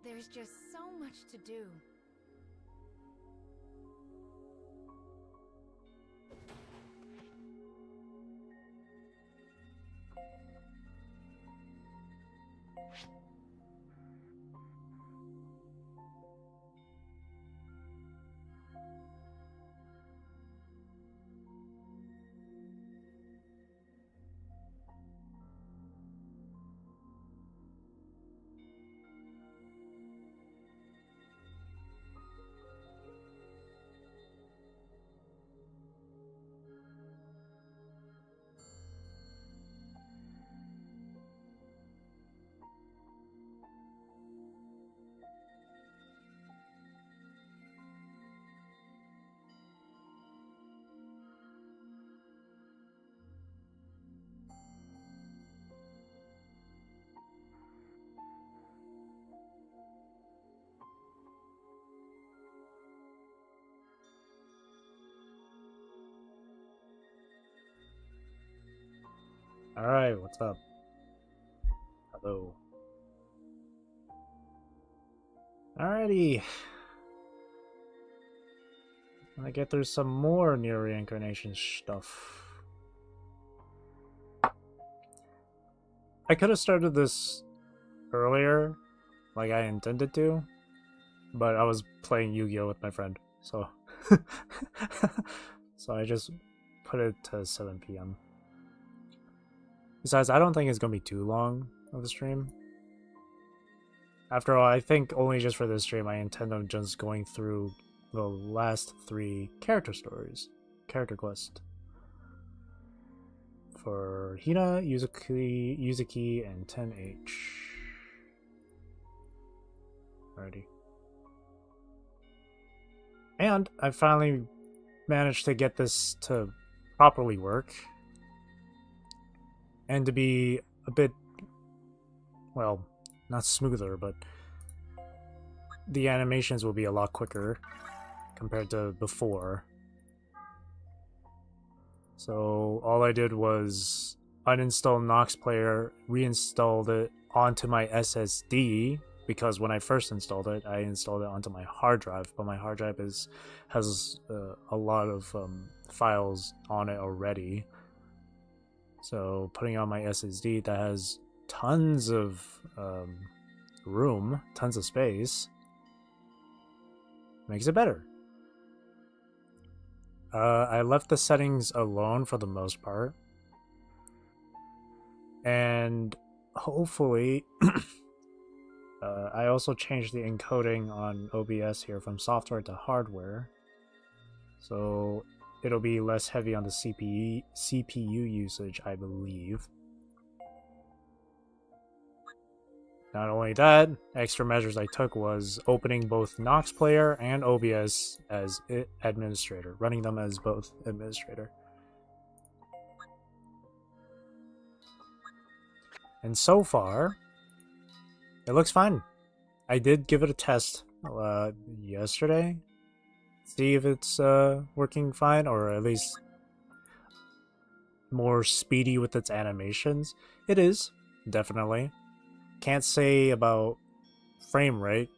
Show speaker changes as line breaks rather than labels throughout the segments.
There's just so much to do.
Alright, what's up? Hello. Alrighty. I get through some more NieR reincarnation stuff. I could have started this earlier, like I intended to, but I was playing Yu-Gi-Oh with my friend, so so I just put it to 7 p.m. Besides, I don't think it's gonna be too long of a stream. After all, I think only just for this stream I intend on just going through the last 3 character stories, character quest. For Hina, Yuzuki, and 10H. Alrighty. And I finally managed to get this to properly work. And to be a bit, well, not smoother, but the animations will be a lot quicker compared to before. So all I did was uninstall Nox Player, reinstalled it onto my SSD, because when I first installed it, I installed it onto my hard drive, but my hard drive has a lot of files on it already. So putting it on my SSD that has tons of room, tons of space, makes it better. I left the settings alone for the most part. And hopefully, I also changed the encoding on OBS here from software to hardware. So it'll be less heavy on the CPU usage, I believe. Not only that, extra measures I took was opening both Nox Player and OBS as administrator, running them as both administrator. And so far, it looks fine. I did give it a test yesterday, see if it's working fine, or at least more speedy with its animations. It is, definitely. Can't say about frame rate.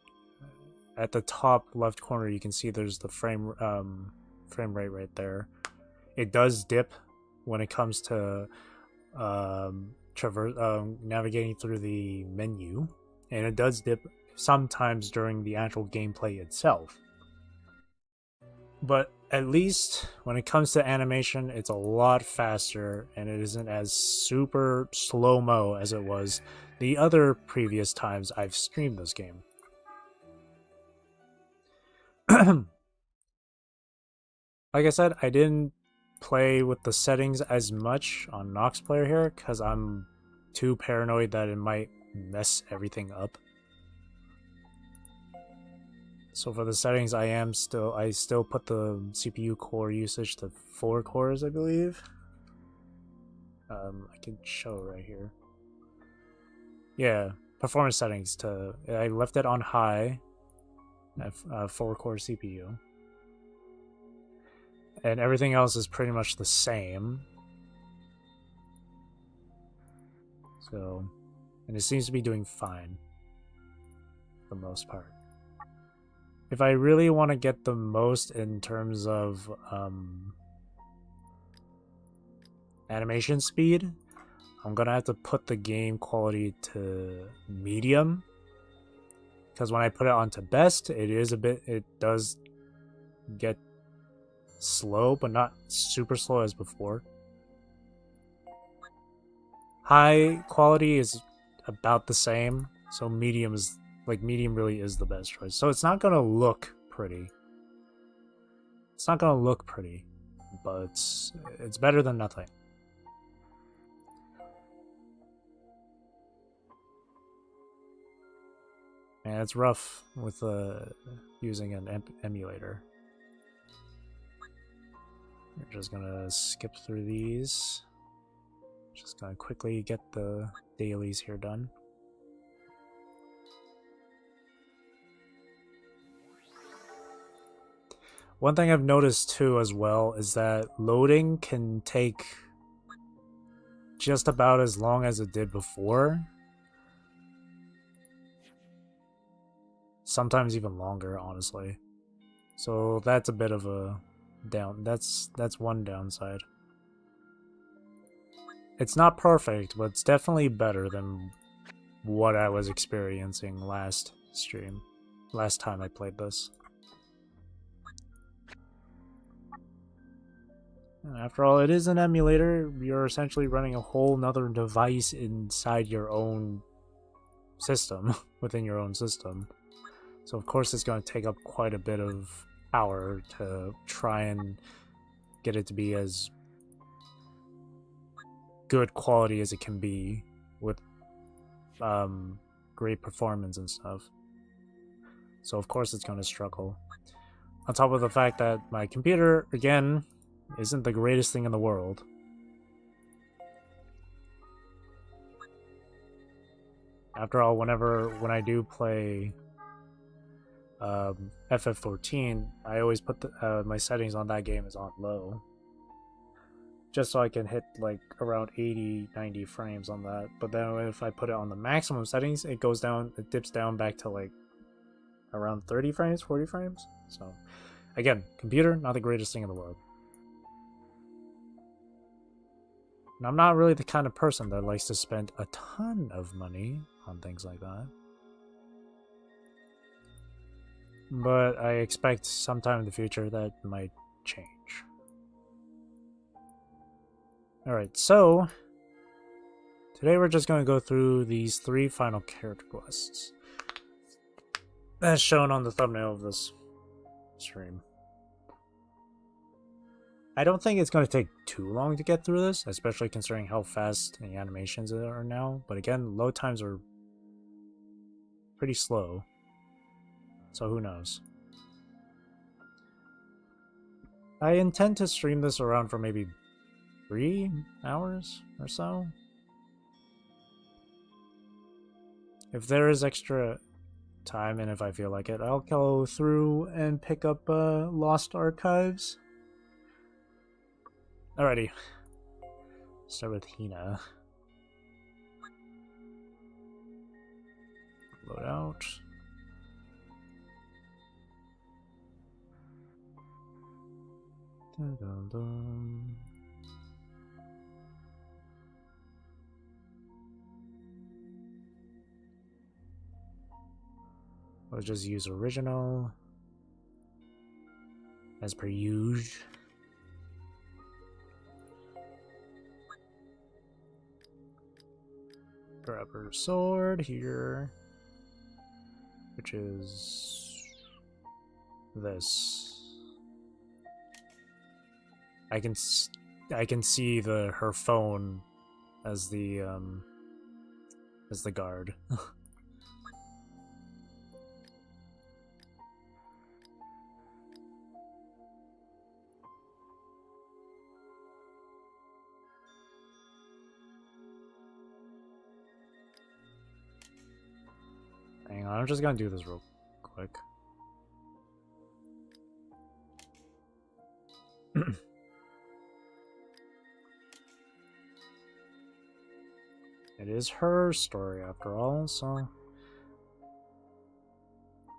At the top left corner, you can see there's the frame rate right there. It does dip when it comes to navigating through the menu, and it does dip sometimes during the actual gameplay itself. But at least when it comes to animation, it's a lot faster, and it isn't as super slow-mo as it was the other previous times I've streamed this game. Like I said, I didn't play with the settings as much on Nox Player here because I'm too paranoid that it might mess everything up. So for the settings, I still put the CPU core usage to 4 cores, I believe. I can show right here. Yeah, performance settings I left it on high at 4-core CPU. And everything else is pretty much the same. So, and it seems to be doing fine. the most part. If I really want to get the most in terms of animation speed, I'm gonna have to put the game quality to medium, because when I put it onto best, it does get slow, but not super slow as before. High quality is about the same, so medium really is the best choice. So it's not gonna look pretty. It's not gonna look pretty, but it's better than nothing. And it's rough with using an emulator. We're just gonna skip through these. Just gonna quickly get the dailies here done. One thing I've noticed too as well is that loading can take just about as long as it did before. Sometimes even longer, honestly. So that's a bit of a that's one downside. It's not perfect, but it's definitely better than what I was experiencing last time I played this. And after all, it is an emulator. You're essentially running a whole nother device inside your own system, within your own system. So of course it's going to take up quite a bit of power to try and get it to be as good quality as it can be with great performance and stuff. So of course it's going to struggle. On top of the fact that my computer, again, isn't the greatest thing in the world. After all, when I do play FF14, I always put my settings on that game is on low, just so I can hit like around 80-90 frames on that. But then if I put it on the maximum settings, it dips down back to like around 30 frames, 40 frames. So again, computer, not the greatest thing in the world. And I'm not really the kind of person that likes to spend a ton of money on things like that. But I expect sometime in the future that might change. Alright, so today we're just going to go through these 3 final character quests, as shown on the thumbnail of this stream. I don't think it's going to take too long to get through this, especially considering how fast the animations are now. But again, load times are pretty slow, so who knows. I intend to stream this around for maybe 3 hours or so. If there is extra time and if I feel like it, I'll go through and pick up Lost Archives. Alrighty. Start with Hina. Load out. Dun, dun, dun. We'll just use original as per usual. Grab her sword here, which is this. I can see her phone as the guard. Hang on, I'm just gonna do this real quick. It is her story after all, so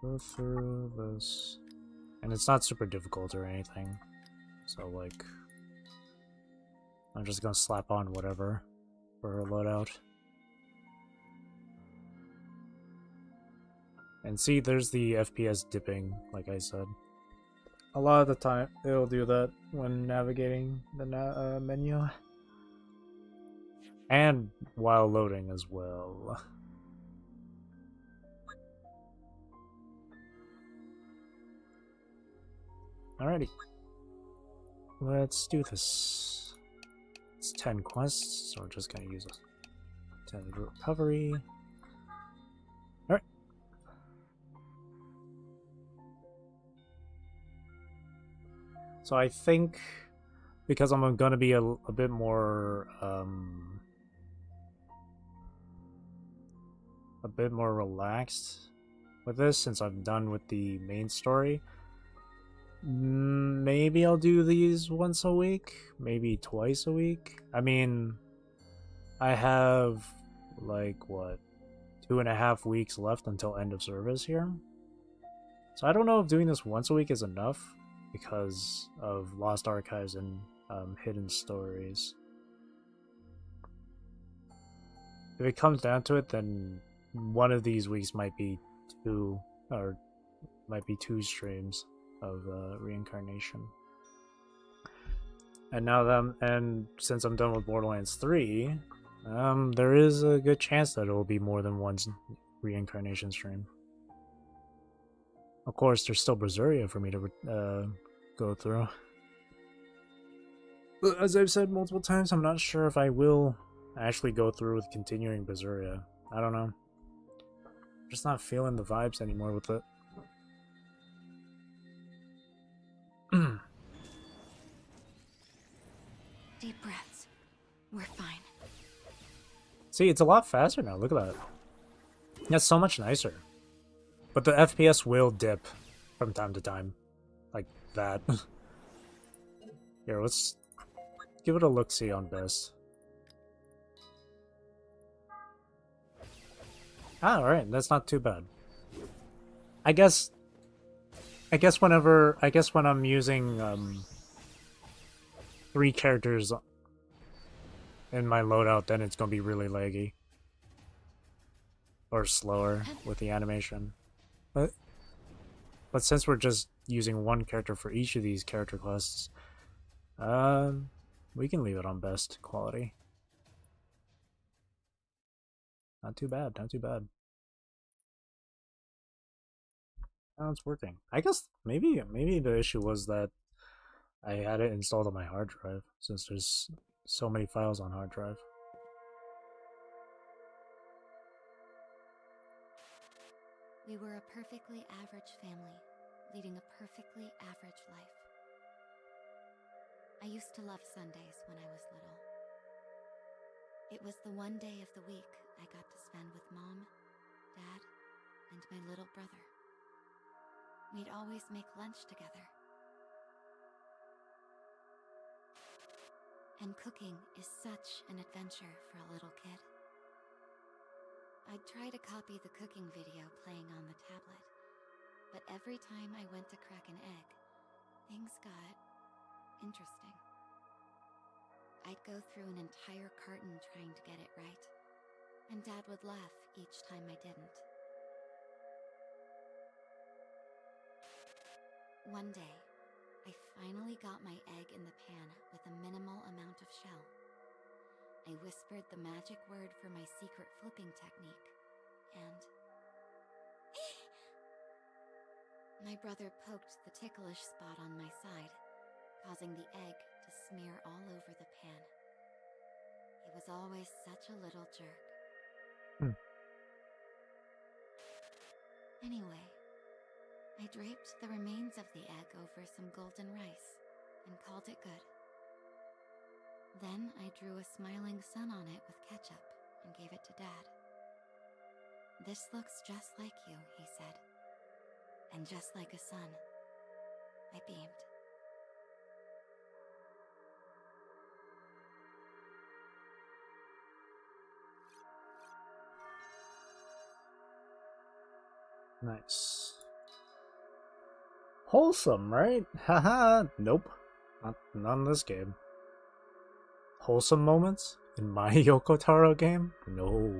go through this. And it's not super difficult or anything. So, like, I'm just gonna slap on whatever for her loadout. And see, there's the FPS dipping, like I said. A lot of the time, it'll do that when navigating the menu. And while loading as well. Alrighty. Let's do this. It's 10 quests, so we're just gonna use a 10 recovery. Alright. So I think because I'm gonna be a bit more relaxed with this since I'm done with the main story. Maybe I'll do these once a week, maybe twice a week. I mean, I have like what, 2.5 weeks left until end of service here. So I don't know if doing this once a week is enough because of Lost Archives and hidden stories. If it comes down to it, then one of these weeks might be two streams of reincarnation. And now that since I'm done with Borderlands 3, there is a good chance that it will be more than one reincarnation stream. Of course, there's still Berseria for me to go through. But as I've said multiple times, I'm not sure if I will actually go through with continuing Berseria. I don't know. I'm just not feeling the vibes anymore with it.
Deep breaths. We're fine.
See, it's a lot faster now. Look at that. That's so much nicer. But the FPS will dip from time to time. Like that. Here, let's give it a look-see on best. Ah, alright, that's not too bad. I guess when I'm using 3 characters in my loadout, then it's gonna be really laggy. Or slower with the animation. But since we're just using one character for each of these character classes, we can leave it on best quality. Not too bad, not too bad. Oh, it's working. I guess maybe the issue was that I had it installed on my hard drive, since there's so many files on hard drive.
We were a perfectly average family, leading a perfectly average life. I used to love Sundays when I was little. It was the one day of the week I got to spend with Mom, Dad, and my little brother. We'd always make lunch together. And cooking is such an adventure for a little kid. I'd try to copy the cooking video playing on the tablet, but every time I went to crack an egg, things got interesting. I'd go through an entire carton trying to get it right, and Dad would laugh each time I didn't. One day, I finally got my egg in the pan with a minimal amount of shell. I whispered the magic word for my secret flipping technique, and my brother poked the ticklish spot on my side, causing the egg to smear all over the pan. He was always such a little jerk. Anyway, I draped the remains of the egg over some golden rice and called it good. Then I drew a smiling sun on it with ketchup and gave it to Dad. "This looks just like you," he said. And just like a sun, I beamed.
Nice. Wholesome, right? Haha, nope. Not in this game. Wholesome moments? In my Yoko Taro game? No.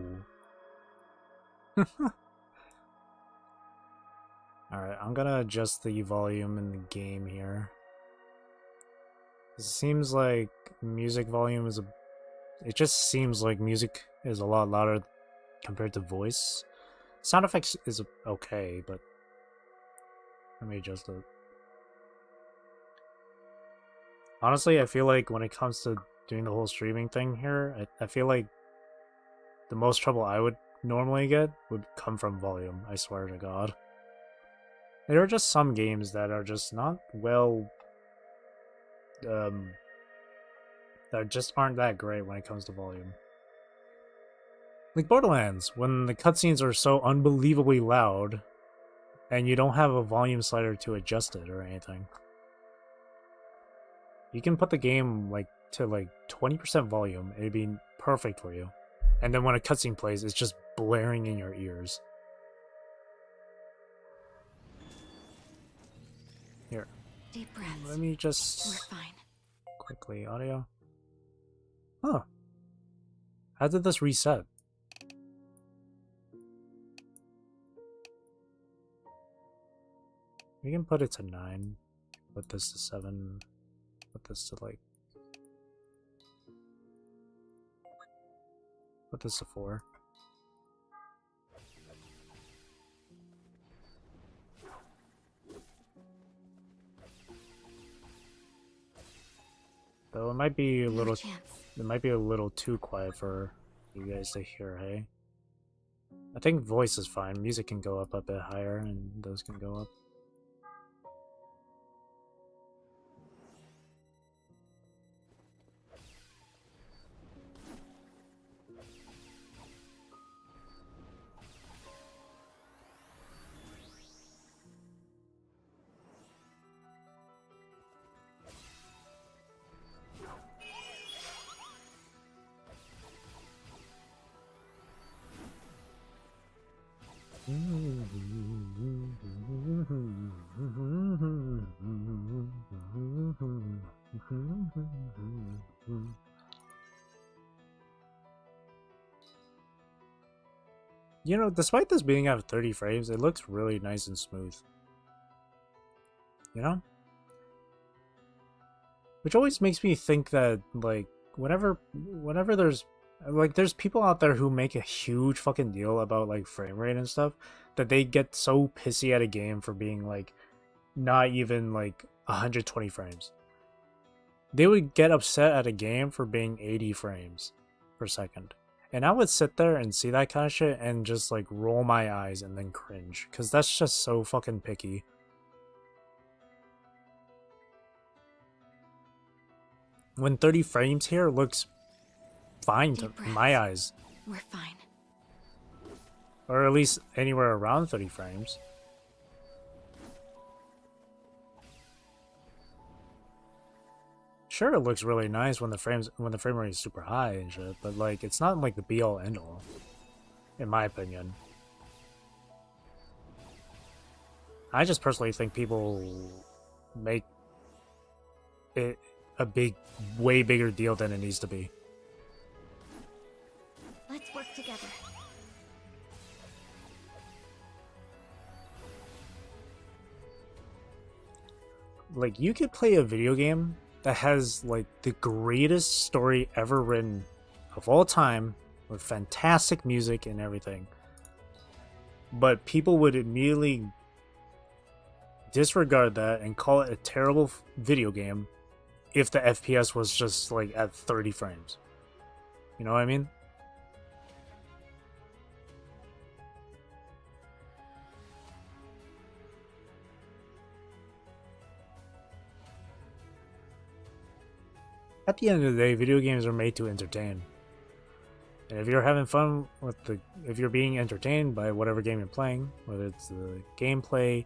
Alright, I'm gonna adjust the volume in the game here. It seems like music volume is it just seems like music is a lot louder compared to voice. Sound effects is okay, but let me adjust it. Honestly, I feel like when it comes to doing the whole streaming thing here, I feel like the most trouble I would normally get would come from volume, I swear to God. There are just some games that are just not well... that just aren't that great when it comes to volume. Like Borderlands, when the cutscenes are so unbelievably loud, and you don't have a volume slider to adjust it or anything. You can put the game to 20% volume, it'd be perfect for you. And then when a cutscene plays, it's just blaring in your ears. Here.
Deep breaths.
Let me just...
We're fine.
Quickly, audio. Huh. How did this reset? We can put it to 9. Put this to 7. Put this to Put this to 4. Though it might be a little... It might be a little too quiet for you guys to hear, hey? I think voice is fine. Music can go up a bit higher, and those can go up. You know, despite this being at 30 frames, it looks really nice and smooth. You know? Which always makes me think that, like, whenever there's people out there who make a huge fucking deal about, like, frame rate and stuff, that they get so pissy at a game for being, like, not even, like, 120 frames. They would get upset at a game for being 80 frames per second. And I would sit there and see that kind of shit and just, like, roll my eyes and then cringe. Because that's just so fucking picky. When 30 frames here looks fine to my eyes.
We're fine.
Or at least anywhere around 30 frames. Sure, it looks really nice when the frame rate is super high and shit, but like it's not like the be all end all, in my opinion. I just personally think people make it a way bigger deal than it needs to be.
Let's work together.
Like, you could play a video game that has, like, the greatest story ever written of all time, with fantastic music and everything. But people would immediately disregard that and call it a terrible video game if the FPS was just, like, at 30 frames. You know what I mean? At the end of the day, video games are made to entertain. And if you're having fun with if you're being entertained by whatever game you're playing, whether it's the gameplay,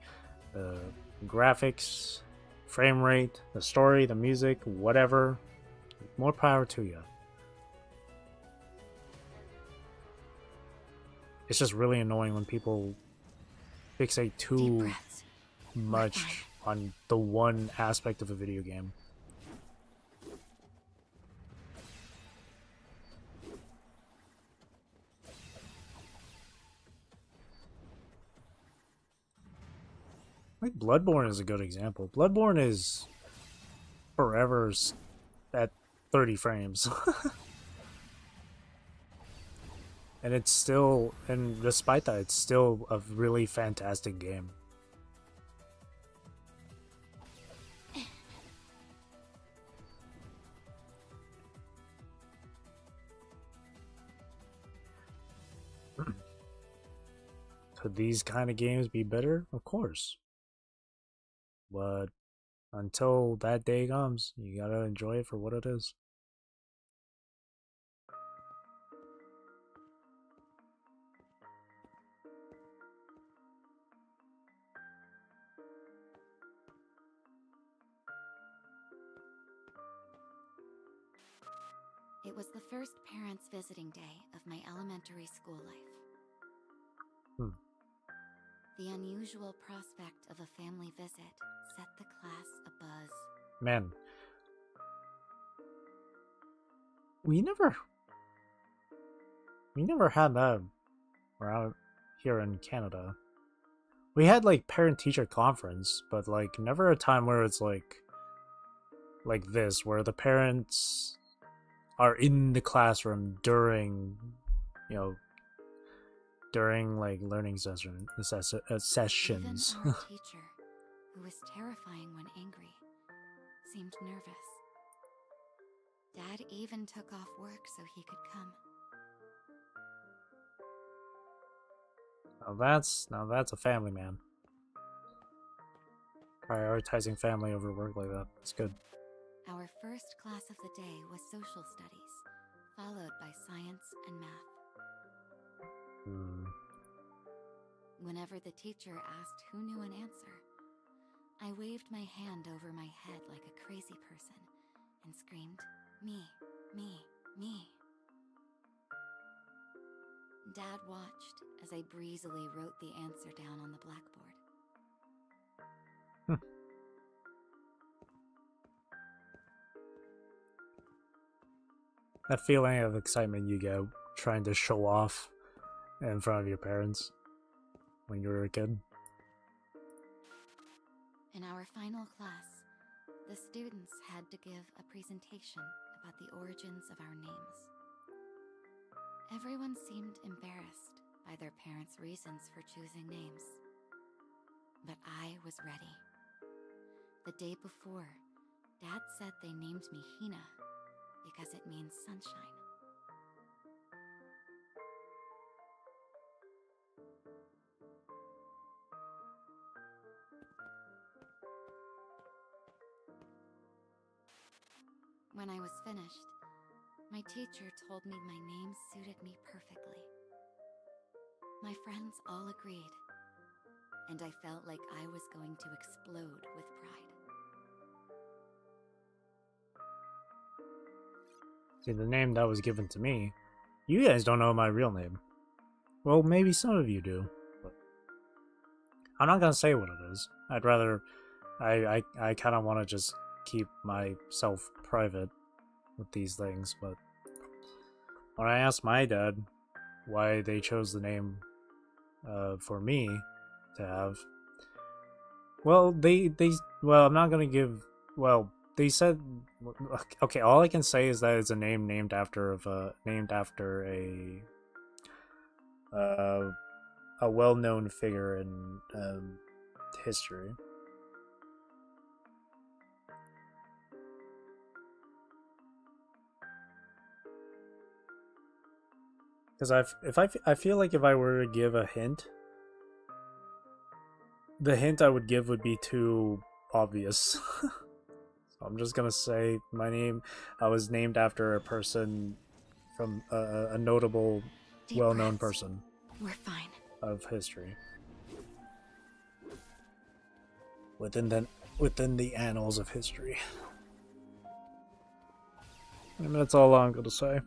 the graphics, frame rate, the story, the music, whatever, more power to you. It's just really annoying when people fixate too much on the one aspect of a video game. I think Bloodborne is a good example. Bloodborne is forever at 30 frames. And it's still, and despite that, it's still a really fantastic game. Could these kind of games be better? Of course. But until that day comes, you gotta enjoy it for what it is.
It was the first parents' visiting day of my elementary school life. The unusual prospect of a family visit set the class abuzz.
Man. We never had that around here in Canada. We had like parent-teacher conference, but like never a time where it's like this, where the parents are in the classroom during, you know, during like learning sessions.
Even our teacher, who was terrifying when angry, seemed nervous. Dad even took off work so he could come.
Now that's a family man. Prioritizing family over work like that. That's good.
Our first class of the day was social studies, followed by science and math. Whenever the teacher asked who knew an answer, I waved my hand over my head like a crazy person and screamed, "Me, me, me." Dad watched as I breezily wrote the answer down on the blackboard.
That feeling of excitement you get trying to show off in front of your parents when you were a kid.
In our final class, the students had to give a presentation about the origins of our names. Everyone seemed embarrassed by their parents' reasons for choosing names. But I was ready. The day before, Dad said they named me Hina because it means sunshine. When I was finished, my teacher told me my name suited me perfectly. My friends all agreed, and I felt like I was going to explode with pride.
See, the name that was given to me, you guys don't know my real name. Well, maybe some of you do, but I'm not gonna say what it is. I'd rather, I kind of want to just keep myself private with these things, but when I asked my dad why they chose the name for me to have, well, well, I'm not gonna give, well, they said, okay, all I can say is that it's a name named after a well-known figure in history. Because I feel like if I were to give a hint, the hint I would give would be too obvious. So I'm just gonna say my name. I was named after a person from a notable, well-known person.
We're fine.
Of history. Within the annals of history. And that's all I'm gonna say.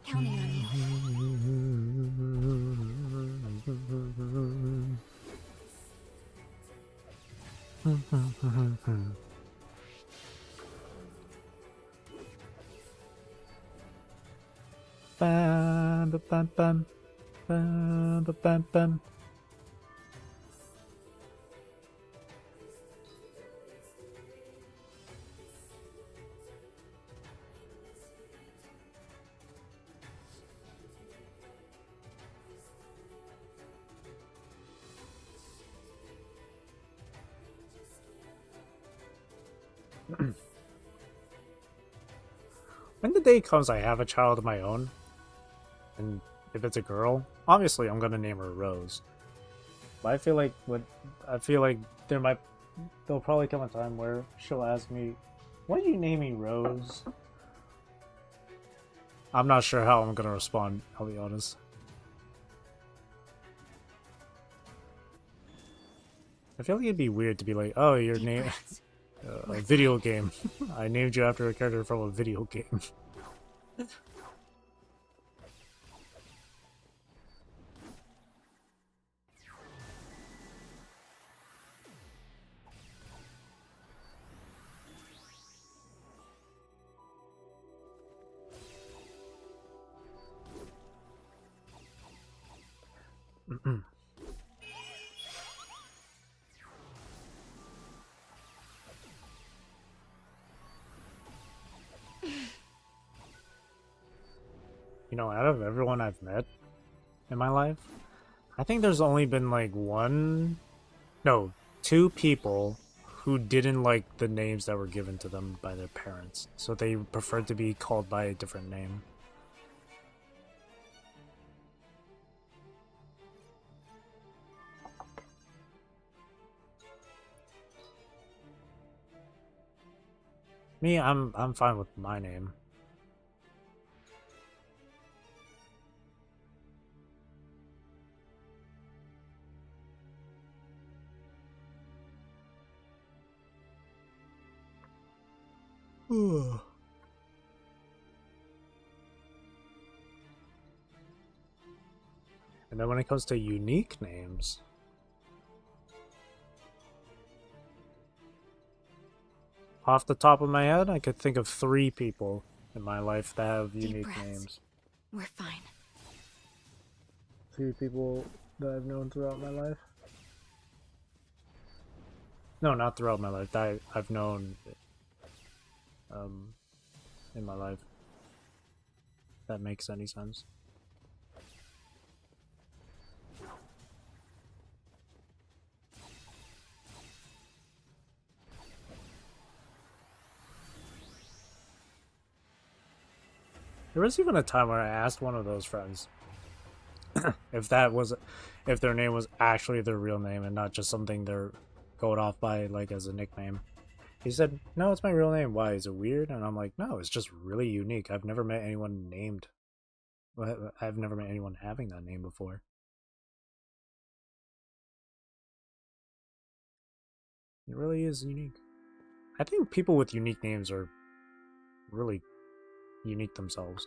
Counting on you.
Bam, ba, bam, bam, bam, ba, bam, bam. When the day comes I have a child of my own, and if it's a girl, obviously I'm gonna name her Rose. But I feel like there'll probably come a time where she'll ask me, "Why are you naming Rose?" I'm not sure how I'm gonna respond, I'll be honest. I feel like it'd be weird to be like, "Oh, your name a video game. I named you after a character from a video game." You know, out of everyone I've met in my life, I think there's only been like two people who didn't like the names that were given to them by their parents, so they preferred to be called by a different name. Me, I'm fine with my name. And then when it comes to unique names, off the top of my head, I could think of 3 people in my life that have unique names.
We're fine.
3 people that I've known throughout my life? No, not throughout my life. That I've known in my life. If that makes any sense. There was even a time where I asked one of those friends if their name was actually their real name and not just something they're going off by like as a nickname. He said, "No, it's my real name. Why? Is it weird?" And I'm like, "No, it's just really unique. I've never met anyone named. I've never met anyone having that name before." It really is unique. I think people with unique names are really unique themselves.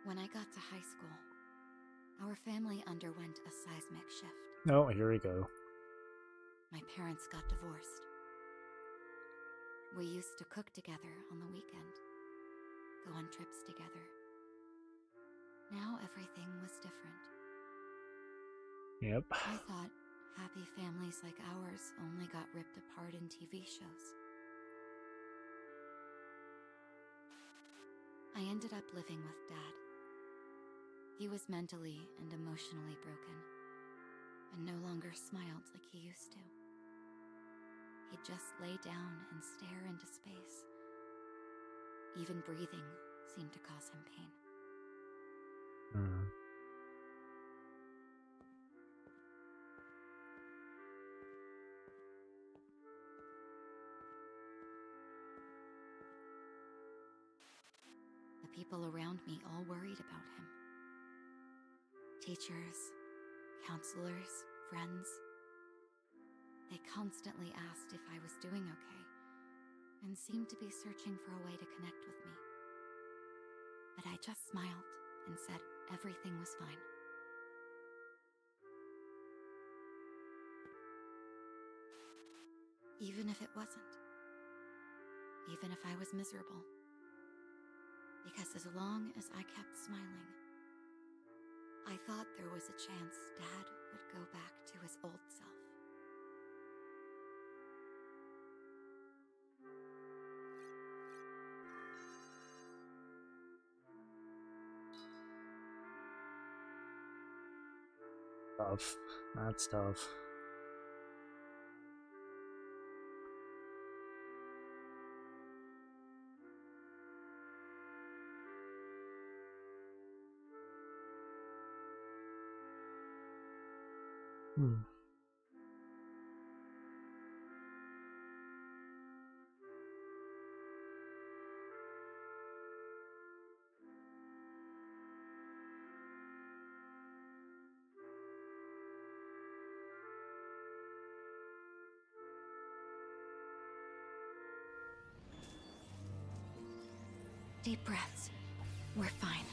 When I got to high school, our family underwent a seismic shift.
Oh, here we go.
My parents got divorced. We used to cook together on the weekend, go on trips together. Now everything was different.
Yep.
I thought happy families like ours only got ripped apart in TV shows. I ended up living with Dad. He was mentally and emotionally broken, and no longer smiled like he used to. He'd just lay down and stare into space. Even breathing seemed to cause him pain. The people around me all worried about him. Teachers, counselors, friends. They constantly asked if I was doing okay, and seemed to be searching for a way to connect with me. But I just smiled and said everything was fine. Even if it wasn't. Even if I was miserable. Because as long as I kept smiling, I thought there was a chance Dad would go back to his old self.
Tough. That's tough.
Deep breaths. We're fine.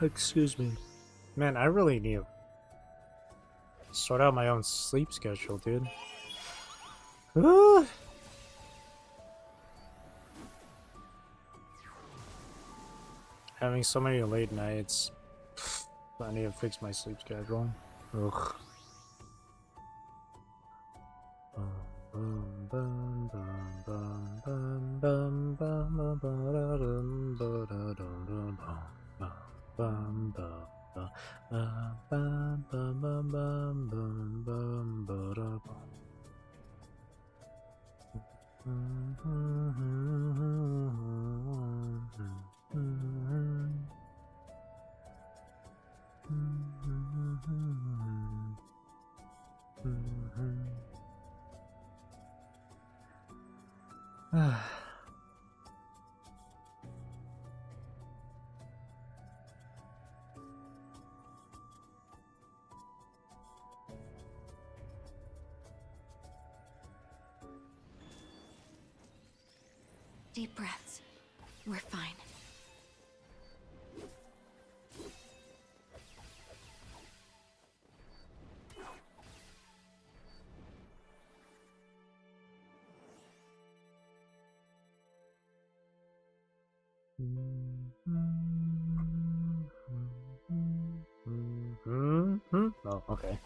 Excuse me. Man, I really need to sort out my own sleep schedule, dude. Having so many late nights. I need to fix my sleep schedule. Ugh.
Deep breaths. We're fine.
Oh, okay.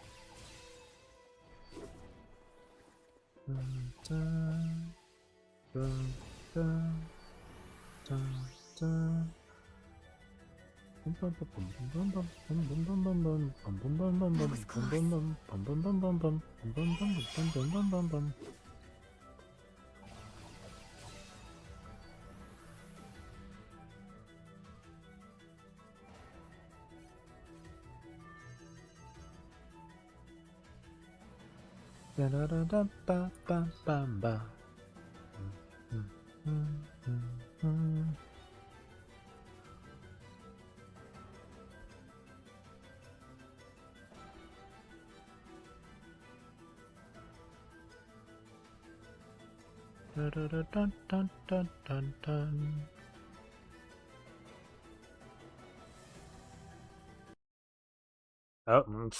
Oh,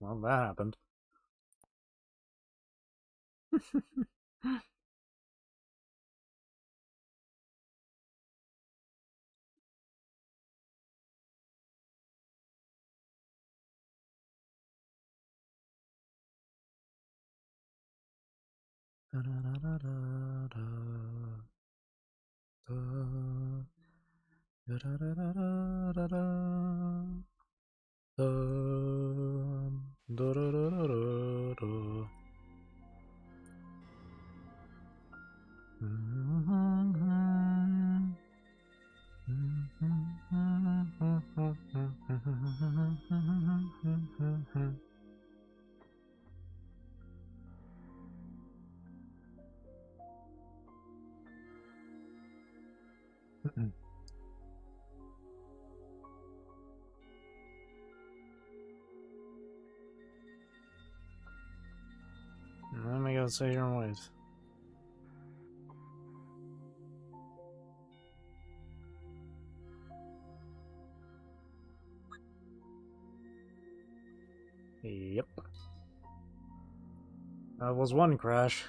well, that happened. gotta say your ways. Yep. That was one crash.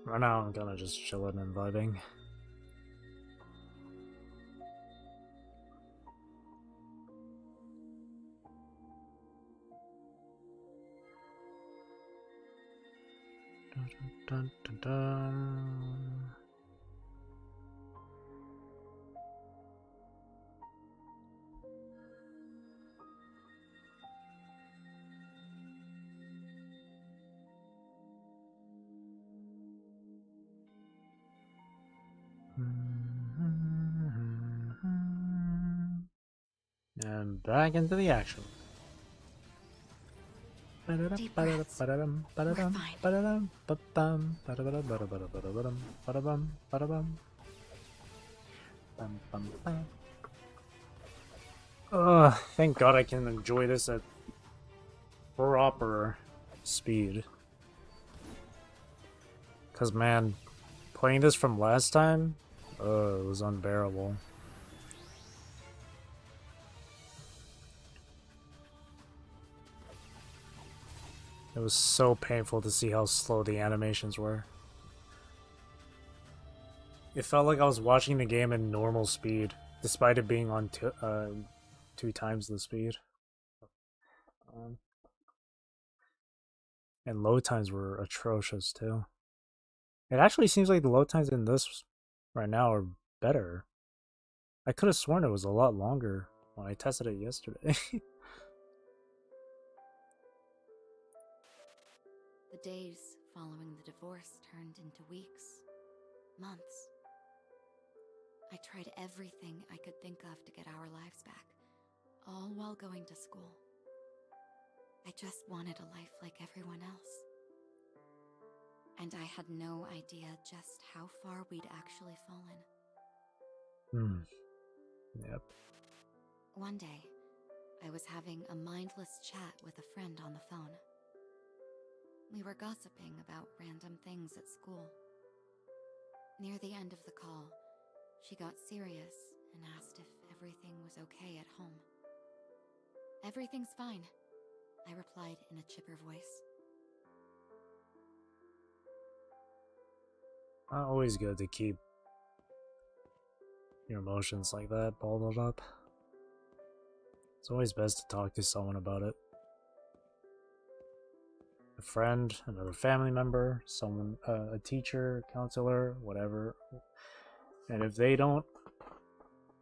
Right now I'm kinda just chilling and vibing. Dun, dun, dun, dun. And back into the action.
Deep breaths. We're fine. Thank God I can enjoy this at proper speed. Cause man, playing this from last time, it was unbearable. It was so painful to see how slow the animations were. It felt like I was watching the game in normal speed, despite it being on 2 times the speed. And load times were atrocious too. It actually seems like the load times in this right now are better. I could have sworn it was a lot longer when I tested it yesterday. The days following the divorce turned into weeks, months. I tried everything I could think of to get our lives back, all while going to school. I just wanted a life like everyone else. And I had no idea just how far we'd actually fallen.
Yep.
One day, I was having a mindless chat with a friend on the phone. We were gossiping about random things at school. Near the end of the call, she got serious and asked if everything was okay at home. "Everything's fine," I replied in a chipper voice.
Not always good to keep your emotions like that bottled up. It's always best to talk to someone about it. A friend, another family member, someone, a teacher, counselor, whatever. And if they don't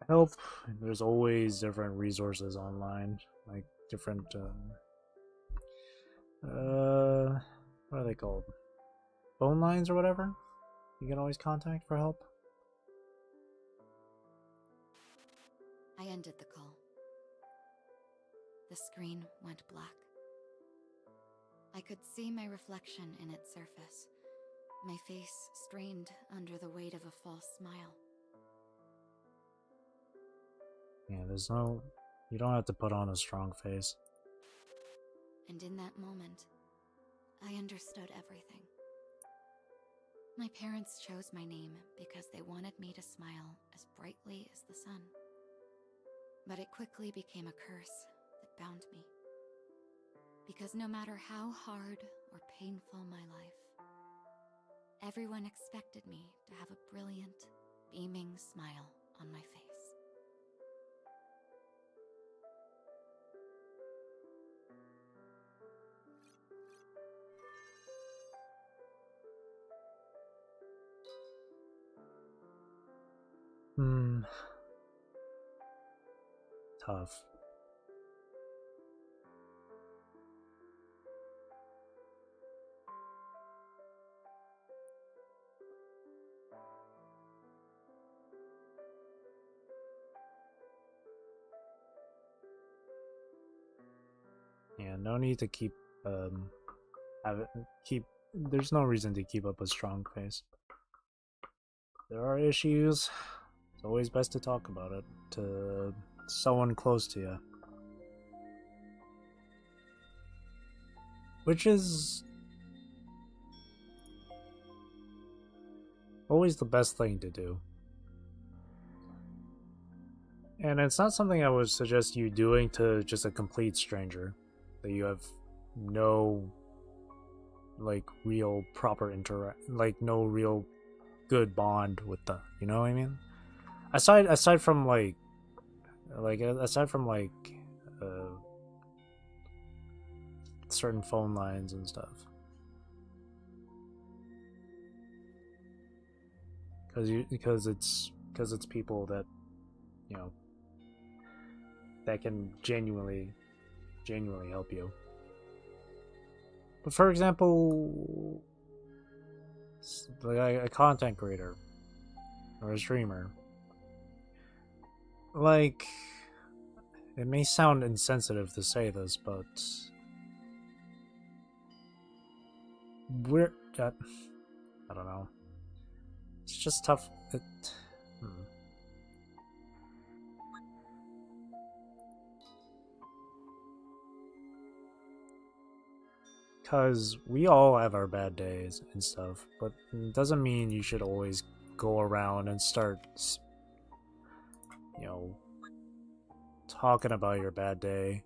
help, there's always different resources online, like different, what are they called? Phone lines or whatever? You can always contact for help.
I ended the call. The screen went black. I could see my reflection in its surface, my face strained under the weight of a false smile.
Yeah, you don't have to put on a strong face.
And in that moment, I understood everything. My parents chose my name because they wanted me to smile as brightly as the sun. But it quickly became a curse that bound me. Because no matter how hard or painful my life, everyone expected me to have a brilliant, beaming smile on my face.
tough. Yeah, no need to keep there's no reason to keep up a strong face. There are issues. It's always best to talk about it to someone close to you. Which is always the best thing to do. And it's not something I would suggest you doing to just a complete stranger that you have no like real proper no real good bond with them. You know what I mean? Aside from certain phone lines and stuff. Because it's people that, you know, that can genuinely help you. But for example, like a content creator or a streamer, like, it may sound insensitive to say this, but I don't know. It's just tough. Because we all have our bad days and stuff, but it doesn't mean you should always go around and start, you know, talking about your bad day.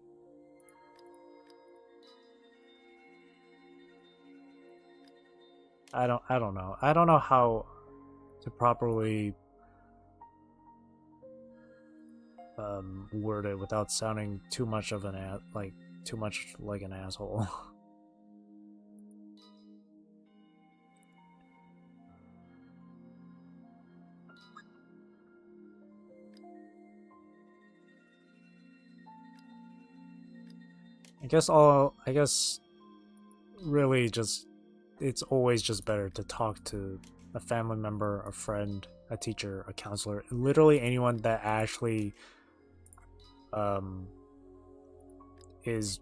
I don't know. I don't know how to properly word it without sounding too much like an asshole. I guess really just it's always just better to talk to a family member, a friend, a teacher, a counselor, literally anyone that actually is,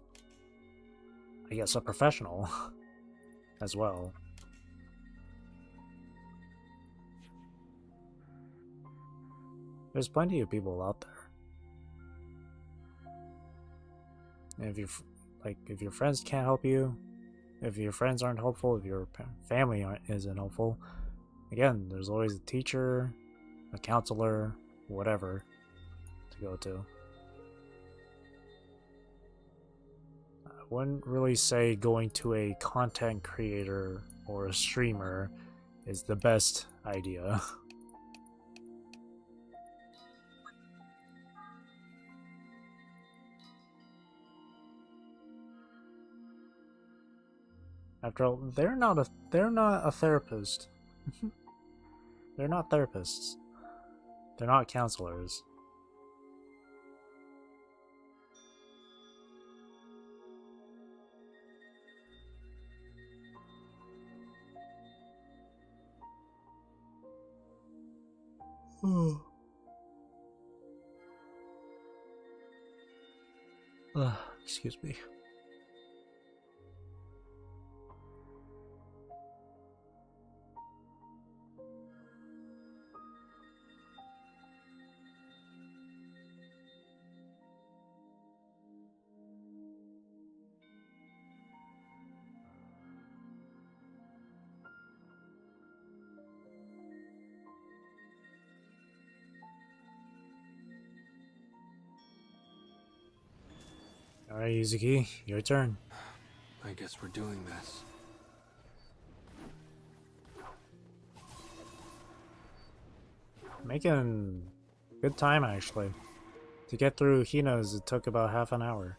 I guess, a professional as well. There's plenty of people out there. And if your friends can't help you, if your friends aren't helpful, if your family isn't helpful, again, there's always a teacher, a counselor, whatever to go to. I wouldn't really say going to a content creator or a streamer is the best idea. After all, they're not a therapist. They're not therapists. They're not counselors. Excuse me. Alright, Yuzuki, your turn.
I guess we're doing this.
Making good time, actually. To get through Hina's, it took about half an hour.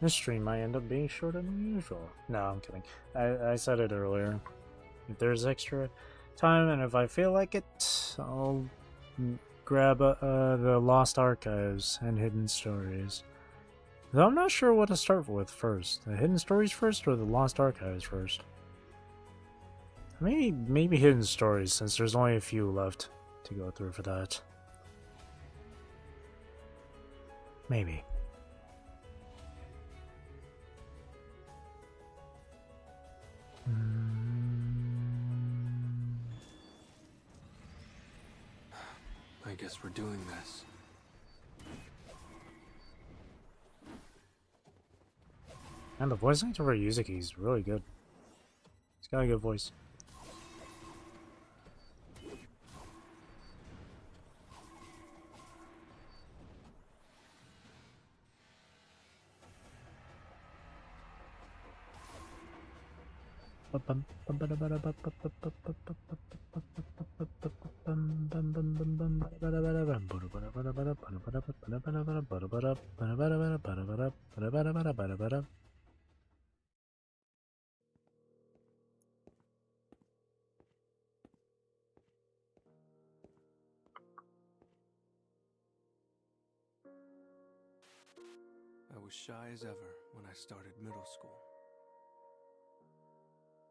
This stream might end up being shorter than usual. No, I'm kidding. I said it earlier. If there's extra time and if I feel like it, I'll grab the Lost Archives and Hidden Stories. Though I'm not sure what to start with first. The Hidden Stories first or the Lost Archives first? Maybe Hidden Stories, since there's only a few left to go through for that. Maybe.
I guess we're doing this.
And the voice actor for Yuzuki is really good. He's got a good voice.
I was shy as ever when I started middle school.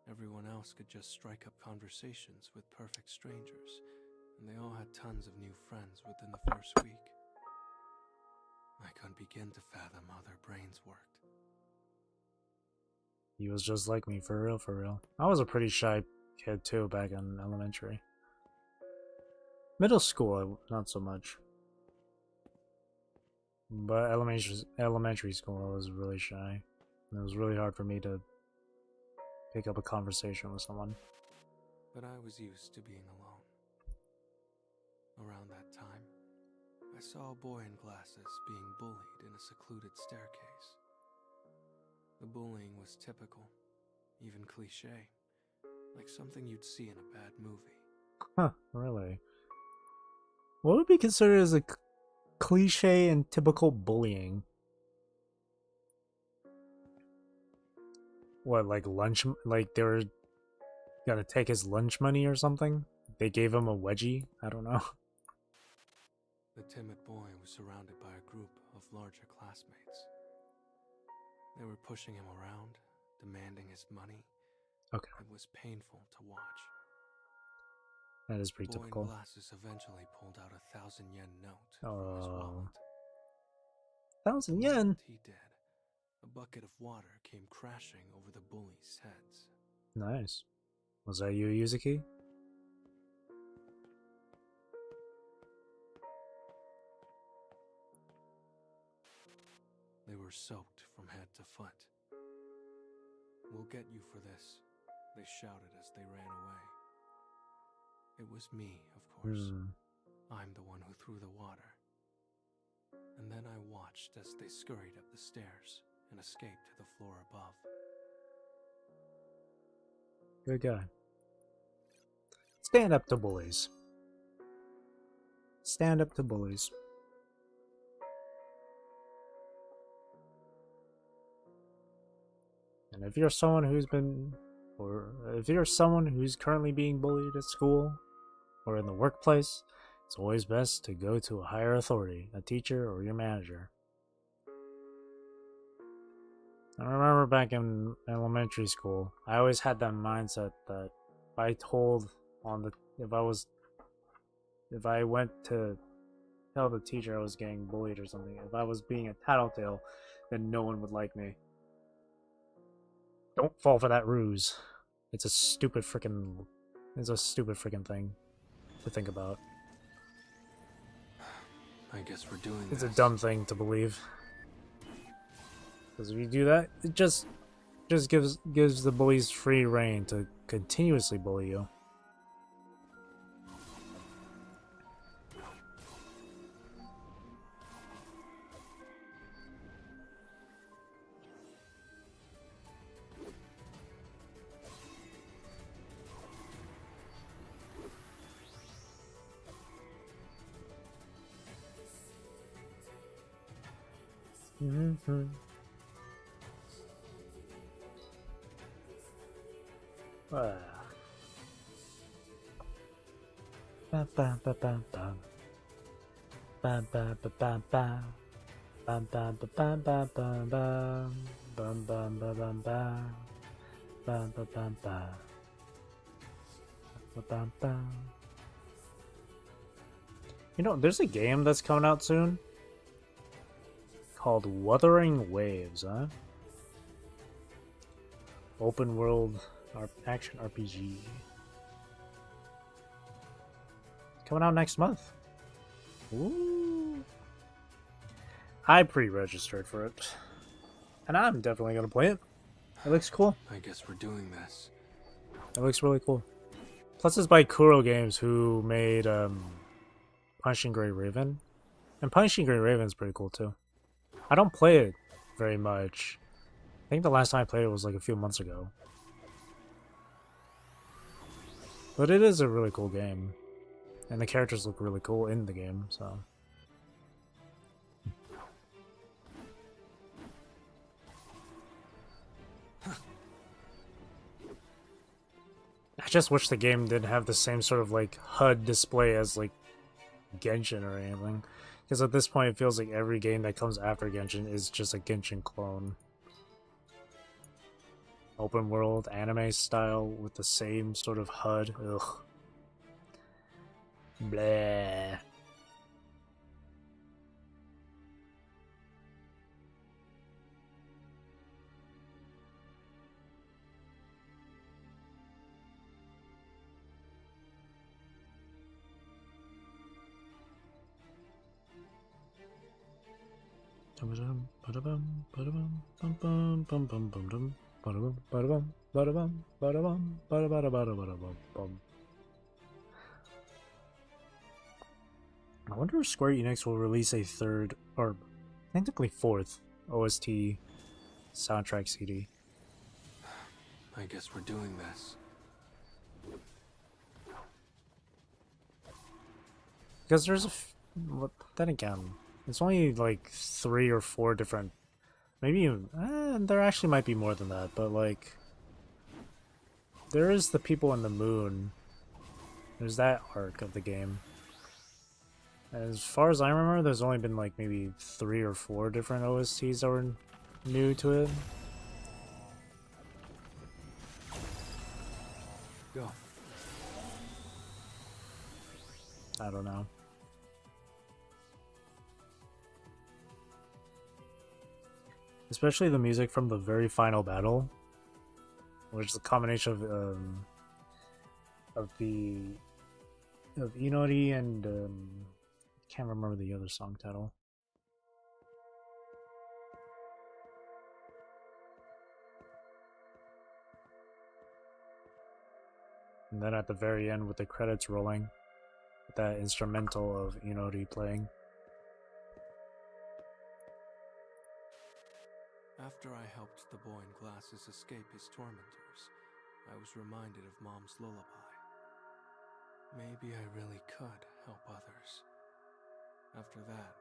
Everyone else could just strike up conversations with perfect strangers, and they all had tons of new friends within the first week. I couldn't begin to fathom how their brains worked.
He was just like me, for real, for real. I was a pretty shy kid too back in elementary. Middle school, not so much. But elementary school, I was really shy. And it was really hard for me to pick up a conversation with someone.
But I was used to being alone. Around that time, I saw a boy in glasses being bullied in a secluded staircase. The bullying was typical, even cliché, like something you'd see in a bad movie.
Huh, really? What would be considered as a cliche and typical bullying? What, like lunch? Like they were gonna take his lunch money or something? They gave him a wedgie? I don't know.
The timid boy was surrounded by a group of larger classmates. They were pushing him around, demanding his money.
Okay.
It was painful to watch.
That is pretty
The boy
typical.
in glasses eventually pulled out a 1,000-yen note from his wallet.
1,000 yen?
The moment he did, a bucket of water came crashing over the bullies' heads.
Nice. Was that you, Yuzuki?
They were soaked from head to foot. "We'll get you for this," they shouted as they ran away. It was me, of course. I'm the one who threw the water. And then I watched as they scurried up the stairs and escaped to the floor above.
Good guy. Stand up to bullies. Stand up to bullies. And if you're someone who's been, or if you're someone who's currently being bullied at school or in the workplace, it's always best to go to a higher authority, a teacher or your manager. I remember back in elementary school, I always had that mindset that if I went to tell the teacher I was getting bullied or something, if I was being a tattletale, then no one would like me. Don't fall for that ruse. It's a stupid freaking thing to think about.
I guess we're doing
It's
this.
a dumb thing to believe. Because if you do that, it just gives the bullies free reign to continuously bully you. Bum, bum, bum, bum, bum. Bum, bum, bum, bum, bum. Bum, bum, bum, bum, bum, bum, bum. Bum, bum, bum, bum, bum. Bum, bum, bum, bum. Bum, bum, bum. You know, there's a game that's coming out soon called Wuthering Waves, huh? Open world action RPG. Coming out next month. Ooh. I pre-registered for it. And I'm definitely gonna play it. It looks cool.
I guess we're doing this.
It looks really cool. Plus it's by Kuro Games, who made Punishing Gray Raven. And Punishing Gray Raven's pretty cool too. I don't play it very much. I think the last time I played it was like a few months ago. But it is a really cool game. And the characters look really cool in the game, so. I just wish the game didn't have the same sort of like HUD display as like Genshin or anything. Because at this point it feels like every game that comes after Genshin is just a Genshin clone. Open world, anime style with the same sort of HUD. Ugh. Bleh. I wonder if Square Enix will release a third, or technically fourth, OST soundtrack CD.
I guess we're doing this.
Because there's then again, it's only like 3 or 4 different, maybe even, there actually might be more than that, but like, there is the people on the moon. There's that arc of the game. As far as I remember, there's only been like maybe 3 or 4 different OSTs that were new to it.
Go.
I don't know. Especially the music from the very final battle, which is a combination of Inori and can't remember the other song title. And then at the very end with the credits rolling, with that instrumental of Inori playing.
After I helped the boy in glasses escape his tormentors, I was reminded of Mom's lullaby. Maybe I really could help others. After that,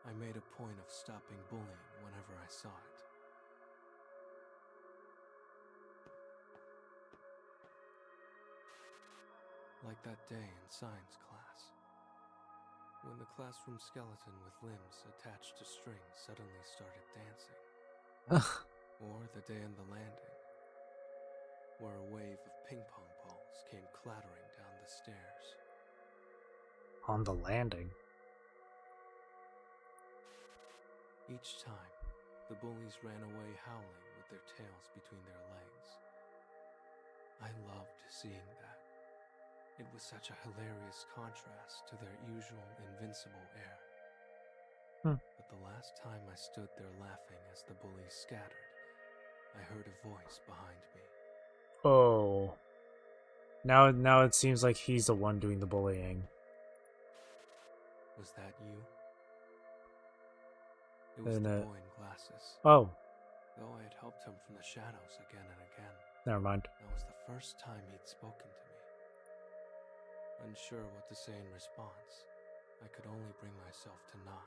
I made a point of stopping bullying whenever I saw it. Like that day in science class, when the classroom skeleton with limbs attached to strings suddenly started dancing. Or the day on the landing, where a wave of ping pong balls came clattering down the stairs.
On the landing?
Each time, the bullies ran away howling with their tails between their legs. I loved seeing that. It was such a hilarious contrast to their usual invincible air. But the last time I stood there laughing as the bullies scattered, I heard a voice behind me.
Oh. Now it seems like he's the one doing the bullying.
Was that you? It was the boy in glasses.
Oh.
Though I had helped him from the shadows again and again.
Never mind.
That was the first time he'd spoken to me. Unsure what to say in response, I could only bring myself to nod.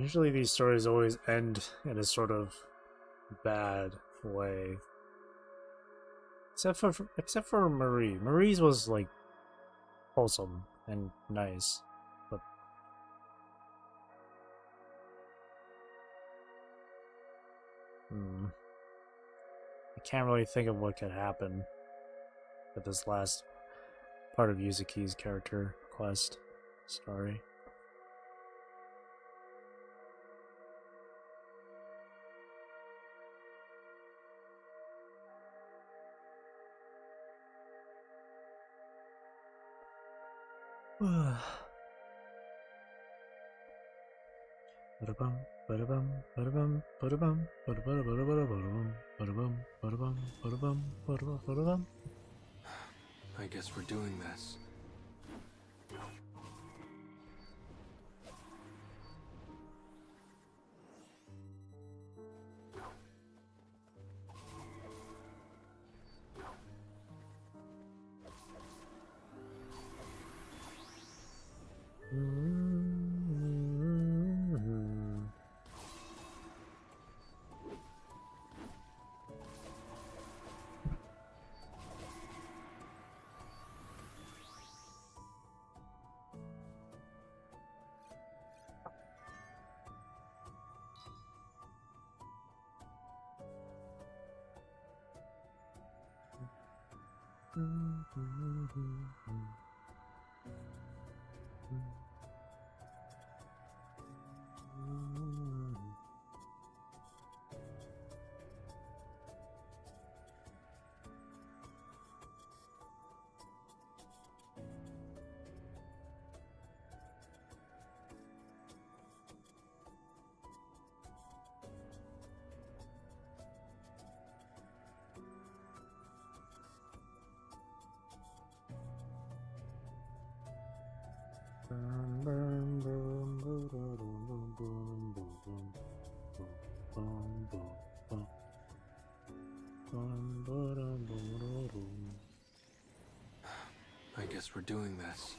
Usually these stories always end in a sort of bad way. Except for Marie. Marie's was like wholesome and nice. But I can't really think of what could happen with this last part of Yuzuki's character quest story.
I guess we're doing this. I guess we're doing this.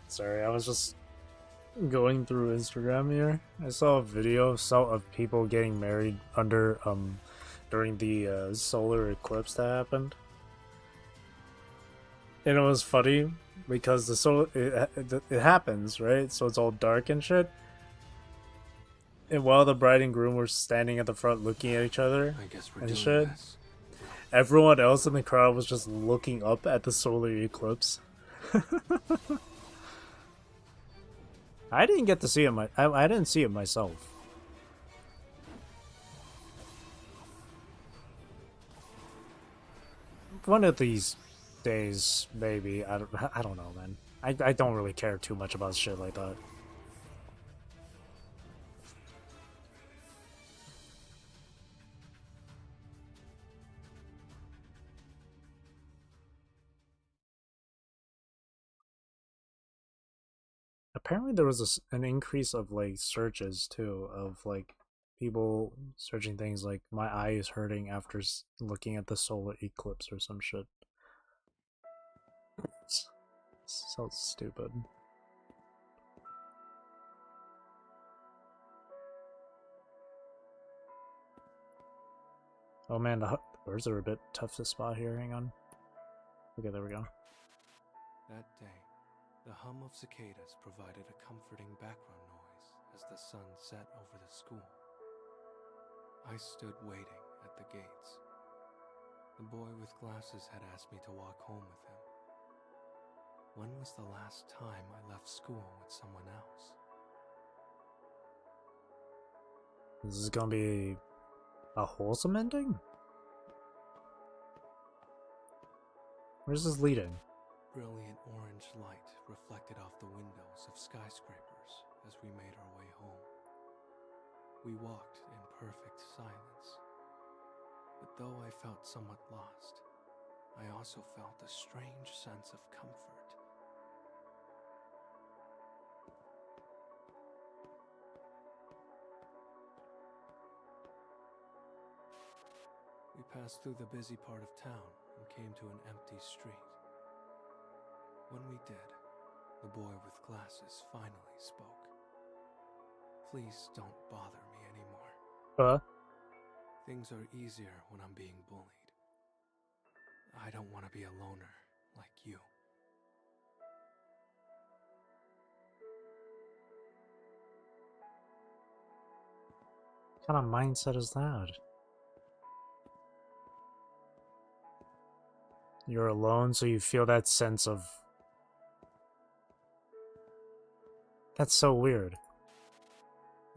Sorry, I was just going through Instagram here. I saw a video of people getting married under during the solar eclipse that happened, and it was funny because the solar it happens, right? So it's all dark and shit. And while the bride and groom were standing at the front looking at each other
I guess we're
and
doing
shit,
this.
everyone else in the crowd was just looking up at the solar eclipse. I didn't get to see it. I didn't see it myself. One of these days, maybe. I don't know, man. I don't really care too much about shit like that. Apparently there was an increase of like searches too, of like people searching things like my eye is hurting after looking at the solar eclipse or some shit. It's so stupid. Oh man, the birds are a bit tough to spot here. Hang on. Okay, there we go.
That day, the hum of cicadas provided a comforting background as the sun set over the school. I stood waiting at the gates. The boy with glasses had asked me to walk home with him. When was the last time I left school with someone else?
This is gonna be a wholesome ending? Where's this leading?
Brilliant orange light reflected off the windows of skyscrapers as we made our way home. We walked in perfect silence. But though I felt somewhat lost, I also felt a strange sense of comfort. We passed through the busy part of town and came to an empty street. When we did, the boy with glasses finally spoke. Please don't bother me anymore. Things are easier when I'm being bullied. I don't want to be a loner like you.
What kind of mindset is that? You're alone, so you feel that sense of... That's so weird.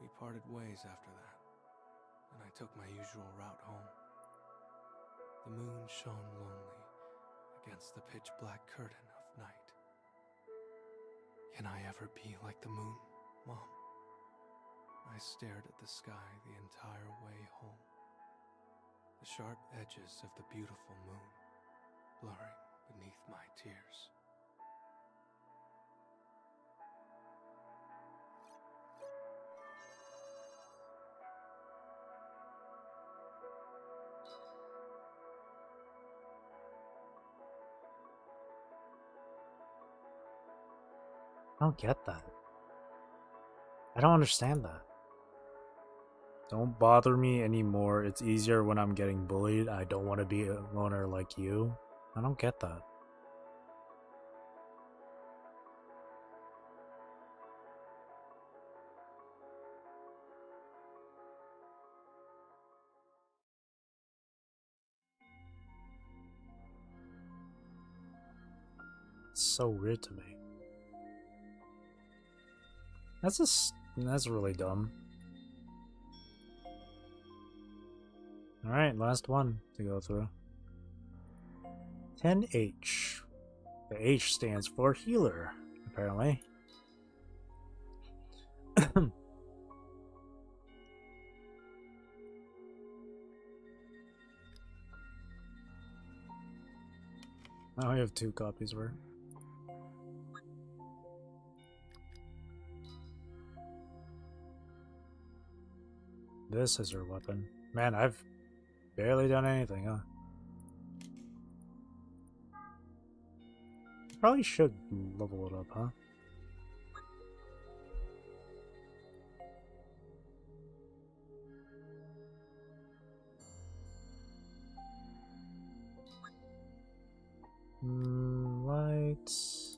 We parted ways after that, and I took my usual route home. The moon shone lonely against the pitch-black curtain of night. Can I ever be like the moon, Mom? I stared at the sky the entire way home. The sharp edges of the beautiful moon blurring beneath my tears.
I don't get that. I don't understand that. Don't bother me anymore. It's easier when I'm getting bullied. I don't want to be a loner like you. I don't get that. It's so weird to me. That's really dumb. Alright, last one to go through. 10H. The H stands for healer, apparently. Now we have 2 copies of her. This is her weapon. Man, I've barely done anything, huh? Probably should level it up, huh? Lights.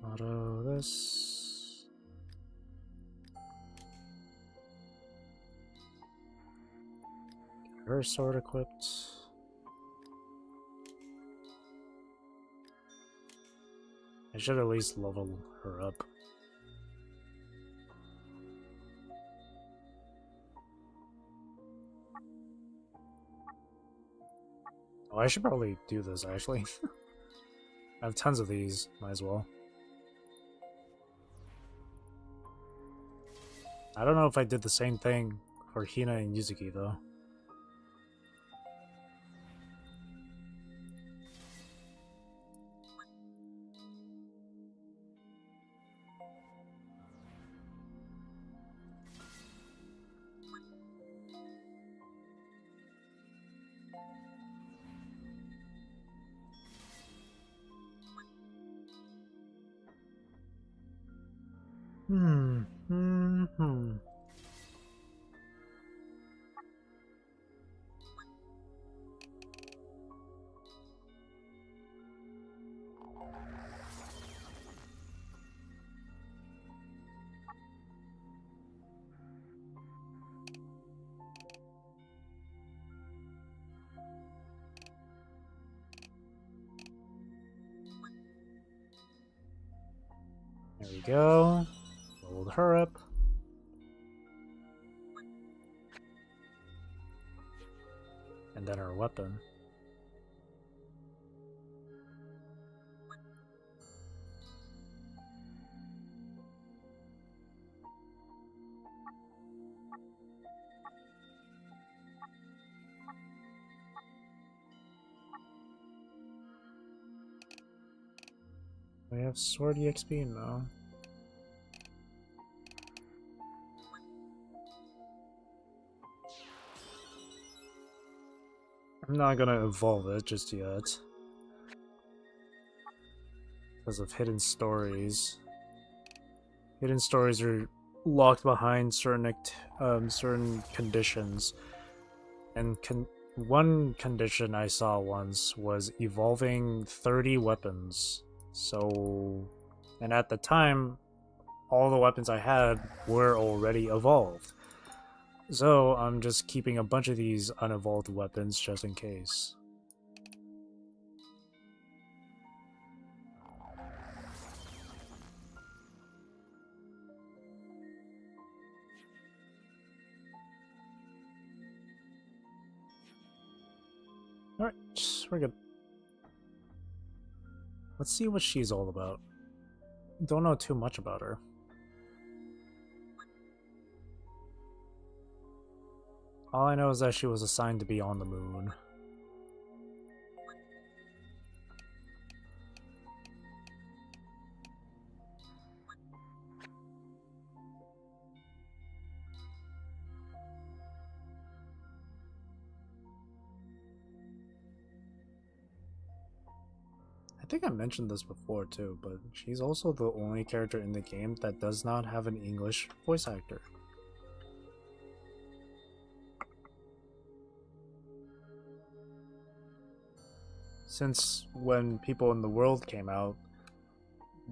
Auto this. Get her sword equipped. I should at least level her up. Oh, I should probably do this actually. I have tons of these, might as well. I don't know if I did the same thing for Hina and Yuzuki though. There we go. Leveled her up. And then her weapon. We have sword EXP now. I'm not gonna evolve it just yet. Because of hidden stories. Hidden stories are locked behind certain certain conditions. And one condition I saw once was evolving 30 weapons. So, and at the time, all the weapons I had were already evolved. So I'm just keeping a bunch of these unevolved weapons just in case. Alright, we're good. Let's see what she's all about. Don't know too much about her. All I know is that she was assigned to be on the moon. I think I mentioned this before too, but she's also the only character in the game that does not have an English voice actor. Since when People in the World came out,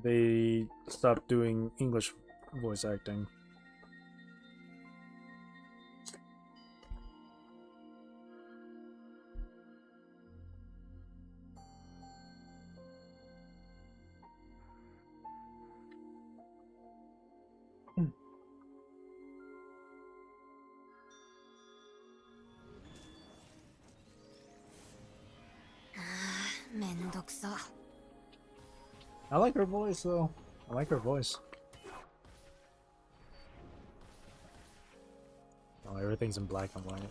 they stopped doing English voice acting. I like her voice though. I like her voice. Oh, everything's in black and white.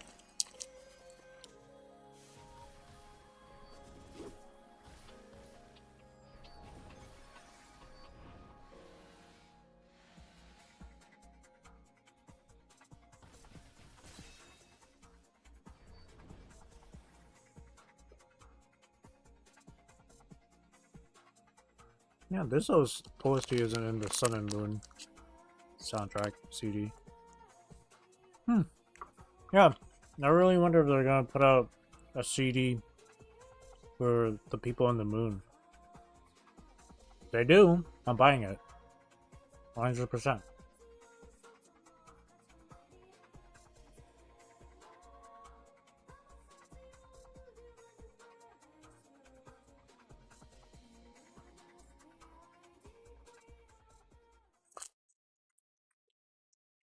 Yeah, this was supposed to use it in the Sun and Moon soundtrack CD. Yeah, I really wonder if they're gonna put out a CD for the People on the Moon. If they do, I'm buying it. 100%.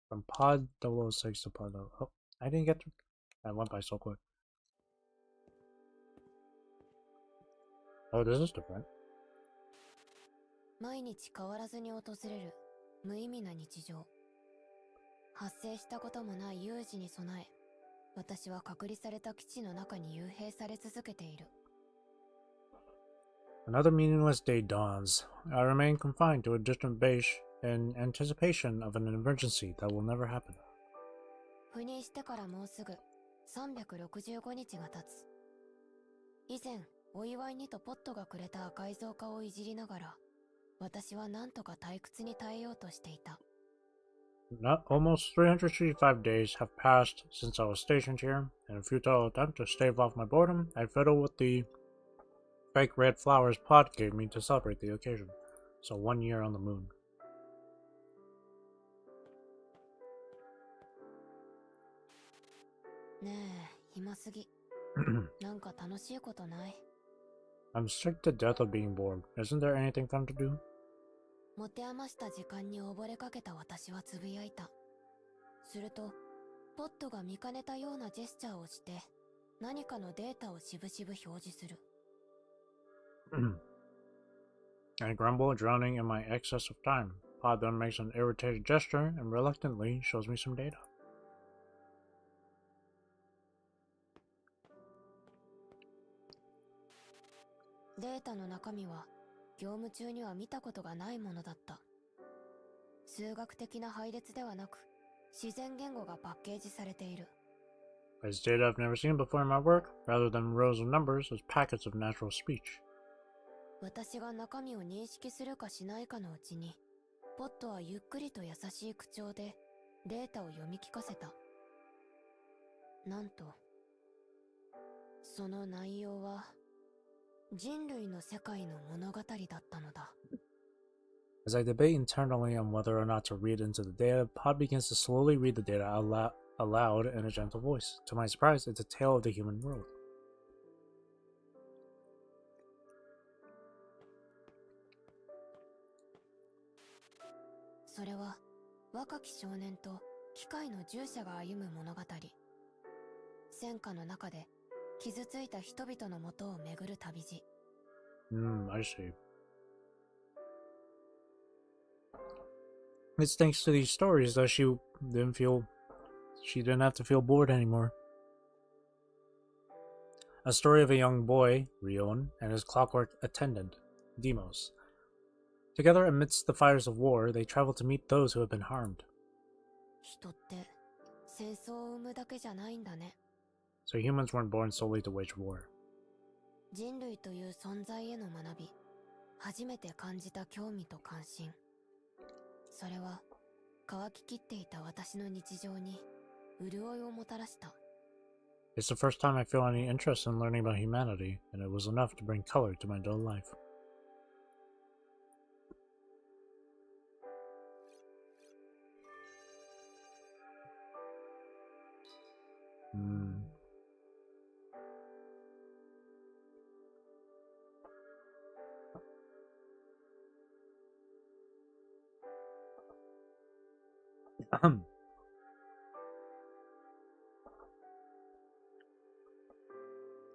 From Pod 006 to Pod 0... Oh, I didn't get to... That went by so quick. Oh, this is different.
毎日変わらずに訪れる無意味な日常。発生したこともない有事に備え、私は隔離された基地の中に幽閉され続けている。
Another meaningless day dawns. I remain confined to a distant base in anticipation of an emergency that will never happen.
赴任してからもうすぐ365日が経つ。以前、お祝いにとポットがくれた赤い造花をいじりながら、私は何とか退屈に耐えようとしていた。
Almost 365 days have passed since I was stationed here. In a futile attempt to stave off my boredom, I fiddle with the fake red flowers Pod gave me to celebrate the occasion. So 1 year on the moon.
ねえ、暇すぎ。なんか楽しいことない？
I'm sick to death of being bored. Isn't there anything fun to do?
持て余した時間に溺れかけた私はつぶやいた。すると、ポットが見かねたようなジェスチャーをして、何かのデータをしぶしぶ表示する。
I grumble, drowning in my excess of time. Pod then makes an irritated gesture and reluctantly shows me some data.
データの中身は、業務中には見たことがないものだった。数学的な配列ではなく、自然言語がパッケージされている。
It's data I've never seen before in my work, rather than rows of numbers as packets of natural speech.
私が中身を認識するかしないかのうちに、ポットはゆっくりと優しい口調でデータを読み聞かせた。なんと、その内容は人類の世界の物語だったのだ。
As I debate internally on whether or not to read into the data, Pod begins to slowly read the data aloud in a gentle voice. To my surprise, it's a tale of the human world.
それは若き少年と機械の従者が歩む物語。戦火の中で傷ついた人々の元を巡る旅路。
I see. It's thanks to these stories that she didn't have to feel bored anymore. A story of a young boy, Rion, and his clockwork attendant, Demos. Together amidst the fires of war, they travel to meet those who have been harmed.
人って戦争を生むだけじゃないんだね。
So humans weren't born solely to wage war.
人類という存在への学び、初めて感じた興味と関心。それは乾ききっていた私の日常に潤いをもたらした。
It's the first time I feel any interest in learning about humanity, and it was enough to bring color to my dull life.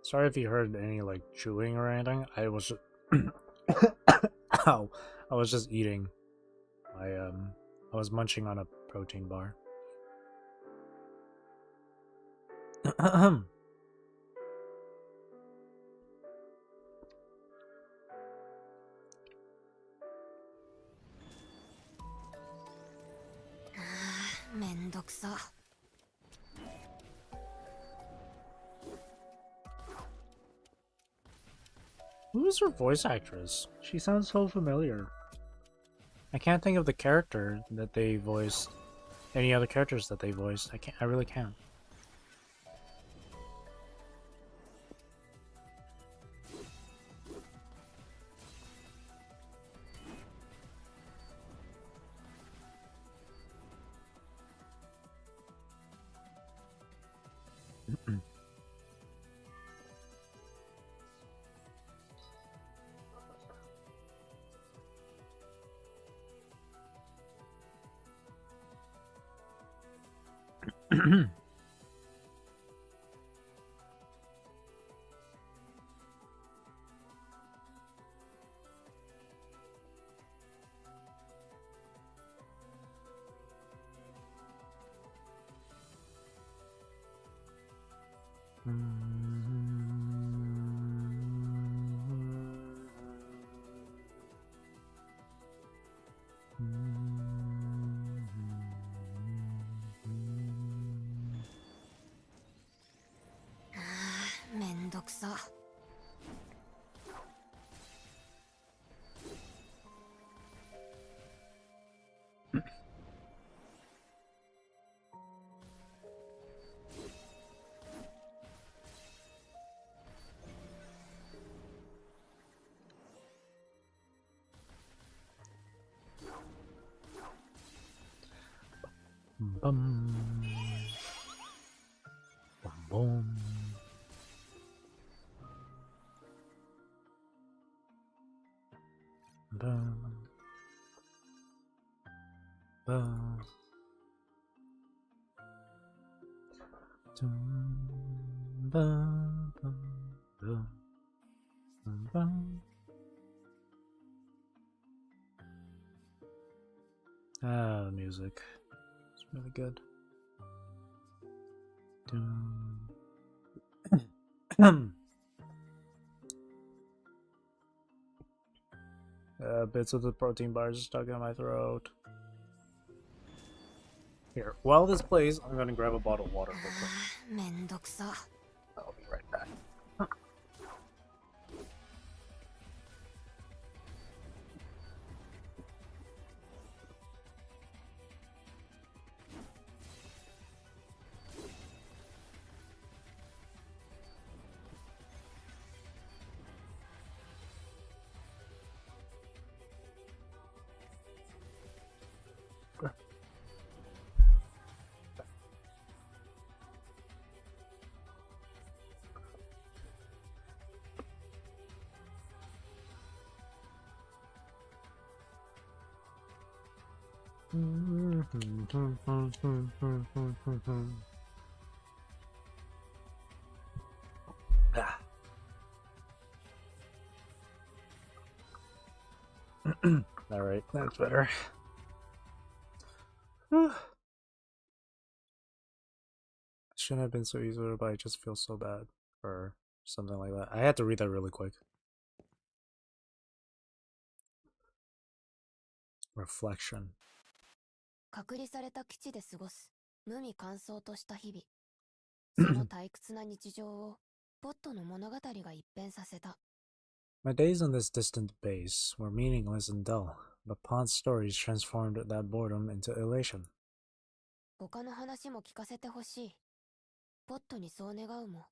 Sorry if you heard any like chewing or anything. I was just Ow. I was just eating. I was munching on a protein bar. Who is her voice actress? She sounds so familiar. I can't think of the character that they voiced. Any other characters that they voiced. I really can't. Bum. Bum bum. Bum. Ah, the music. It's really good. Bits of the protein bars stuck in my throat. Here, while this plays, I'm gonna grab a bottle of water real quick.
めんどくさ。
I'll be right back. Ah. All right, that's better. Shouldn't have been so easy, but I just feel so bad or something like that. I had to read that really quick. Reflection.
隔離された基地で過ごす無味乾燥とした日々。その退屈な日常をポットの物語が一変させた。
My days on this distant base were meaningless and dull, but Pod's stories transformed that boredom into elation.
他の話も聞かせてほしい。ポットにそう願うも、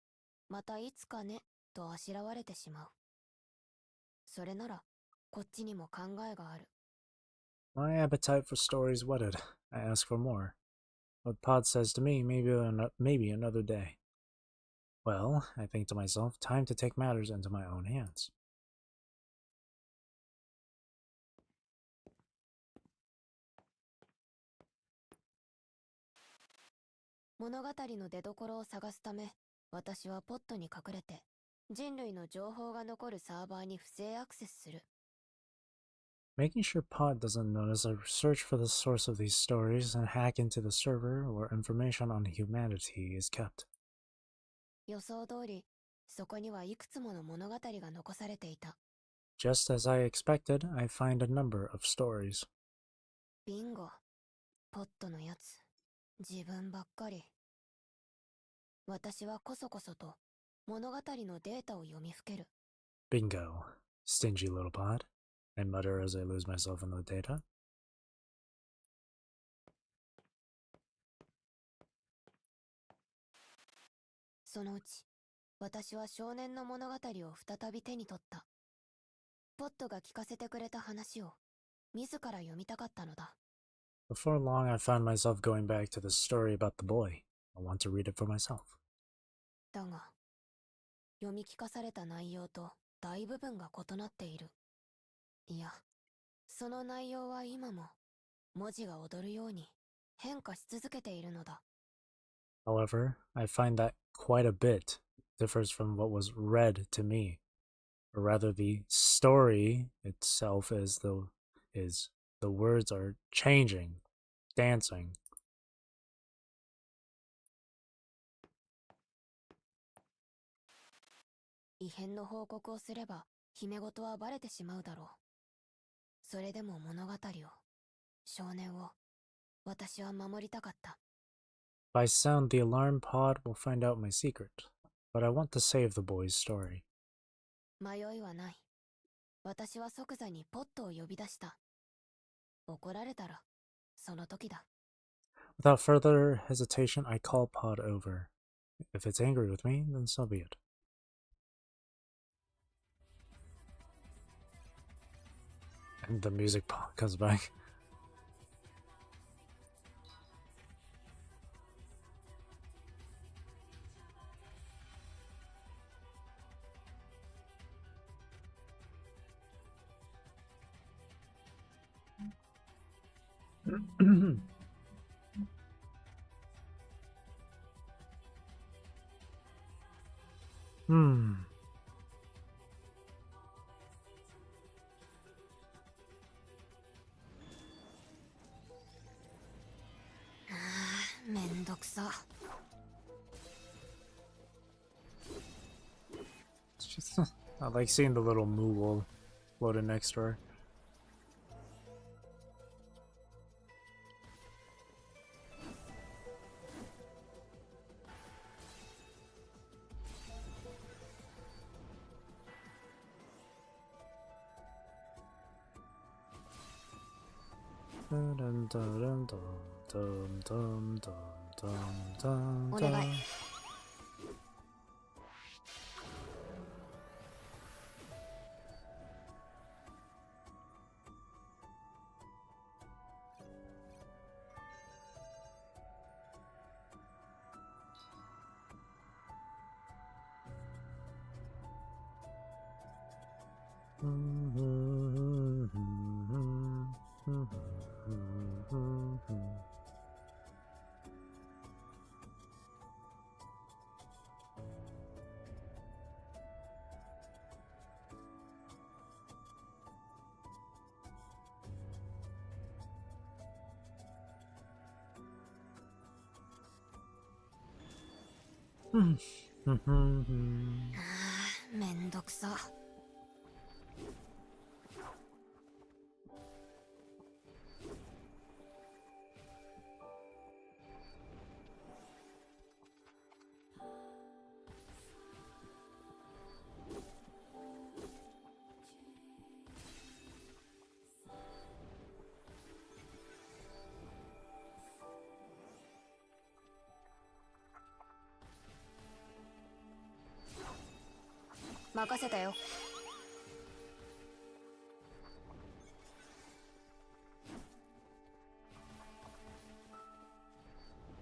またいつかね、とあしらわれてしまう。それなら、こっちにも考えがある。
My appetite for stories whetted. I ask for more. But Pod says to me, maybe another day. Well, I think to myself, time to take matters into my own hands.
物語の出所を探すため、私はポットに隠れて、人類の情報が残るサーバーに不正アクセスする。
Making sure Pod doesn't notice, I search for the source of these stories and hack into the server where information on humanity is kept.
予想通り、そこにはいくつもの物語が残されていた。
Just as I expected, I find a number of stories.
ビンゴ。ポットのやつ。自分ばっかり。私はこそこそと物語のデータを読みふける。
Bingo. Stingy little Pod. I mutter as I lose myself in the data.
そのうち、私は少年の物語を再び手に取った。ポットが聞かせてくれた話を自ら読みたかったのだ。
Before long, I found myself going back to the story about the boy. I want to read it for myself.
だが、読み聞かされた内容と大部分が異なっている。いや、その内容は今も文字が踊るように変化し続けているのだ。
However, I find that quite a bit differs from what was read to me. Or rather, the story itself is the words are changing, dancing.
異変の報告をすれば、姫事はバレてしまうだろう。それでも物語を、少年を、私は守りたかった。
If I sound the alarm, Pod will find out my secret. But I want to save the boy's story.
迷いはない。私は即座にポットを呼び出した。怒られたら、その時だ。
Without further hesitation, I call Pod over. If it's angry with me, then so be it. And the music comes back. Hmm. It's just I like seeing the little moo wool floating next to her. Dun, dun, dun, dun, dun, dun, dun, dun, dun, dun.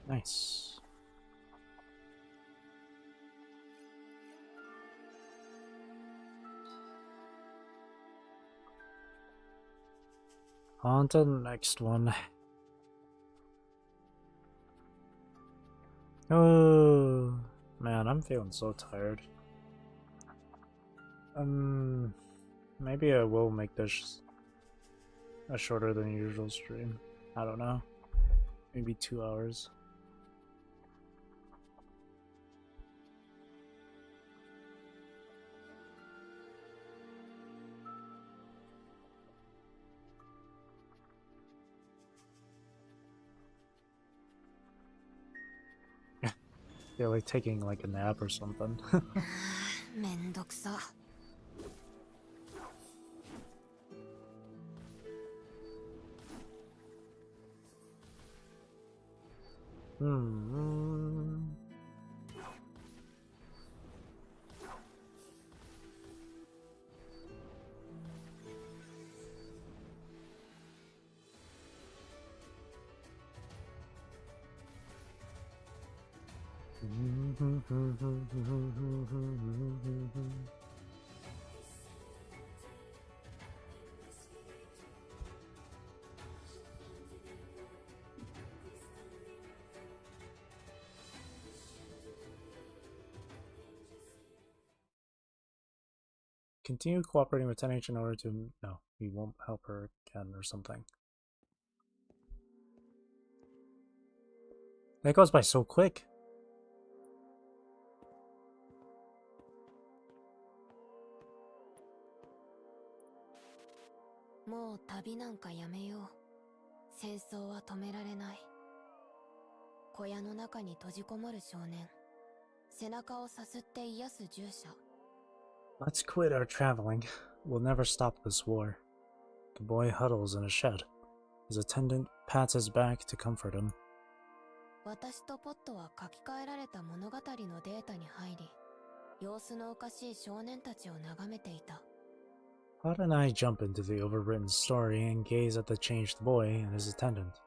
Nice. On to the next one. Oh man, I'm feeling so tired. Maybe I will make this a shorter than usual stream. I don't know. Maybe 2 hours. They're like taking like a nap or something. Continue cooperating with 10H in order to... No, we won't help her again or something. That goes by so quick. Let's quit our traveling. We'll never stop this war. The boy huddles in a shed. His attendant pats his back to comfort him. How did I jump into the overwritten story and gaze at the changed boy and his attendant?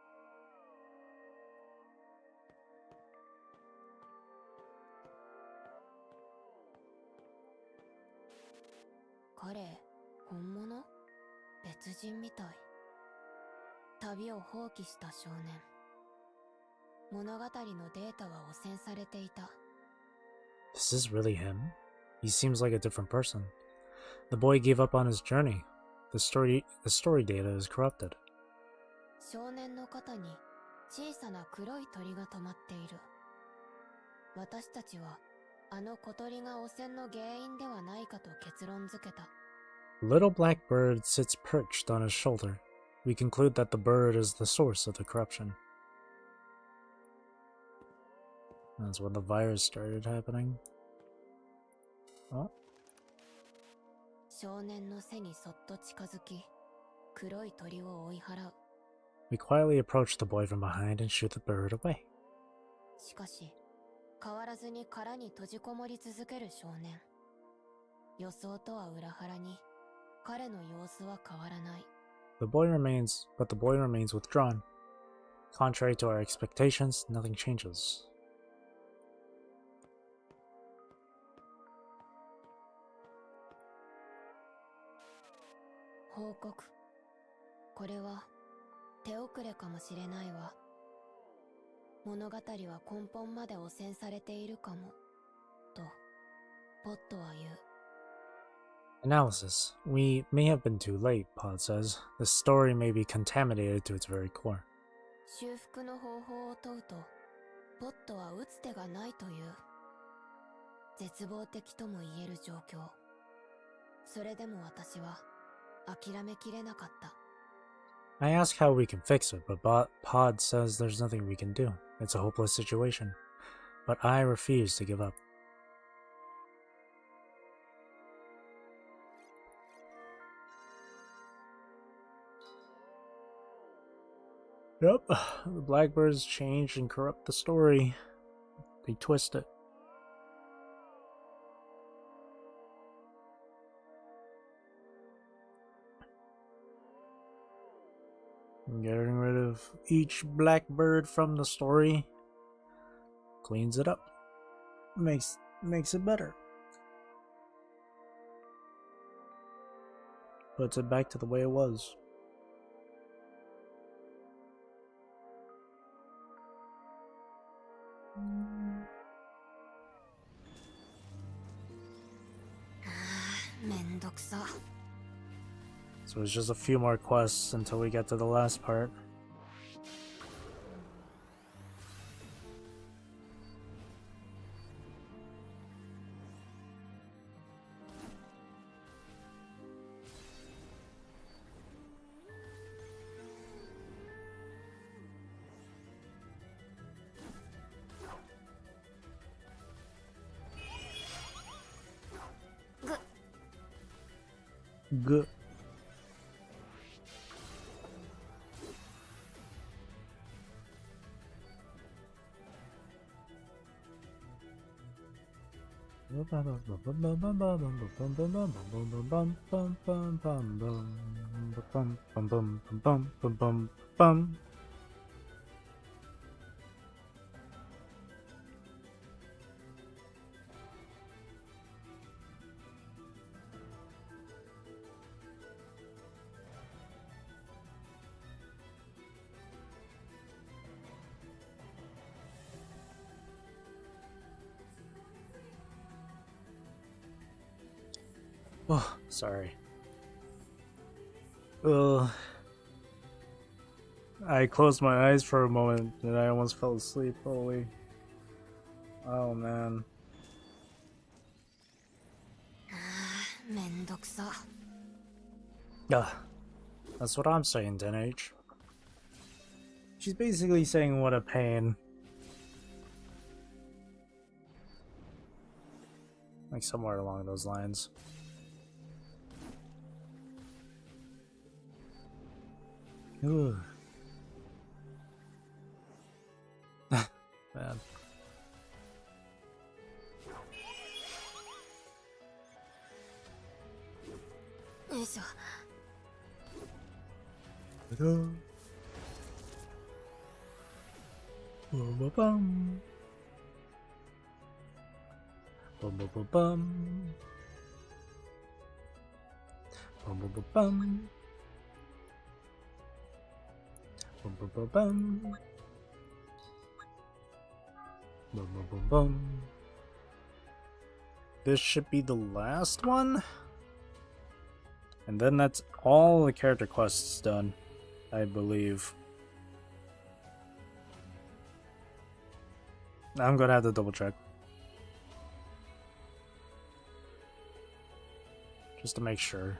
旅を放棄した少年。物語のデータは汚染されていた。
This is really him? He seems like a different person. The boy gave up on his journey. The story data is corrupted.
少年の肩に小さな黒い鳥が止まっている。私たちはあの小鳥が汚染の原因ではないかと結論付けた。
A little black bird sits perched on his shoulder. We conclude that the bird is the source of the corruption. That's when the virus started happening. Oh.
少年の背にそっと近づき、黒い鳥を追い払う。
We quietly approach the boy from behind and shoot the bird away.
しかし、変わらずに殻に閉じこもり続ける少年。予想とは裏腹に、彼の様子は変わらない。
The boy remains withdrawn. Contrary to our expectations, nothing changes.
報告。これは手遅れかもしれないわ。物語は根本まで汚染されているかも、とポットは言う。
Analysis. We may have been too late, Pod says. The story may be contaminated to its very core.
修復の方法を問うと、ポットは打つ手がないという。絶望的とも言える状況。それでも私は諦めきれなかった。
I ask how we can fix it, but Pod says there's nothing we can do. It's a hopeless situation. But I refuse to give up. Yep, the blackbirds change and corrupt the story. They twist it. Getting rid of each blackbird from the story cleans it up. Makes it better. Puts it back to the way it was. So it's just a few more quests until we get to the last part. Good. Oh, sorry. I closed my eyes for a moment and I almost fell asleep. Holy. Oh, man. That's what I'm saying, 10H. She's basically saying what a pain. Like somewhere along those lines. Ooh. Man. Bum. Bum bum bum bum. Bum bum bum bum. Bum, bum, bum, bum. Bum, bum, bum, bum. This should be the last one. And then that's all the character quests done, I believe. I'm gonna have to double check. Just to make sure.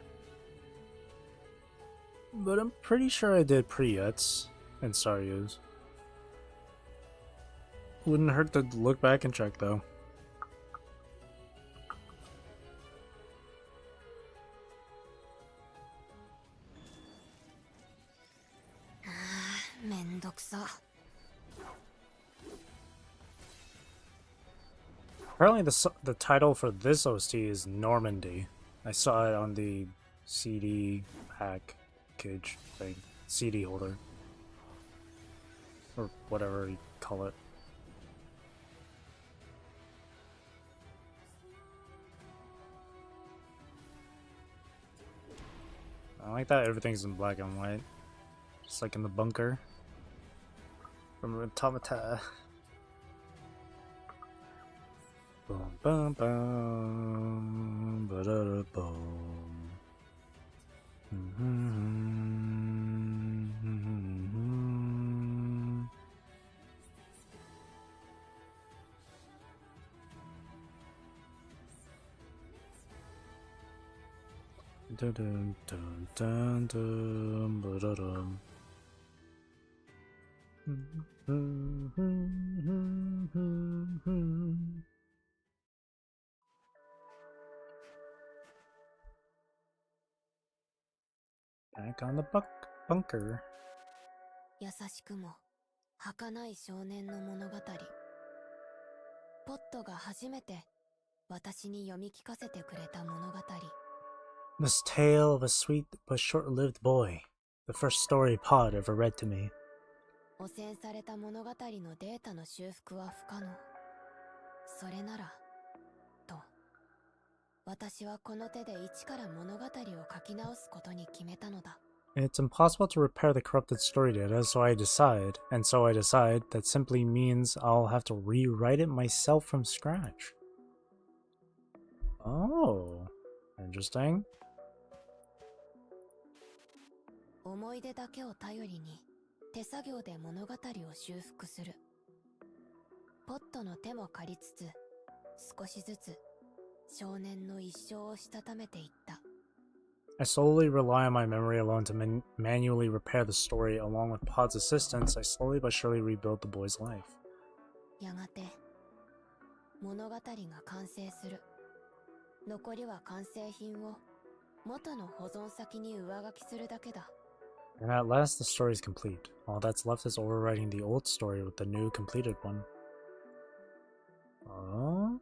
But I'm pretty sure I did Priyets and Saryas. Wouldn't hurt to look back and check though. Apparently the title for this OST is Normandy. I saw it on the CD package thing. CD holder. Or whatever you call it. I like that everything's in black and white. Just like in the bunker. From Automata. Bum bum bum ba da da bum. Dun dun dun dun dun ba da dum. Back on the bunker.
優しくも儚い少年の物語。ポットが初めて私に読み聞かせてくれた物語。
This tale of a sweet but short-lived boy. The first story Pod ever read to me.
汚染された物語のデータの修復は不可能。それなら、と、私はこの手で一から物語を書き直すことに決めたのだ。
It's impossible to repair the corrupted story data, so I decide that simply means I'll have to rewrite it myself from scratch. Oh, interesting.
思い出だけを頼りに手作業で物語を修復する。ポットの手も借りつつ、少しずつ少年の一生をしたためていった。
I slowly rely on my memory alone to manually repair the story. Along with Pod's assistance, I slowly but surely rebuild the boy's life.
やがて物語が完成する。残りは完成品を元の保存先に上書きするだけだ。
And at last the story is complete. All that's left is overwriting the old story with the new completed one. Oh?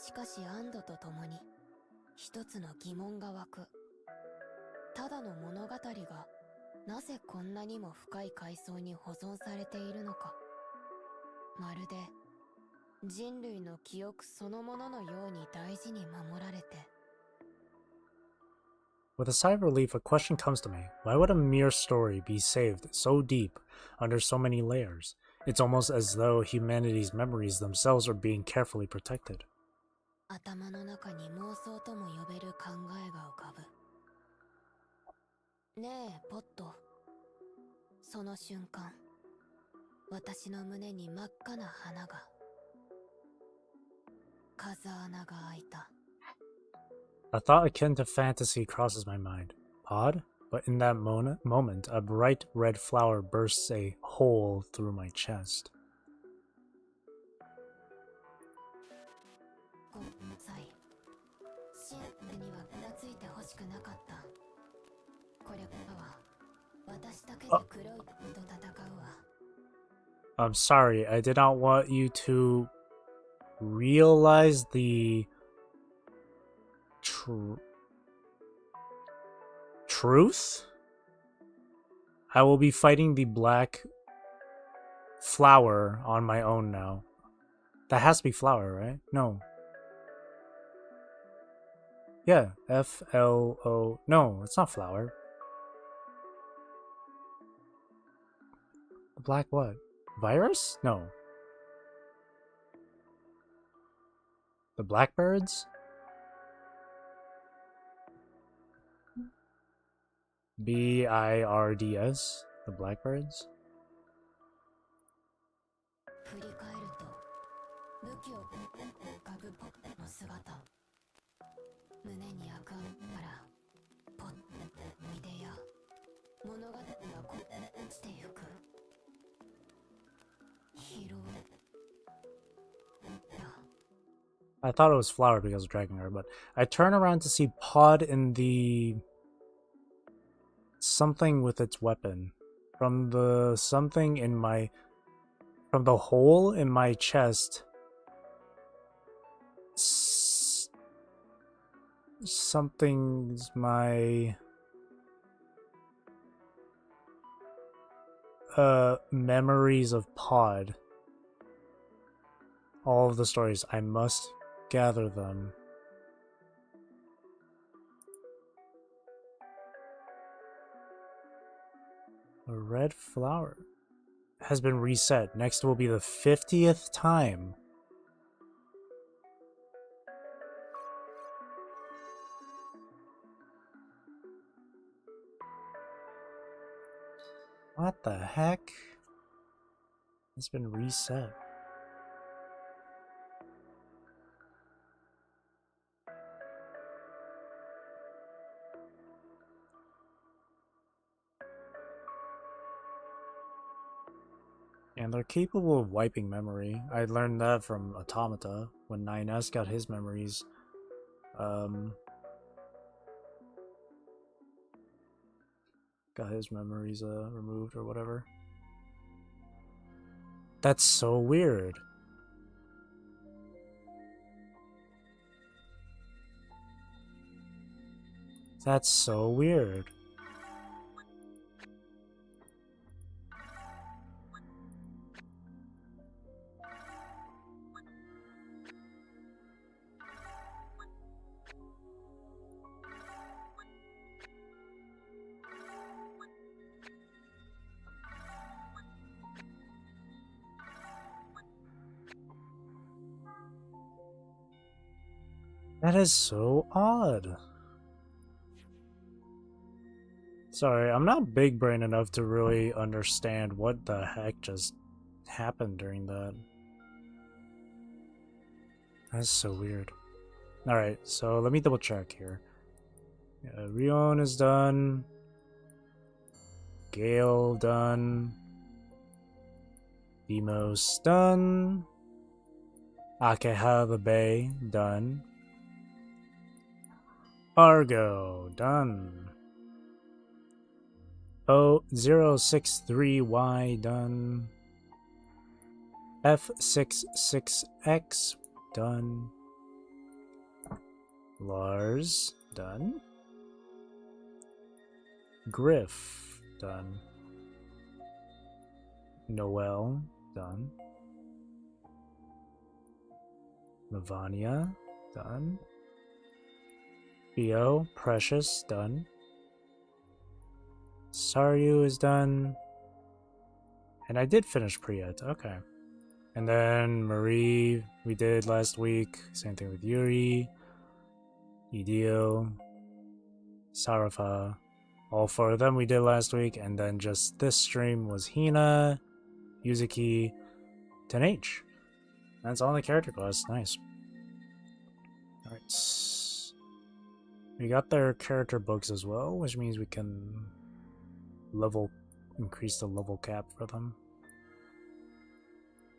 しかし安堵とともに一つの疑問が湧く。ただの物語がなぜこんなにも深い階層に保存されているのか。まるで人類の記憶そのもののように大事に守られて。
With a sigh of relief, a question comes to me. Why would a mere story be saved so deep, under so many layers? It's almost as though humanity's memories themselves are being carefully protected.
頭の中に妄想とも呼べる考えが浮かぶ。ねえ、ポット。その瞬間、私の胸に真っ赤な花が。風穴が開いた。
A thought akin to fantasy crosses my mind. Odd, but in that moment, a bright red flower bursts a hole through my chest.
ごめんなさい。シンプルにはふらついてほしくなかった。これからは私だけで黒いと戦うわ。
I'm sorry, I did not want you to realize the truth? I will be fighting the black flower on my own now. That has to be flower, right? No. Yeah, F-L-O... No, it's not flower. The black what? Virus? No. The blackbirds? BIRDS? The blackbirds?
振り返ると武器を浮かぶポットの姿胸に赤んからポッ見出や物語がこうしてゆく疲労や
I thought it was Flower because of dragging her, but I turn around to see Pod in the something with its weapon. From the something in my from the hole in my chest. Something's my memories of Pod. All of the stories, I must gather them. A red flower has been reset. Next will be the 50th time. What the heck? It's been reset. And they're capable of wiping memory. I learned that from Automata when 9S got his memories. Got his memories removed or whatever. That's so weird. That's so weird. That is so odd. Sorry, I'm not big brain enough to really understand what the heck just happened during that. That's so weird. Alright, so let me double check here. Rion is done. Gale done. Demos done. Akeha the Bay done. Argo done. O063Y done. F66X done. Lars done. Griff done. Noel done. Lavania done. Theo Precious done. Saryu is done. And I did finish Priyat, okay. And then Marie we did last week. Same thing with Yuri. Idil. Sarafa. All four of them we did last week. And then just this stream was Hina, Yuzuki, 10H. That's all the character class. Nice. Alright. We got their character books as well, which means we can increase the level cap for them.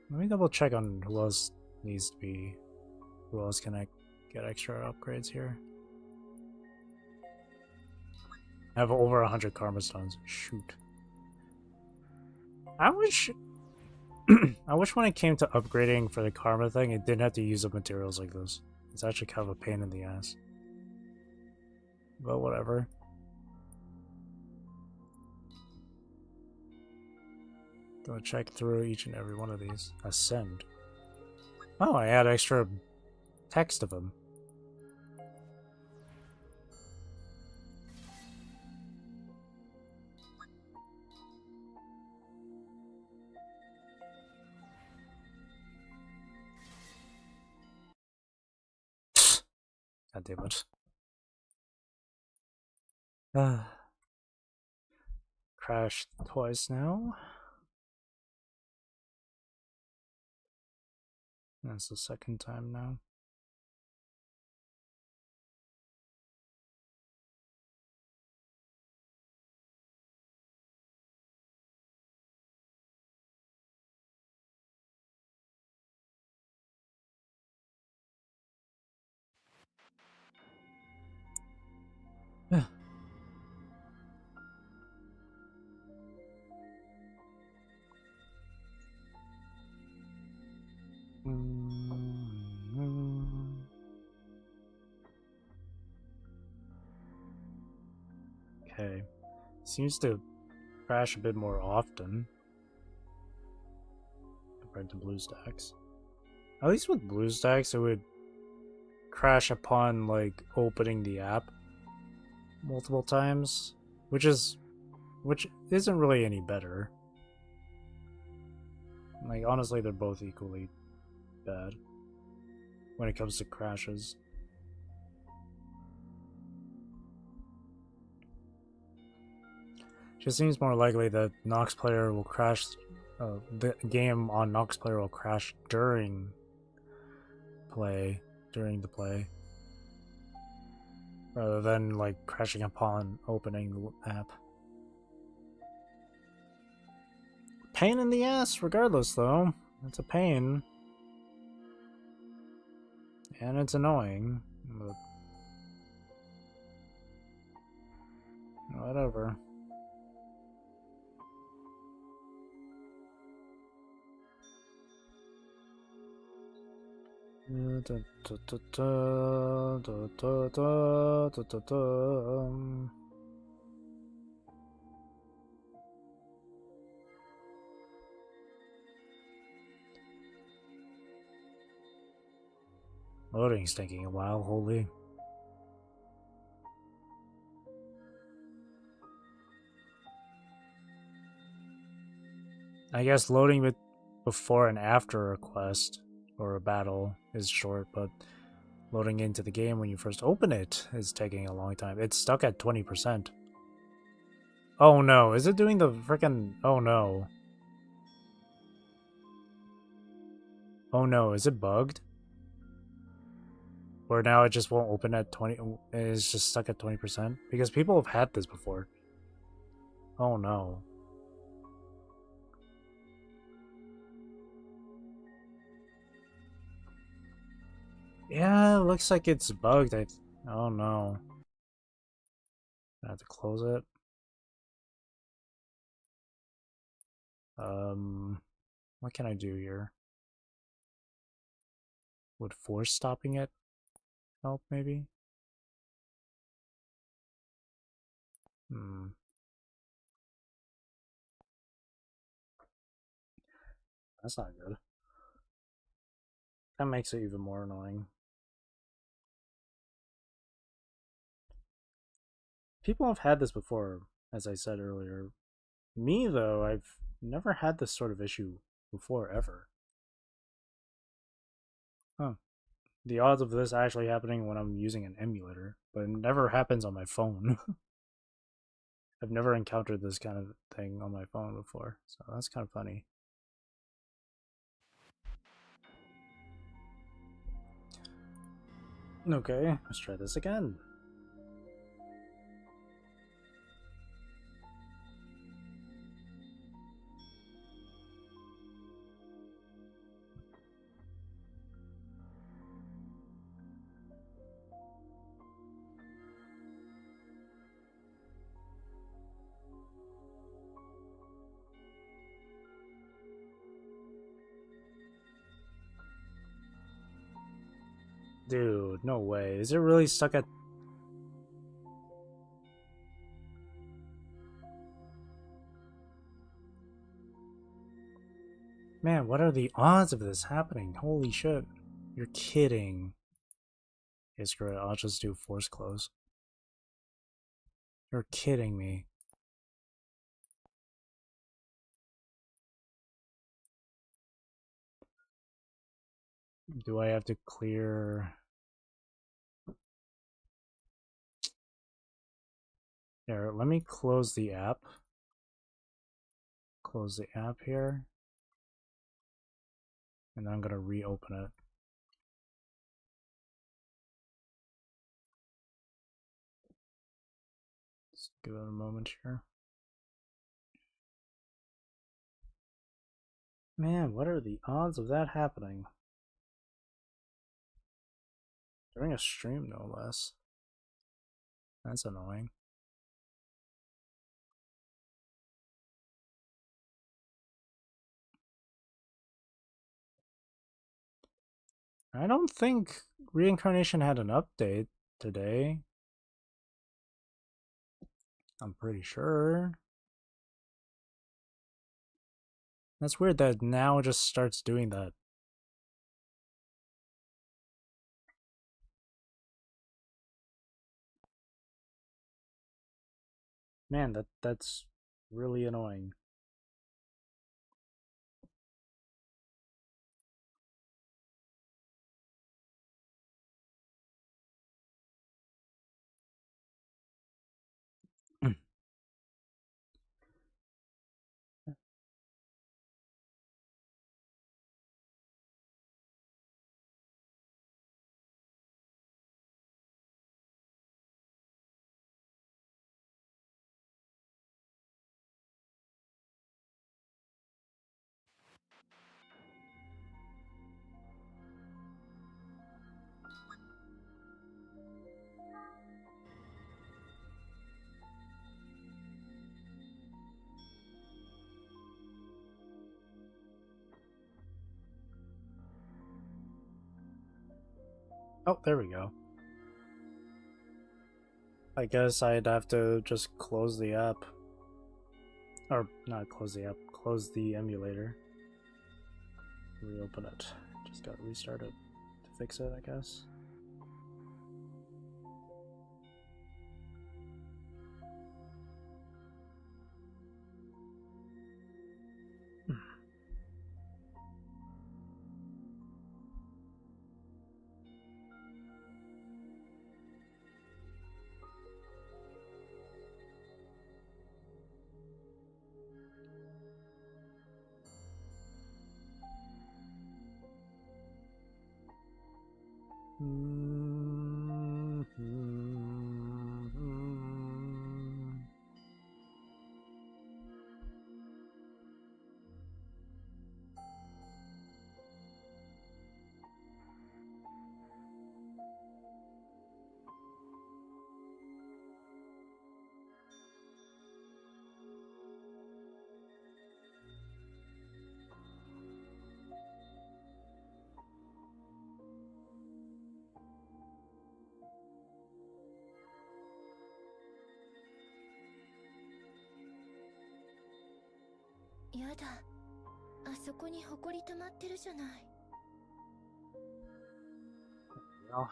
Let me double check on who else needs to be, who else can I get extra upgrades here. I have over 100 karma stones. Shoot. I wish I wish when it came to upgrading for the karma thing, it didn't have to use up materials like this. It's actually kind of a pain in the ass. But whatever. Gonna check through each and every one of these. Ascend. Oh, I add extra text of them. God damn it. Crashed twice now. That's the second time now. Yeah. Okay. Seems to crash a bit more often compared to BlueStacks. At least with BlueStacks, it would crash upon like opening the app multiple times, which isn't really any better. Like honestly, they're both equally bad when it comes to crashes. Just seems more likely that Nox player will crash. The game on Nox player will crash during the play, rather than like crashing upon opening the app. Pain in the ass, regardless, though. It's a pain, and it's annoying. But whatever. Loading's taking a while, holy. I guess loading with before and after a quest or a battle is short, but loading into the game when you first open it is taking a long time. It's stuck at 20%. Oh no, is it doing the frickin'... Oh no. Oh no, is it bugged? Or now it just won't open at 20... It's just stuck at 20%? Because people have had this before. Oh no. Yeah, it looks like it's bugged. Oh no. I have to close it. What can I do here? Would force stopping it help, maybe? That's not good. That makes it even more annoying. People have had this before, as I said earlier. Me, though, I've never had this sort of issue before, ever. Huh. The odds of this actually happening when I'm using an emulator, but it never happens on my phone. I've never encountered this kind of thing on my phone before, so that's kind of funny. Okay, let's try this again. Dude, no way. Is it really stuck at... Man, what are the odds of this happening? Holy shit. You're kidding. Okay, screw it. I'll just do force close. You're kidding me. Do I have to clear... Here, let me close the app. Close the app here. And then I'm going to reopen it. Just give it a moment here. Man, what are the odds of that happening? During a stream, no less. That's annoying. I don't think Reincarnation had an update today. I'm pretty sure. That's weird that now it just starts doing that. Man, that's really annoying. Oh, there we go. I guess I'd have to just close the app. Or not close the app, close the emulator. Reopen it. Just gotta restart it to fix it, I guess.
やだ、あそこに埃溜まってるじゃない。
Well,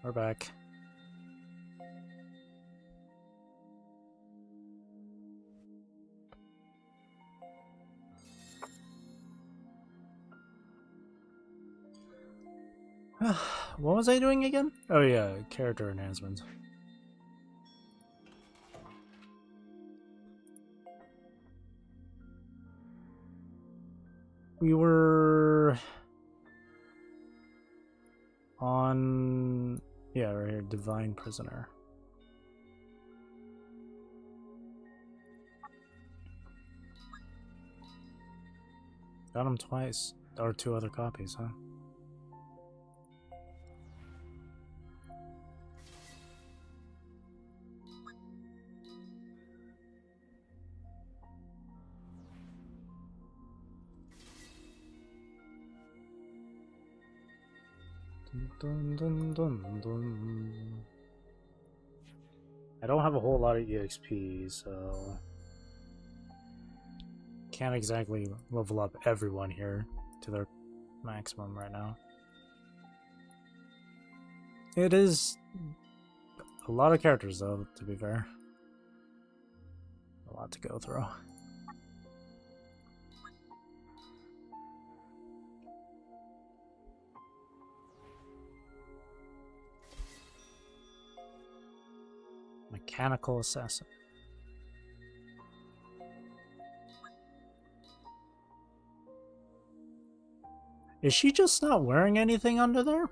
we're back. What was I doing again? Oh yeah, character enhancements. We were on, yeah, right here, Divine Prisoner. Got him twice, or 2 other copies, huh? Dun, dun, dun, dun. I don't have a whole lot of EXP, so can't exactly level up everyone here to their maximum right now. It is a lot of characters, though, to be fair. A lot to go through. Mechanical assassin. Is she just not wearing anything under there?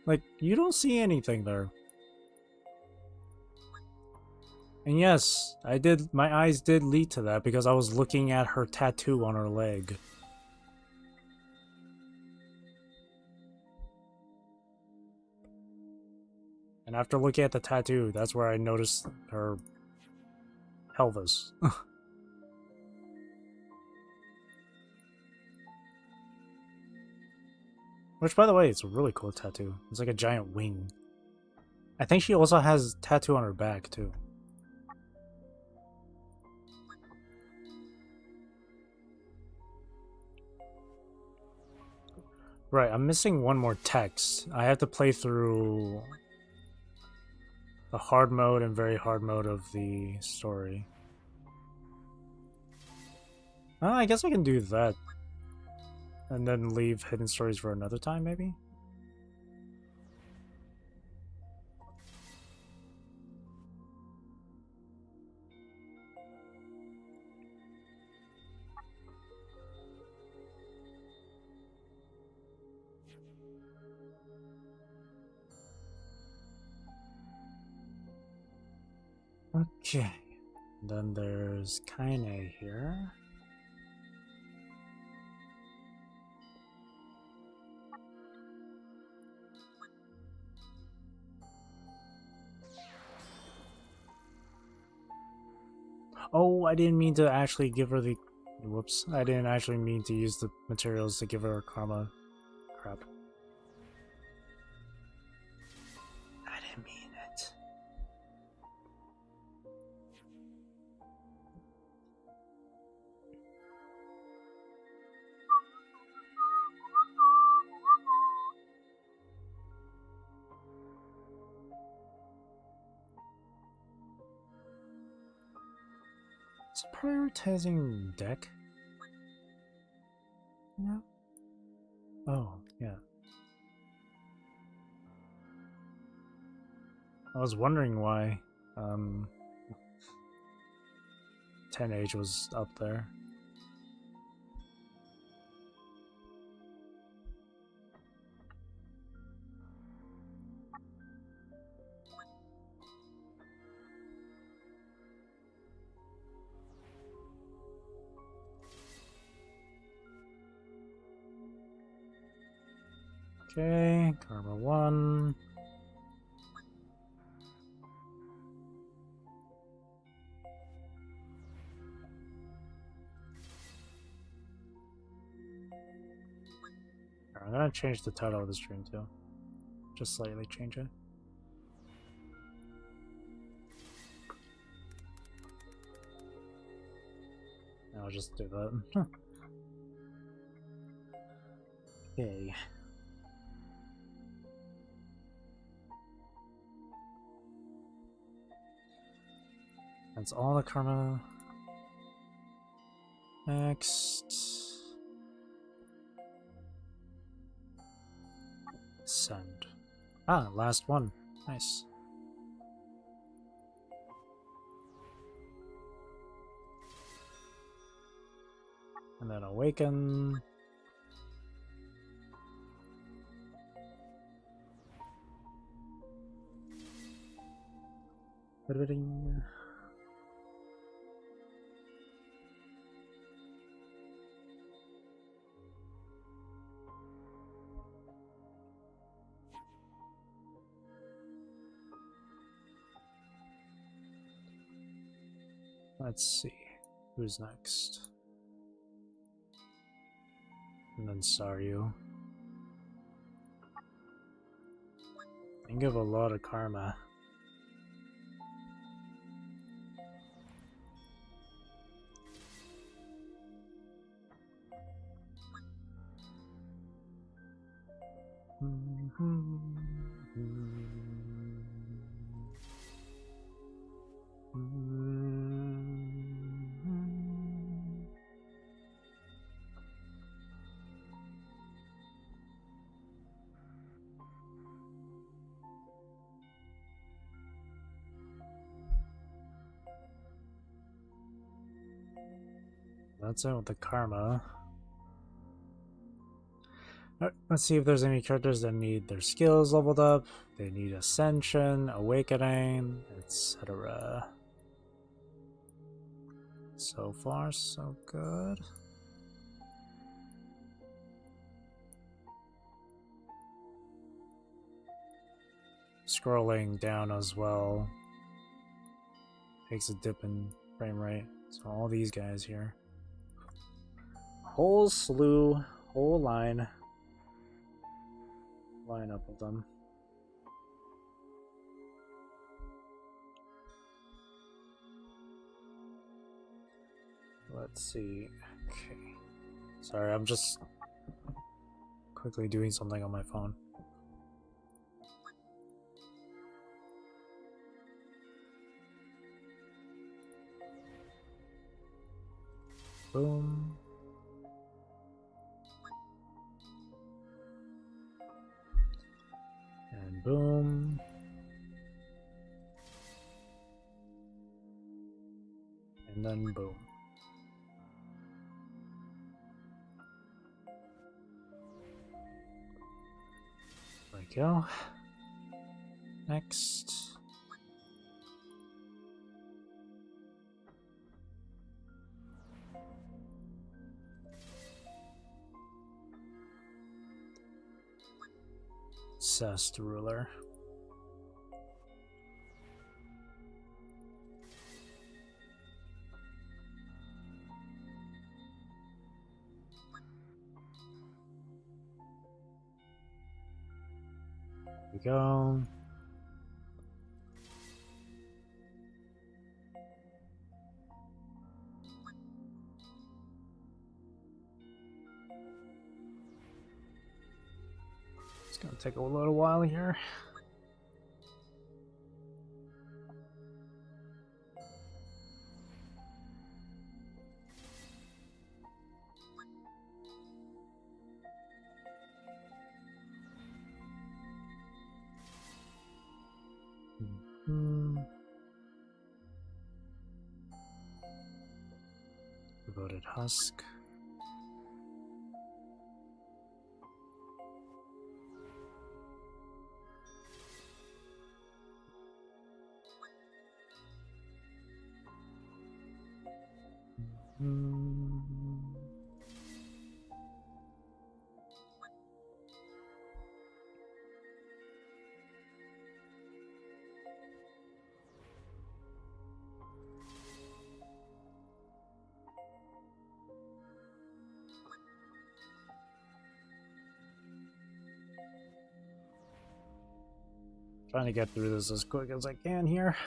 Like, you don't see anything there. And yes, my eyes did lead to that because I was looking at her tattoo on her leg. And after looking at the tattoo, that's where I noticed her pelvis. Which, by the way, it's a really cool tattoo. It's like a giant wing. I think she also has a tattoo on her back, too. Right, I'm missing one more text. I have to play through the hard mode and very hard mode of the story. I guess I can do that. And then leave hidden stories for another time, maybe? Okay. Then there's Kaine here. Oh, I didn't mean to actually give her the... Whoops. I didn't actually mean to use the materials to give her karma. Crap. I didn't mean it. Is it prioritizing deck? No. Oh, yeah. I was wondering why 10H was up there. Okay, Karma 1. I'm gonna change the title of the stream too. Just slightly change it. I'll just do that. Okay. That's all the karma. Next. Send. Ah, last one. Nice. And then awaken. Let's see. Who's next? And then Saryu. Think of a lot of karma. That's it with the karma. Alright, let's see if there's any characters that need their skills leveled up. They need ascension, awakening, etc. So far, so good. Scrolling down as well takes a dip in frame rate. So all these guys here. Whole slew, whole lineup of them. Let's see. Okay. Sorry, I'm just quickly doing something on my phone. Boom. And boom. And then boom. There we go. Next. Cest ruler. There we go. It's gonna take a little while here. Devoted husk. Trying to get through this as quick as I can here.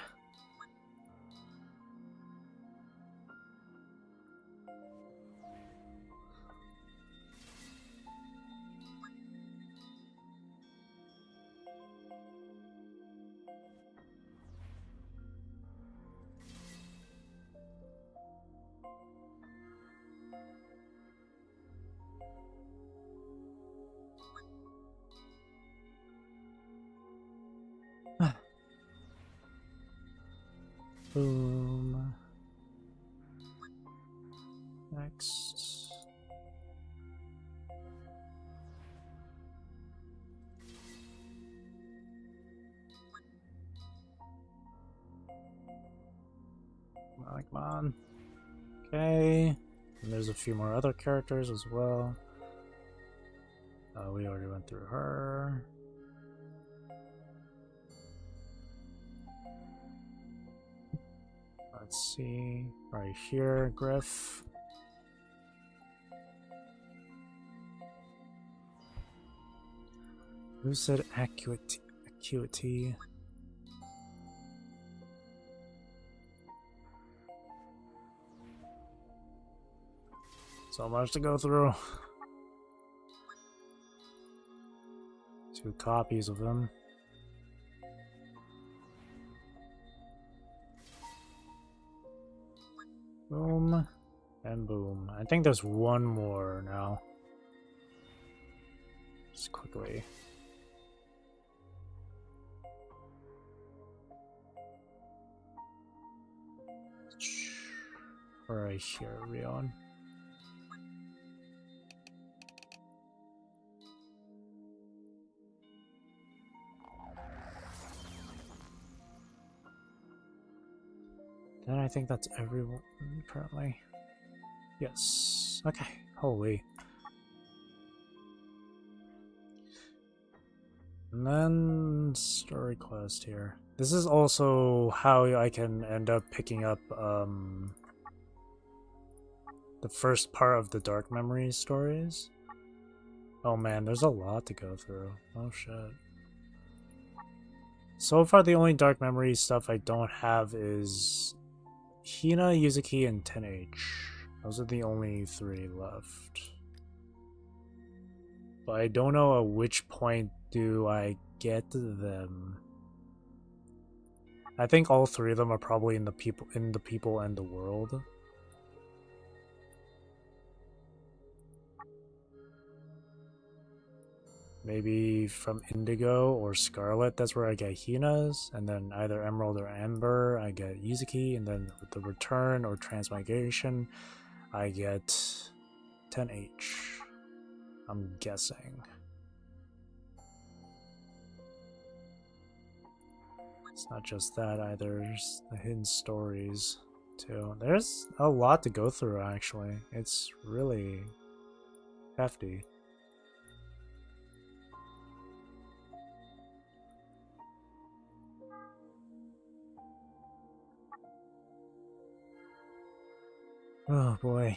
Boom. Next. Come on. Okay. And there's a few more other characters as well. We already went through her. Let's see, right here, Griff. Who said acuity? So much to go through. 2 copies of him. Boom. And boom. I think there's one more now. Just quickly. Right here, Rion. And I think that's everyone currently. Yes. Okay. Holy. And then story quest here. This is also how I can end up picking up the first part of the Dark Memories stories. Oh man, there's a lot to go through. Oh shit. So far the only Dark Memories stuff I don't have is Hina, Yuzuki, and 10H. Those are the only 3 left. But I don't know at which point do I get them. I think all 3 of them are probably in the people and the world. Maybe from Indigo or Scarlet, that's where I get Hina's, and then either Emerald or Amber, I get Yuzuki, and then with the Return or Transmigration, I get 10H. I'm guessing. It's not just that either, there's the hidden stories too. There's a lot to go through actually. It's really hefty. Oh boy.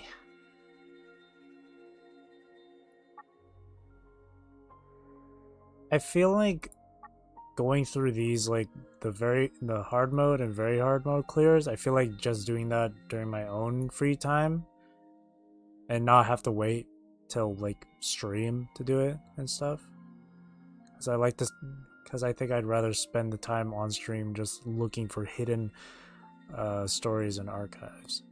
I feel like going through these, like the hard mode and very hard mode clears, I feel like just doing that during my own free time and not have to wait till like stream to do it and stuff. Because I like this, because I think I'd rather spend the time on stream just looking for hidden stories and archives.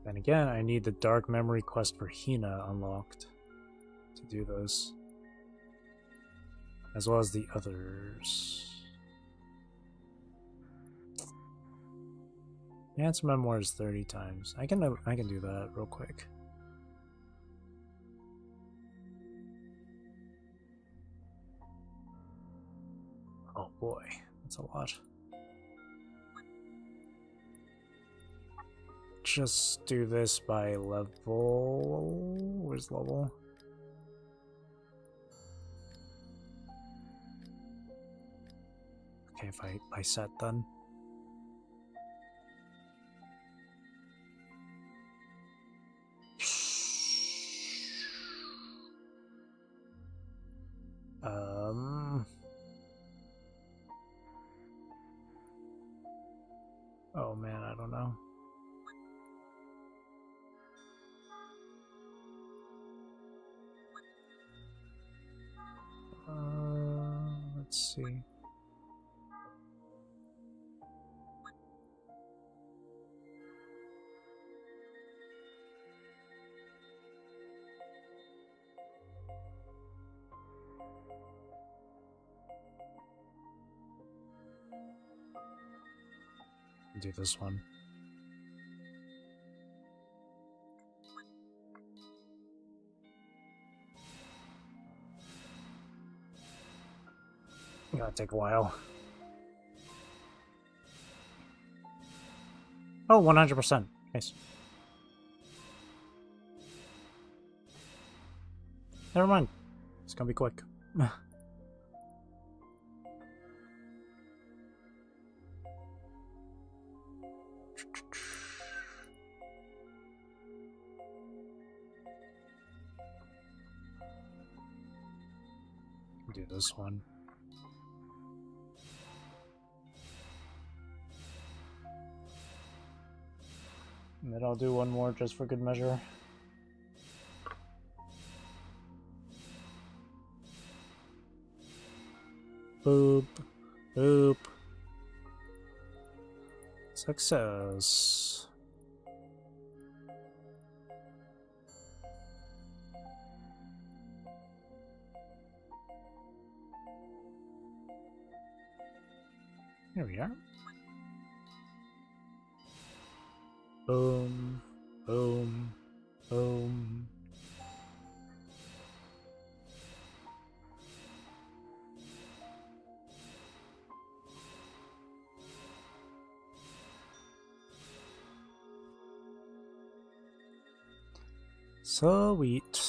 And again, I need the Dark Memory quest for Hina unlocked to do this, as well as the others. Enhance memoirs 30 times. I can do that real quick. Oh boy, that's a lot. Just do this by level. Where's level? Okay, if I set then. Oh man, I don't know. Let's see. Do this one. Gotta take a while. Oh, 100%. Nice. Never mind. It's gonna be quick. Do this one. And then I'll do one more just for good measure. Boop. Boop. Success. Here we are. Boom. Boom. Sweet.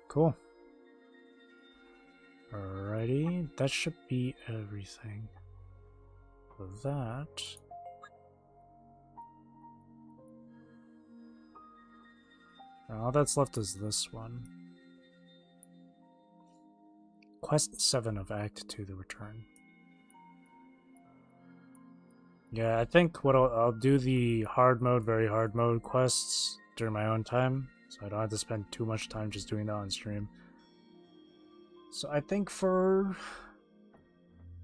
Cool. Alrighty, that should be everything for that. All that's left is this one. Quest 7 of Act 2, The Return. Yeah, I think what I'll do the hard mode, very hard mode quests during my own time, so I don't have to spend too much time just doing that on stream. So I think for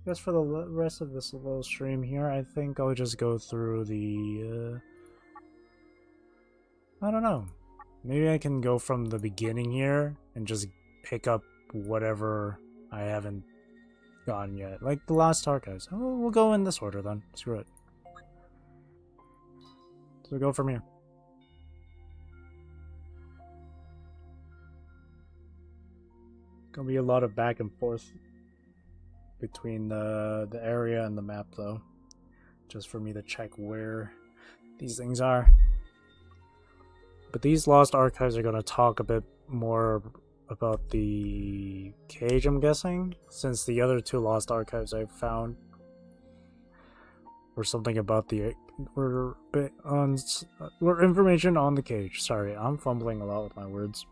the rest of this little stream here, I think I'll just go through the, I don't know. Maybe I can go from the beginning here and just pick up whatever I haven't gotten yet. Like the Lost Archives. Oh, we'll go in this order then. Screw it. So go from here. Gonna be a lot of back and forth between the area and the map though. Just for me to check where these things are. But these Lost Archives are gonna talk a bit more about the cage, I'm guessing, since the other two Lost Archives I found were something about the were information on the cage. Sorry, I'm fumbling a lot with my words.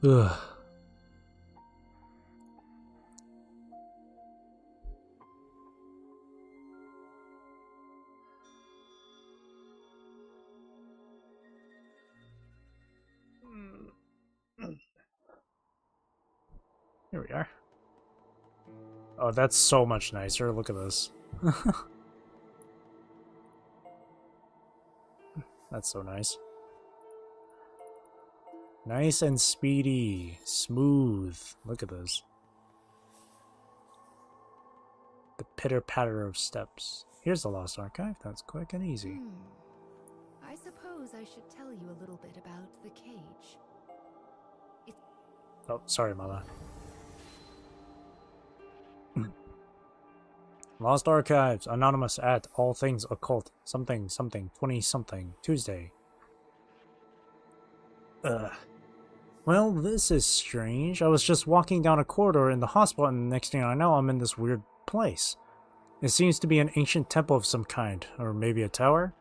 Ugh. Here we are. Oh, that's so much nicer. Look at this. That's so nice. Nice and speedy. Smooth. Look at this. The pitter-patter of steps. Here's the Lost Archive. That's quick and easy.
I suppose I should tell you a little bit about the cage.
Oh, sorry, Mama. Lost Archives, anonymous at all things occult, something, 20-something, Tuesday. Well, this is strange. I was just walking down a corridor in the hospital and the next thing I know, I'm in this weird place. It seems to be an ancient temple of some kind, or maybe a tower.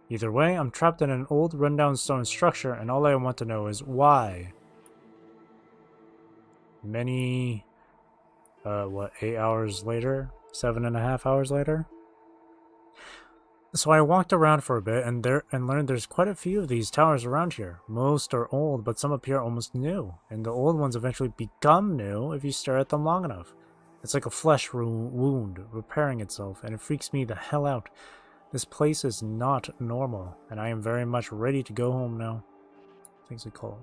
Either way, I'm trapped in an old rundown stone structure and all I want to know is why. Many, 8 hours later? 7.5 hours later. So I walked around for a bit and learned there's quite a few of these towers around here. Most are old, but some appear almost new, and the old ones eventually become new if you stare at them long enough. It's like a flesh wound repairing itself, and it freaks me the hell out. This place is not normal, and I am very much ready to go home now. Things we call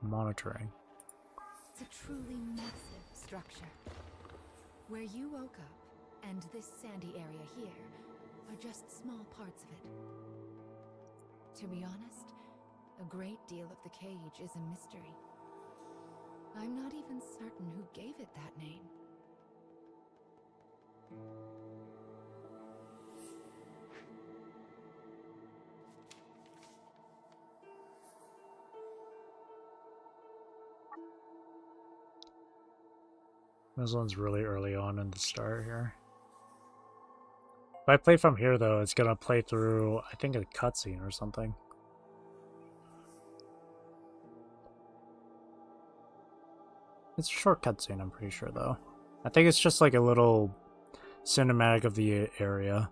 monitoring.
It's a truly massive structure. Where you woke up, and this sandy area here, are just small parts of it. To be honest, a great deal of the cage is a mystery. I'm not even certain who gave it that name.
This one's really early on in the start here. If I play from here, though, it's gonna play through, I think, a cutscene or something. It's a short cutscene, I'm pretty sure, though. I think it's just like a little cinematic of the area.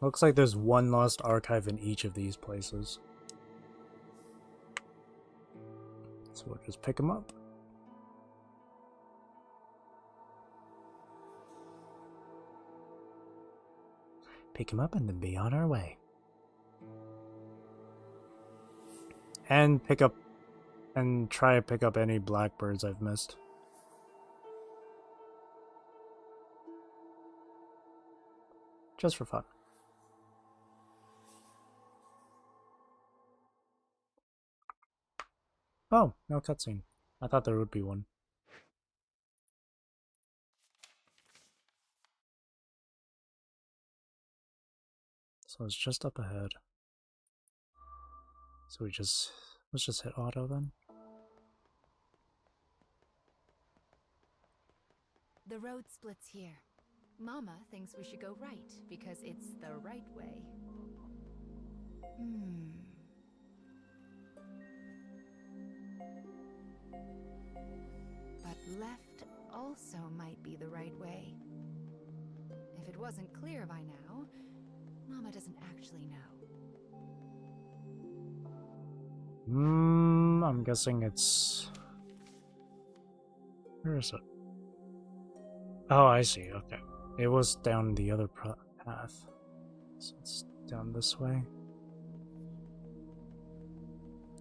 Looks like there's one Lost Archive in each of these places. So we'll just pick them up. Pick them up and then be on our way. and pick up and try to pick up any blackbirds I've missed. Just for fun. Oh, no cutscene. I thought there would be one. So it's just up ahead. So let's just hit auto then.
The road splits here. Mama thinks we should go right because it's the right way. But left also might be the right way. If it wasn't clear by now, Mama doesn't actually know.
I'm guessing it's... Where is it? Oh, I see, okay. It was down the other path. So it's down this way.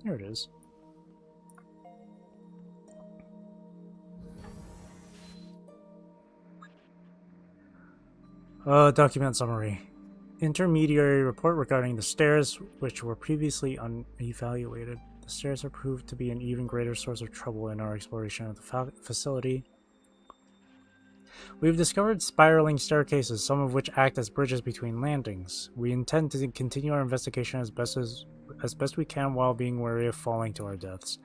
Here it is. Document summary. Intermediary report regarding the stairs, which were previously unevaluated. The stairs have proved to be an even greater source of trouble in our exploration of the facility. We've discovered spiraling staircases, some of which act as bridges between landings. We intend to continue our investigation as best we can while being wary of falling to our deaths.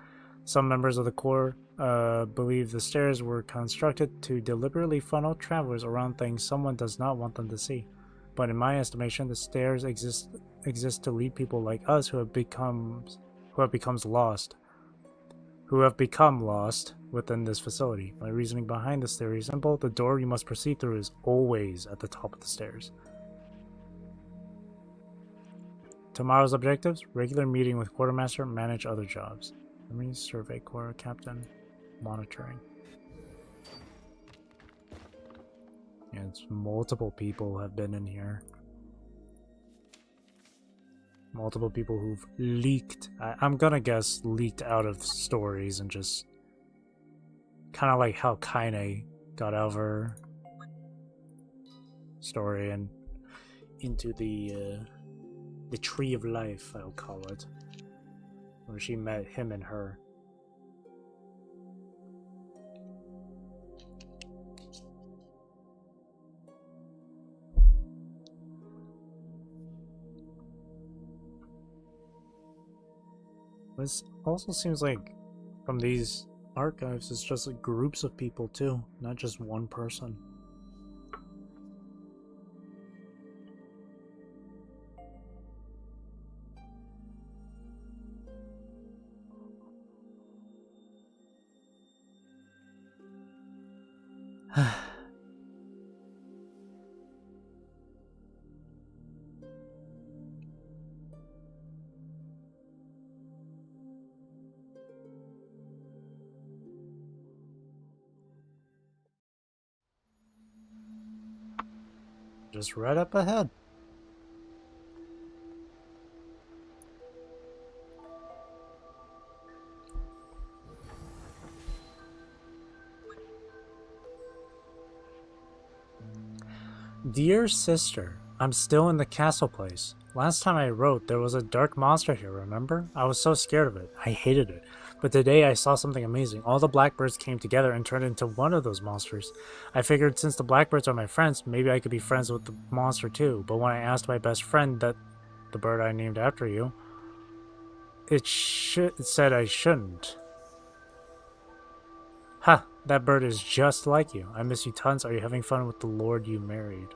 Some members of the Corps believe the stairs were constructed to deliberately funnel travelers around things someone does not want them to see. But in my estimation, the stairs exist to lead people like us who have become lost within this facility. My reasoning behind this theory is simple. The door you must proceed through is always at the top of the stairs. Tomorrow's objectives: regular meeting with quartermaster, manage other jobs. Army Survey Corps Captain, monitoring. Yeah, it's multiple people have been in here. Multiple people who've leaked. I'm gonna guess leaked out of stories and just kind of like how Kaine got out of her story and into the tree of life, I'll call it, where she met him and her. This also seems like from these archives it's just like groups of people too, not just one person. Just right up ahead. Dear sister, I'm still in the castle place. Last time I wrote, there was a dark monster here, remember? I was so scared of it. I hated it. But today I saw something amazing. All the blackbirds came together and turned into one of those monsters. I figured since the blackbirds are my friends, maybe I could be friends with the monster too. But when I asked my best friend, that the bird I named after you, it said I shouldn't. Ha! That bird is just like you. I miss you tons. Are you having fun with the lord you married?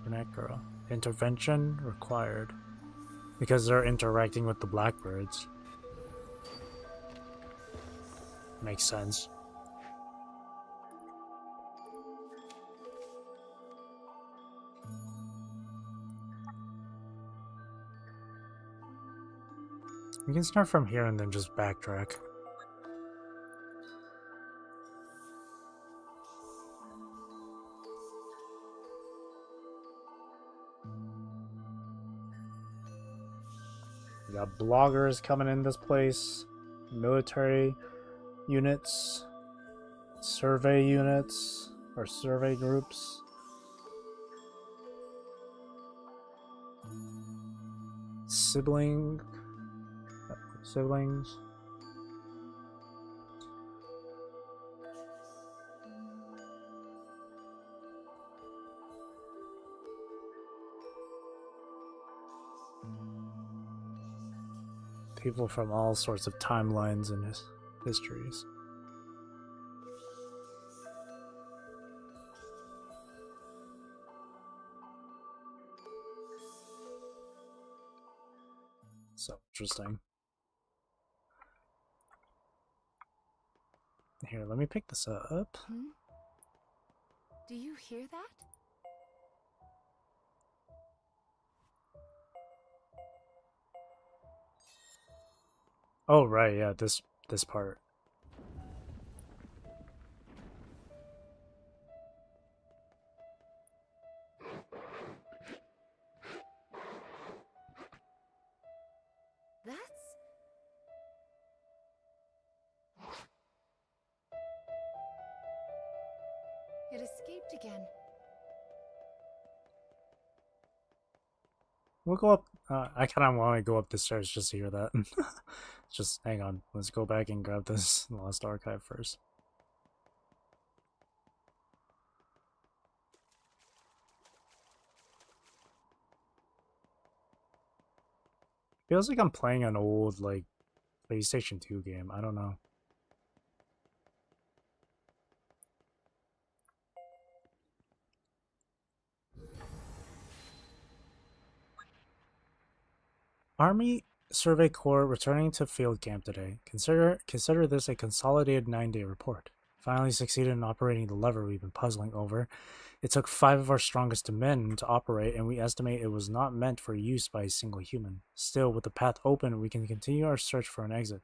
Brunette girl. Intervention required. Because they're interacting with the blackbirds. Makes sense. We can start from here and then just backtrack. We got bloggers coming in this place, military units, survey units, or survey groups. Siblings. People from all sorts of timelines and histories. So interesting. Here, let me pick this up.
Do you hear that?
Oh right, yeah, this part.
That's... It escaped again.
We'll go up. I kind of want to go up the stairs just to hear that. Just hang on. Let's go back and grab this lost archive first. Feels like I'm playing an old, like, PlayStation 2 game. I don't know. Army Survey Corps returning to field camp today. Consider this a consolidated 9-day report. Finally succeeded in operating the lever we've been puzzling over. It took 5 of our strongest men to operate, and we estimate it was not meant for use by a single human. Still, with the path open, we can continue our search for an exit.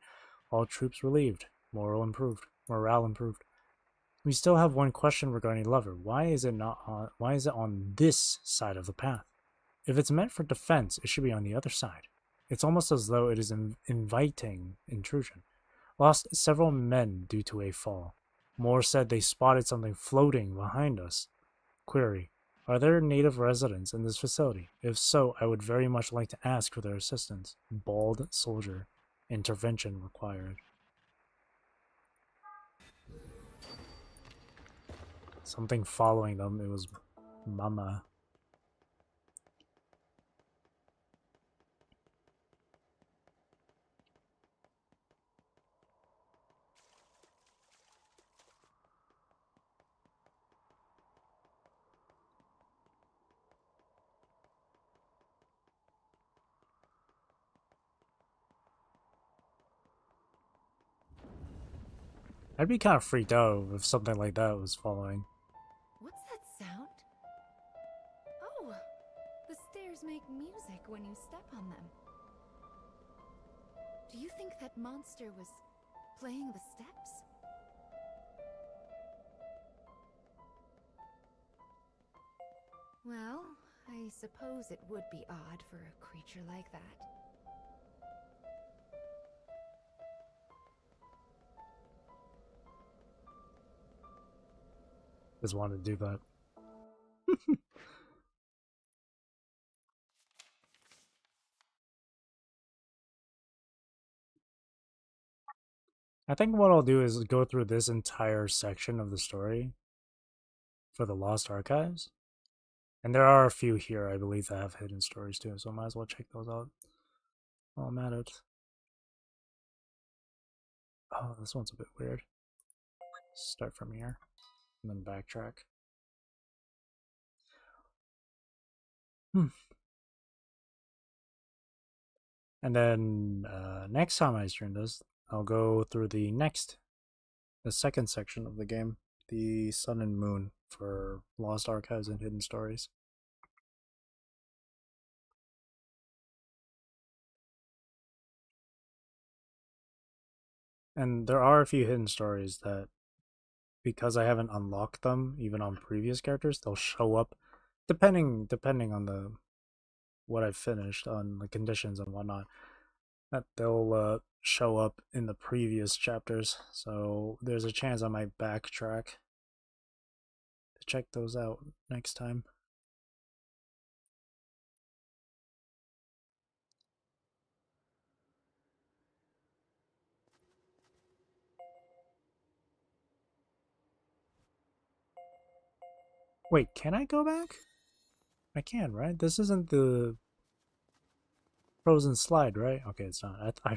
All troops relieved. Morale improved. We still have one question regarding the lever. Why is it on this side of the path? If it's meant for defense, it should be on the other side. It's almost as though it is inviting intrusion. Lost several men due to a fall. More said they spotted something floating behind us. Query: are there native residents in this facility? If so, I would very much like to ask for their assistance. Bald soldier. Intervention required. Something following them. It was Mama. I'd be kind of freaked out if something like that was following.
What's that sound? Oh, the stairs make music when you step on them. Do you think that monster was playing the steps? Well, I suppose it would be odd for a creature like that.
Just wanted to do that. I think what I'll do is go through this entire section of the story for the Lost Archives. And there are a few here, I believe, that have hidden stories too, so I might as well check those out while I'm at it. Oh, this one's a bit weird. Start from here, and then backtrack. And then next time I stream this, I'll go through the second section of the game, the Sun and Moon, for Lost Archives and Hidden Stories. And there are a few hidden stories that, because I haven't unlocked them, even on previous characters, they'll show up depending on what I've finished, on the conditions and whatnot. that they'll show up in the previous chapters, so there's a chance I might backtrack to check those out next time. Wait, can I go back? I can, right? This isn't the frozen slide, right? Okay, it's not. Okay.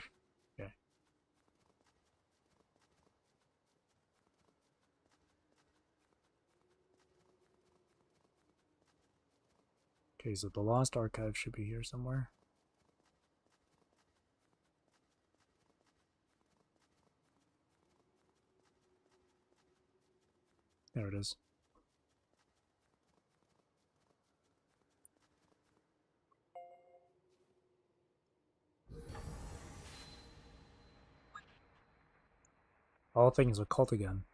Okay, so the Lost Archive should be here somewhere. There it is. All things occult again.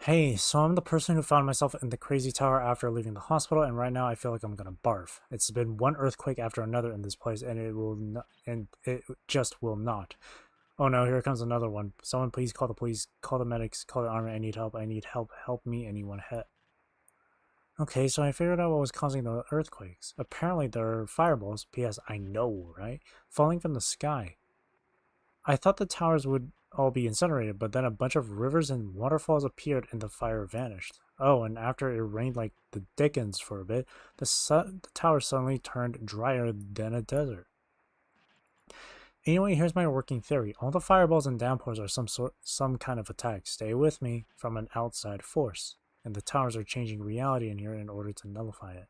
Hey, so I'm the person who found myself in the crazy tower after leaving the hospital, and right now I feel like I'm gonna barf. It's been one earthquake after another in this place, and it just will not. Oh no, here comes another one. Someone please call the police, call the medics, call the army. I need help. I need help. Help me, anyone. Okay, so I figured out what was causing the earthquakes. Apparently there are fireballs. P.S. I know, right? Falling from the sky. I thought the towers would all be incinerated, but then a bunch of rivers and waterfalls appeared and the fire vanished. Oh, and after it rained like the dickens for a bit, the tower suddenly turned drier than a desert. Anyway, here's my working theory. All the fireballs and downpours are some kind of attack. Stay with me, from an outside force. And the towers are changing reality in here in order to nullify it.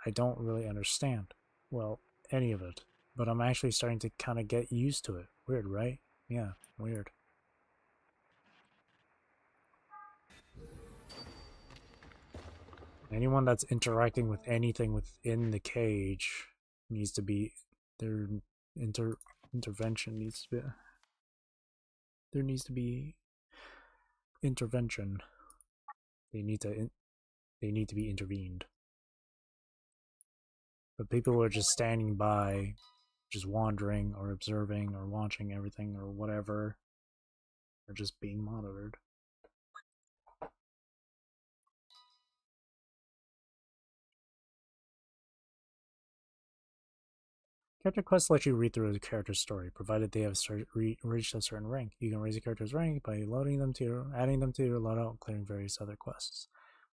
I don't really understand, well, any of it. But I'm actually starting to kind of get used to it. Weird, right? Yeah, weird. Anyone that's interacting with anything within the cage needs to be... Their intervention needs to be... There needs to be intervention. They need to be intervened. But people who are just standing by, just wandering or observing or watching everything or whatever, are just being monitored. Character quests let you read through a character's story, provided they have reached a certain rank. You can raise a character's rank by adding them to your loadout, and clearing various other quests,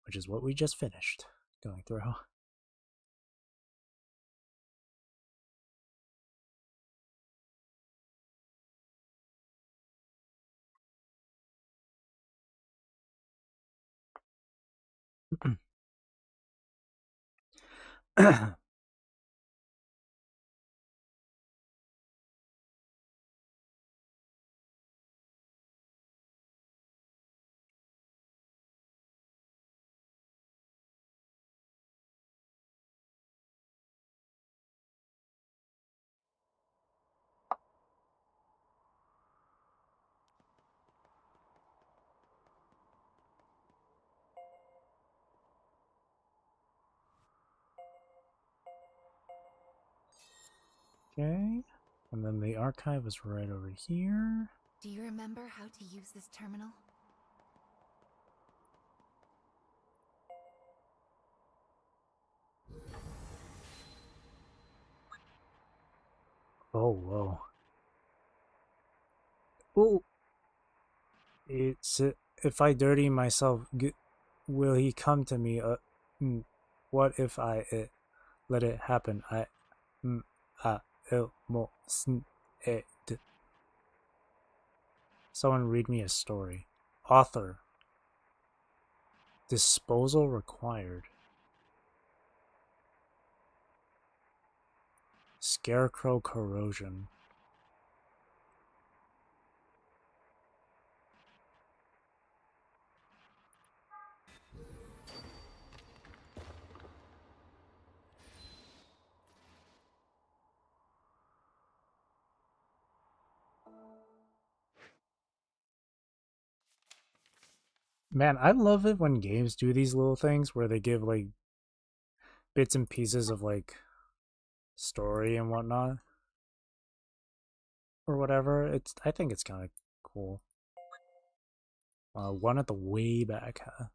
which is what we just finished going through. Okay, and then the archive is right over here.
Do you remember how to use this terminal?
Oh, whoa. Oh! It's... if I dirty myself, will he come to me? What if I let it happen? Someone read me a story. Author. Disposal required. Scarecrow corrosion. Man, I love it when games do these little things where they give like bits and pieces of like story and whatnot. or whatever. I think it's kind of cool. One at the way back, huh?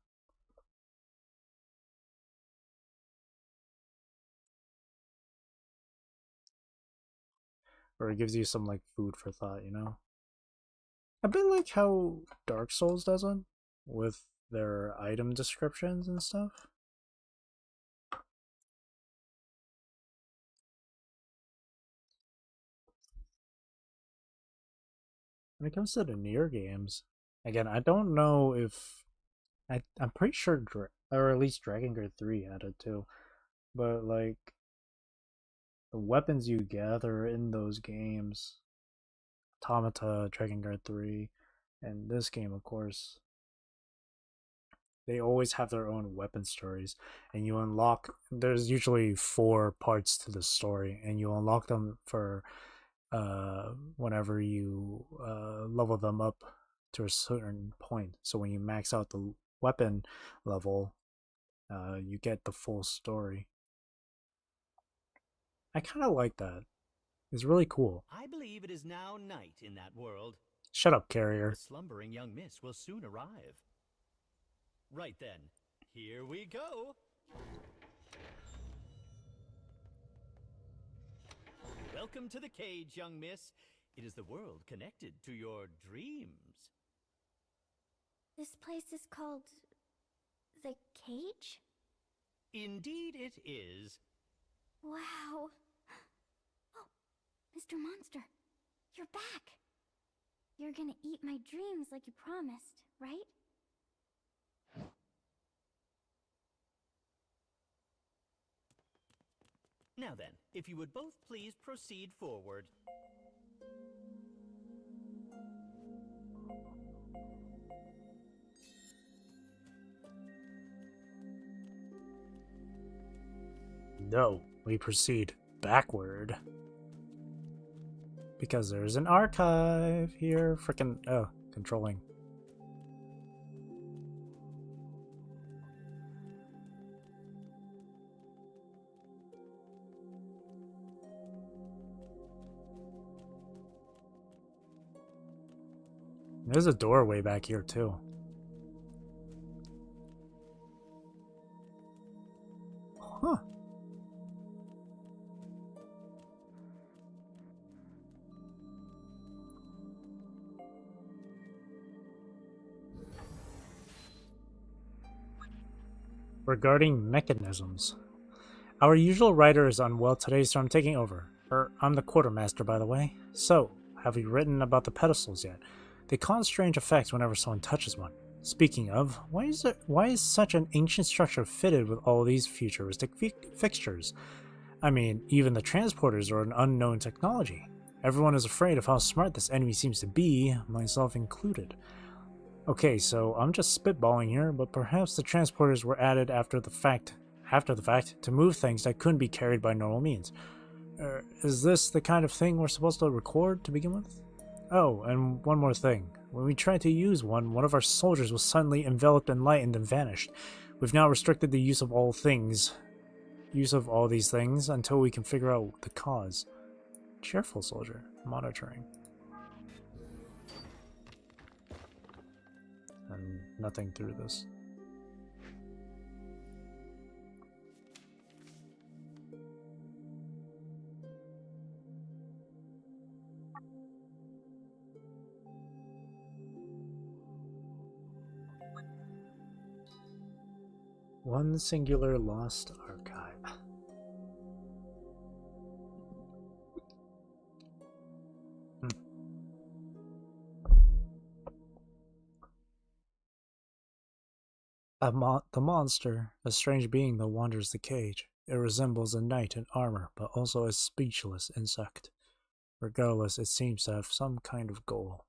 Or it gives you some like food for thought, you know? A bit like how Dark Souls does it with their item descriptions and stuff. When it comes to the NieR games, again, I don't know if I'm pretty sure, or at least Dragon Guard 3 had it too, but like the weapons you gather in those games, Automata, Dragon Guard 3, and this game, of course, they always have their own weapon stories, and you unlock. There's usually 4 parts to the story, and you unlock them for whenever you level them up to a certain point. So when you max out the weapon level, you get the full story. I kind of like that. It's really cool.
I believe it is now night in that world.
Shut up, carrier.
The slumbering young miss will soon arrive. Right then, here we go. Welcome to the cage, young miss. It is the world connected to your dreams.
This place is called the cage?
Indeed it is.
Wow. Oh, Mr. Monster, you're back. You're gonna eat my dreams like you promised, right?
Now then, if you would both please proceed forward.
No, we proceed backward. Because there's an archive here. Frickin' controlling. There's a doorway back here too. Huh. Regarding mechanisms. Our usual writer is unwell today, so I'm taking over. I'm the quartermaster, by the way. So, have you written about the pedestals yet? They cause strange effects whenever someone touches one. Speaking of, why is such an ancient structure fitted with all these futuristic fixtures? I mean, even the transporters are an unknown technology. Everyone is afraid of how smart this enemy seems to be, myself included. Okay, so I'm just spitballing here, but perhaps the transporters were added after the fact to move things that couldn't be carried by normal means. Is this the kind of thing we're supposed to record to begin with? Oh, and one more thing. When we tried to use one of our soldiers was suddenly enveloped in light and then vanished. We've now restricted the use of all these things until we can figure out the cause. Cheerful soldier, monitoring. And nothing through this. One singular lost archive. The monster, a strange being that wanders the cage. It resembles a knight in armor, but also a speechless insect. Regardless, it seems to have some kind of goal.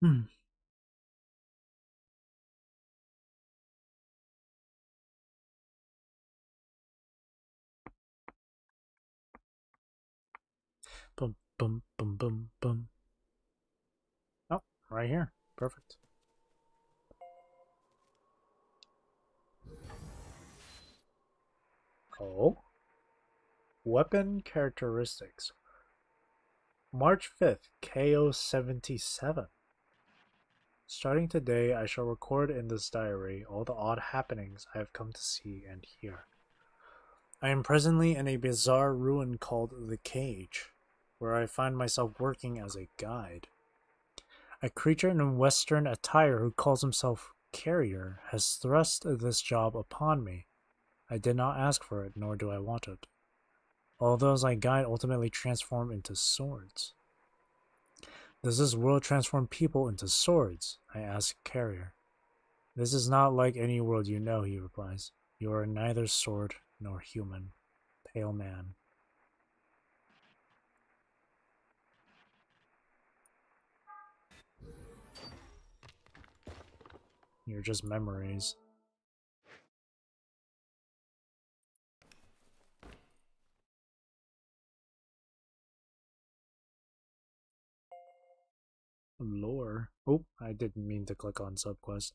Hmm. Boom, boom, boom, boom, boom. Oh, right here. Perfect. Oh. Weapon characteristics. March 5th, KO 77. Starting today, I shall record in this diary all the odd happenings I have come to see and hear. I am presently in a bizarre ruin called the Cage, where I find myself working as a guide. A creature in Western attire who calls himself Carrier has thrust this job upon me. I did not ask for it, nor do I want it. All those I guide ultimately transform into swords. Does this world transform people into swords? I ask Carrier. This is not like any world you know, he replies. You are neither sword nor human. Pale man. You're just memories. Lore. Oh, I didn't mean to click on subquest.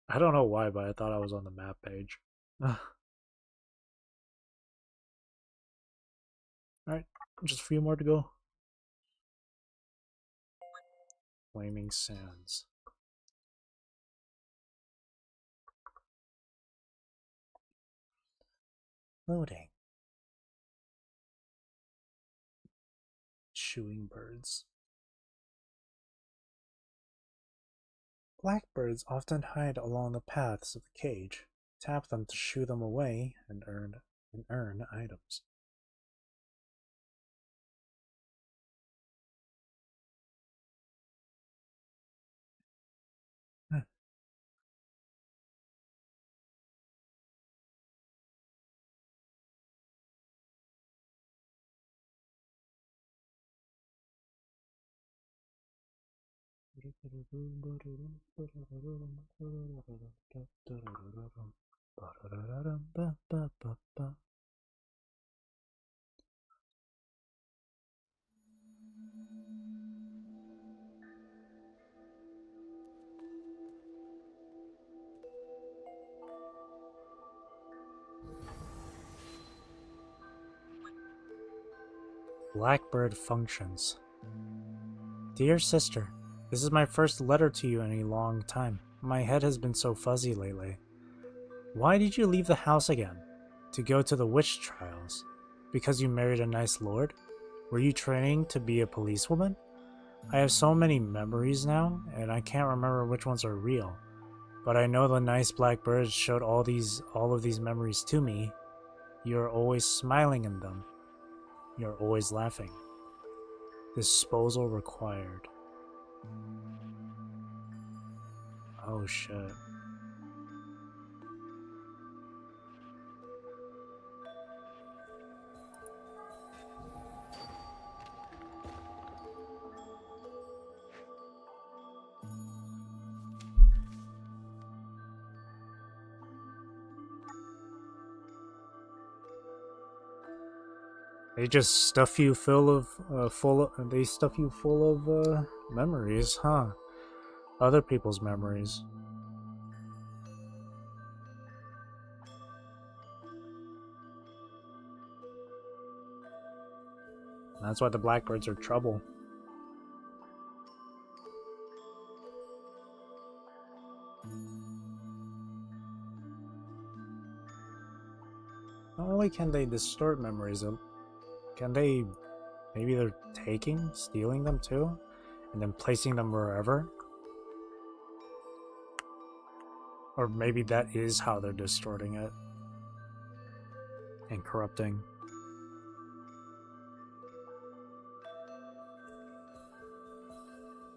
I don't know why, but I thought I was on the map page. Alright, just a few more to go. Flaming Sands. Loading. Chewing birds. Blackbirds often hide along the paths of the cage. Tap them to shoo them away and earn items. Blackbird functions. Dear sister, this is my first letter to you in a long time. My head has been so fuzzy lately. Why did you leave the house again? To go to the witch trials? Because you married a nice lord? Were you training to be a policewoman? I have so many memories now, and I can't remember which ones are real. But I know the nice black birds showed all of these memories to me. You're always smiling in them. You're always laughing. Disposal required. Oh shit. They just stuff you full of memories, huh? Other people's memories. That's why the blackbirds are trouble. Not only can they distort memories, can they... maybe they're stealing them too? And then placing them wherever? Or maybe that is how they're distorting it. And corrupting.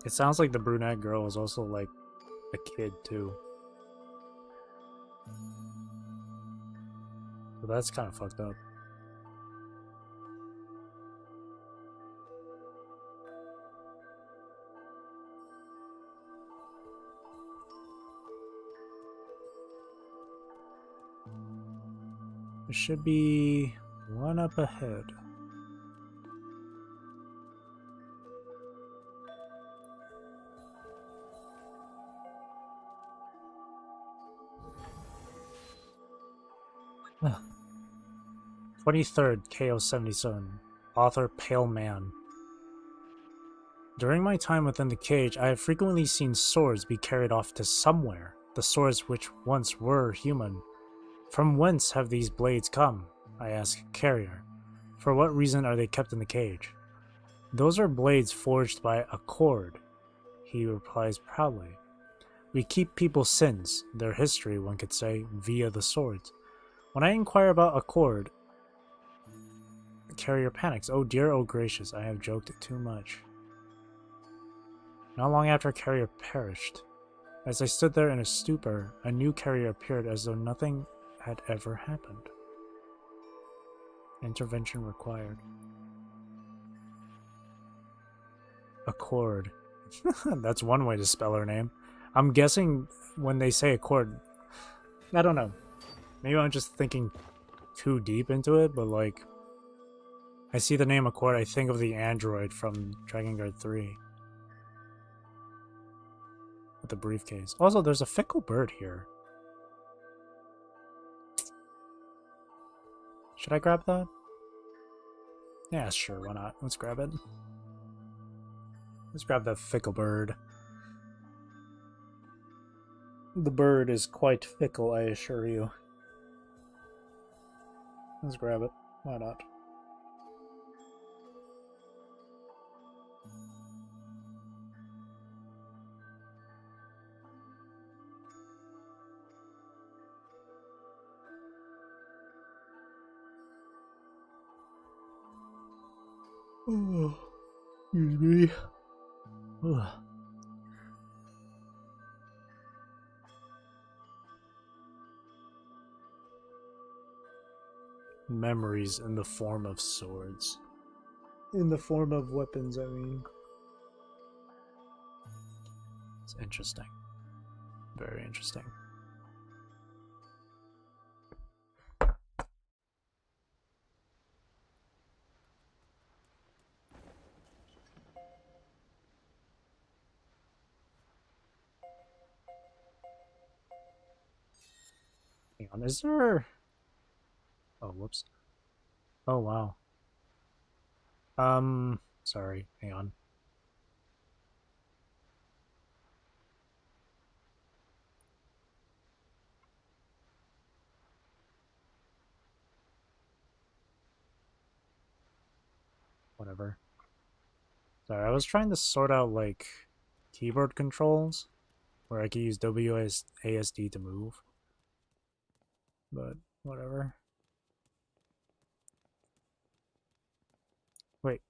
It sounds like the brunette girl was also like a kid too. So that's kind of fucked up. There should be one up ahead. Ugh. 23rd KO77. Author Pale Man. During my time within the cage, I have frequently seen swords be carried off to somewhere, the swords which once were human. From whence have these blades come? I ask Carrier. For what reason are they kept in the cage? Those are blades forged by Accord, he replies proudly. We keep people's sins, their history, one could say, via the swords. When I inquire about Accord, Carrier panics. Oh dear, oh gracious, I have joked too much. Not long after Carrier perished, as I stood there in a stupor, a new Carrier appeared as though nothing had ever happened. Intervention required. Accord. That's one way to spell her name. I'm guessing when they say Accord, I don't know. Maybe I'm just thinking too deep into it, but like, I see the name Accord, I think of the android from Dragon Guard 3. With the briefcase. Also, there's a fickle bird here. Should I grab that? Yeah, sure, why not? Let's grab it. Let's grab that fickle bird. The bird is quite fickle, I assure you. Let's grab it. Why not? Oh, excuse me. Ugh. Memories in the form of swords. In the form of weapons, I mean. It's interesting. Very interesting. Hang on, is there... Oh, whoops. Oh, wow. Sorry, hang on. Whatever. Sorry, I was trying to sort out, like, keyboard controls, where I could use WASD to move. But, whatever. Wait.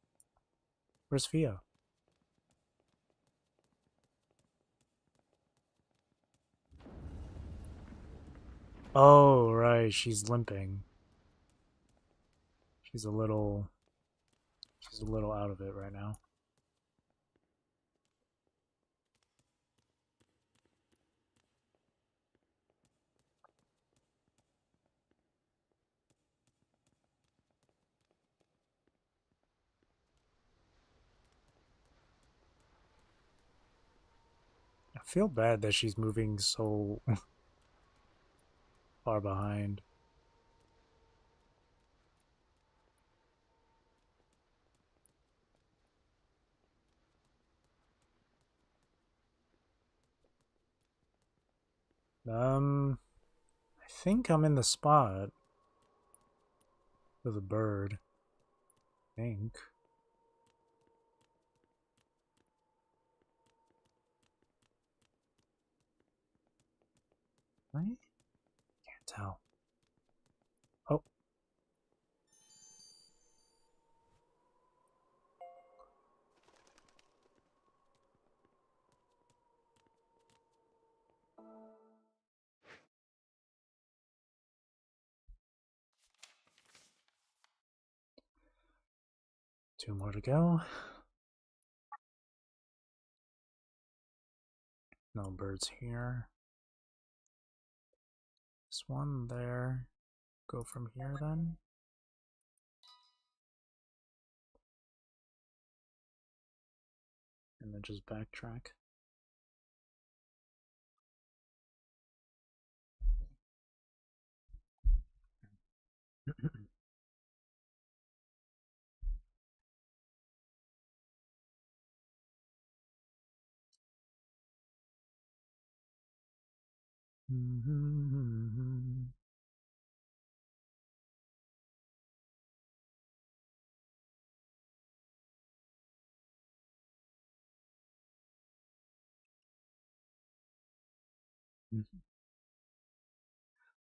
Where's Fia? Oh, right, she's limping. She's a little out of it right now. I feel bad that she's moving so far behind. I think I'm in the spot with a bird. I think. Right? Can't tell. Oh. Two more to go. No birds here. This one there. go from here then. And then just backtrack.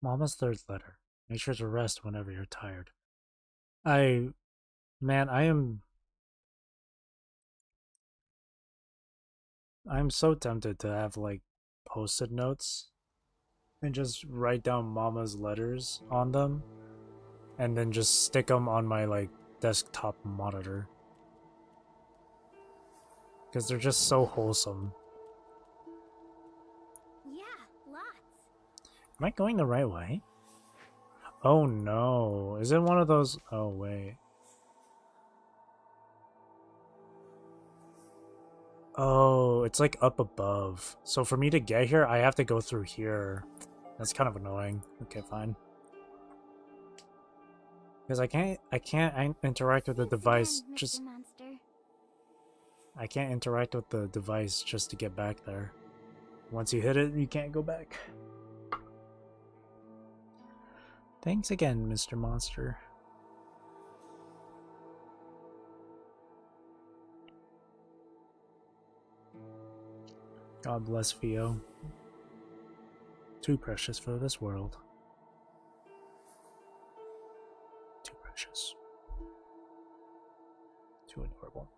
Mama's third letter. Make sure to rest whenever you're tired. I'm so tempted to have like post-it notes and just write down Mama's letters on them and then just stick them on my like desktop monitor. Because they're just so wholesome.
Yeah, lots.
Am I going the right way? Oh no. Is it one of those? Oh wait. Oh, it's like up above. So for me to get here, I have to go through here. That's kind of annoying. Okay, fine. Because I can't interact with the device
Again,
just...
Mr. Monster.
I can't interact with the device just to get back there. Once you hit it, you can't go back. Thanks again, Mr. Monster. God bless Theo. Too precious for this world. Too precious. Too adorable.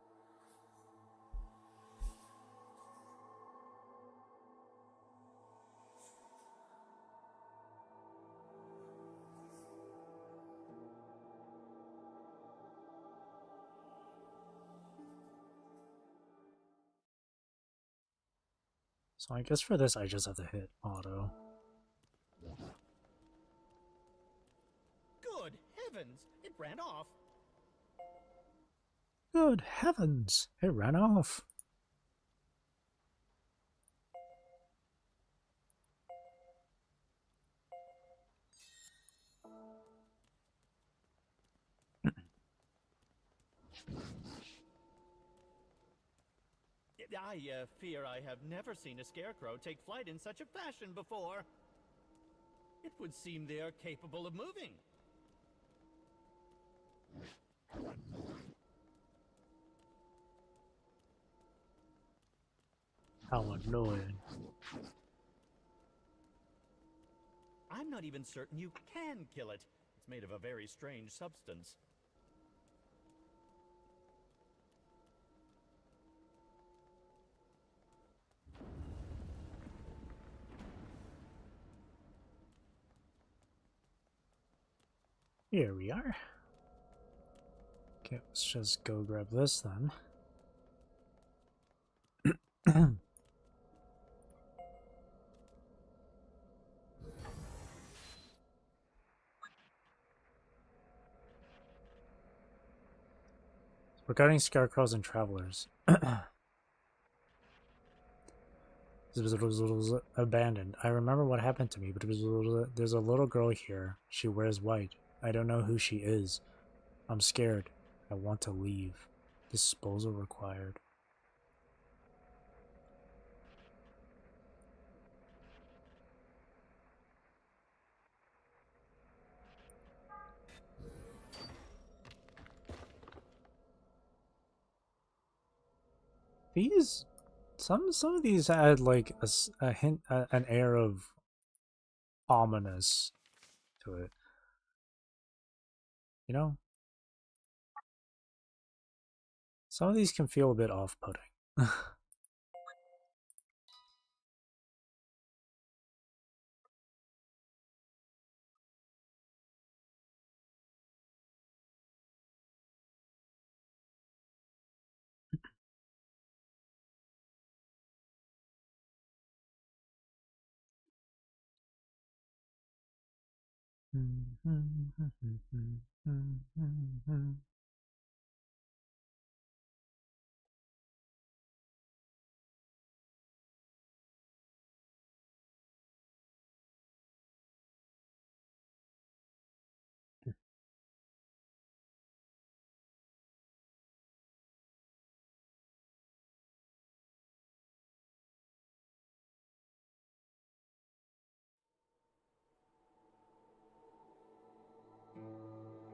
So I guess for this, I just have to hit auto.
Good heavens! It ran off.
Good heavens! It ran off.
I fear I have never seen a scarecrow take flight in such a fashion before. It would seem they are capable of moving.
How annoying.
I'm not even certain you can kill it. It's made of a very strange substance.
Here we are. Okay, let's just go grab this then. Regarding scarecrows and travelers. This was abandoned. I remember what happened to me, but there's a little girl here. She wears white. I don't know who she is. I'm scared. I want to leave. Disposal required. These, some of these had like a hint, an air of ominous to it. You know, some of these can feel a bit off-putting.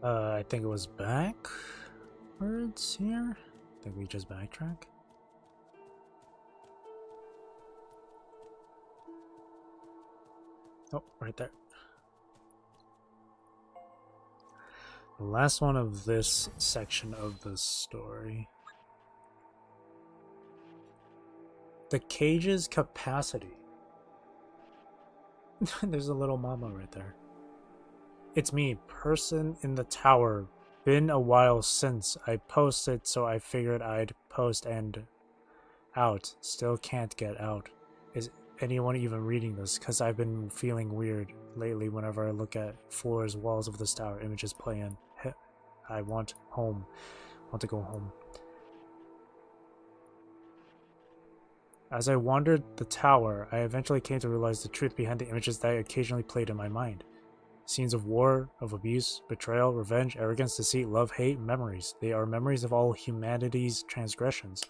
I think it was backwards here. I think we just backtrack. Oh, right there. The last one of this section of the story. The cage's capacity. There's a little mama right there. It's me, person in the tower. Been a while since I posted, so I figured I'd post and out. Still can't get out. Is anyone even reading this? Because I've been feeling weird lately whenever I look at floors, walls of this tower, images playing. I want home. I want to go home. As I wandered the tower, I eventually came to realize the truth behind the images that occasionally played in my mind. Scenes of war, of abuse, betrayal, revenge, arrogance, deceit, love, hate, memories. They are memories of all humanity's transgressions.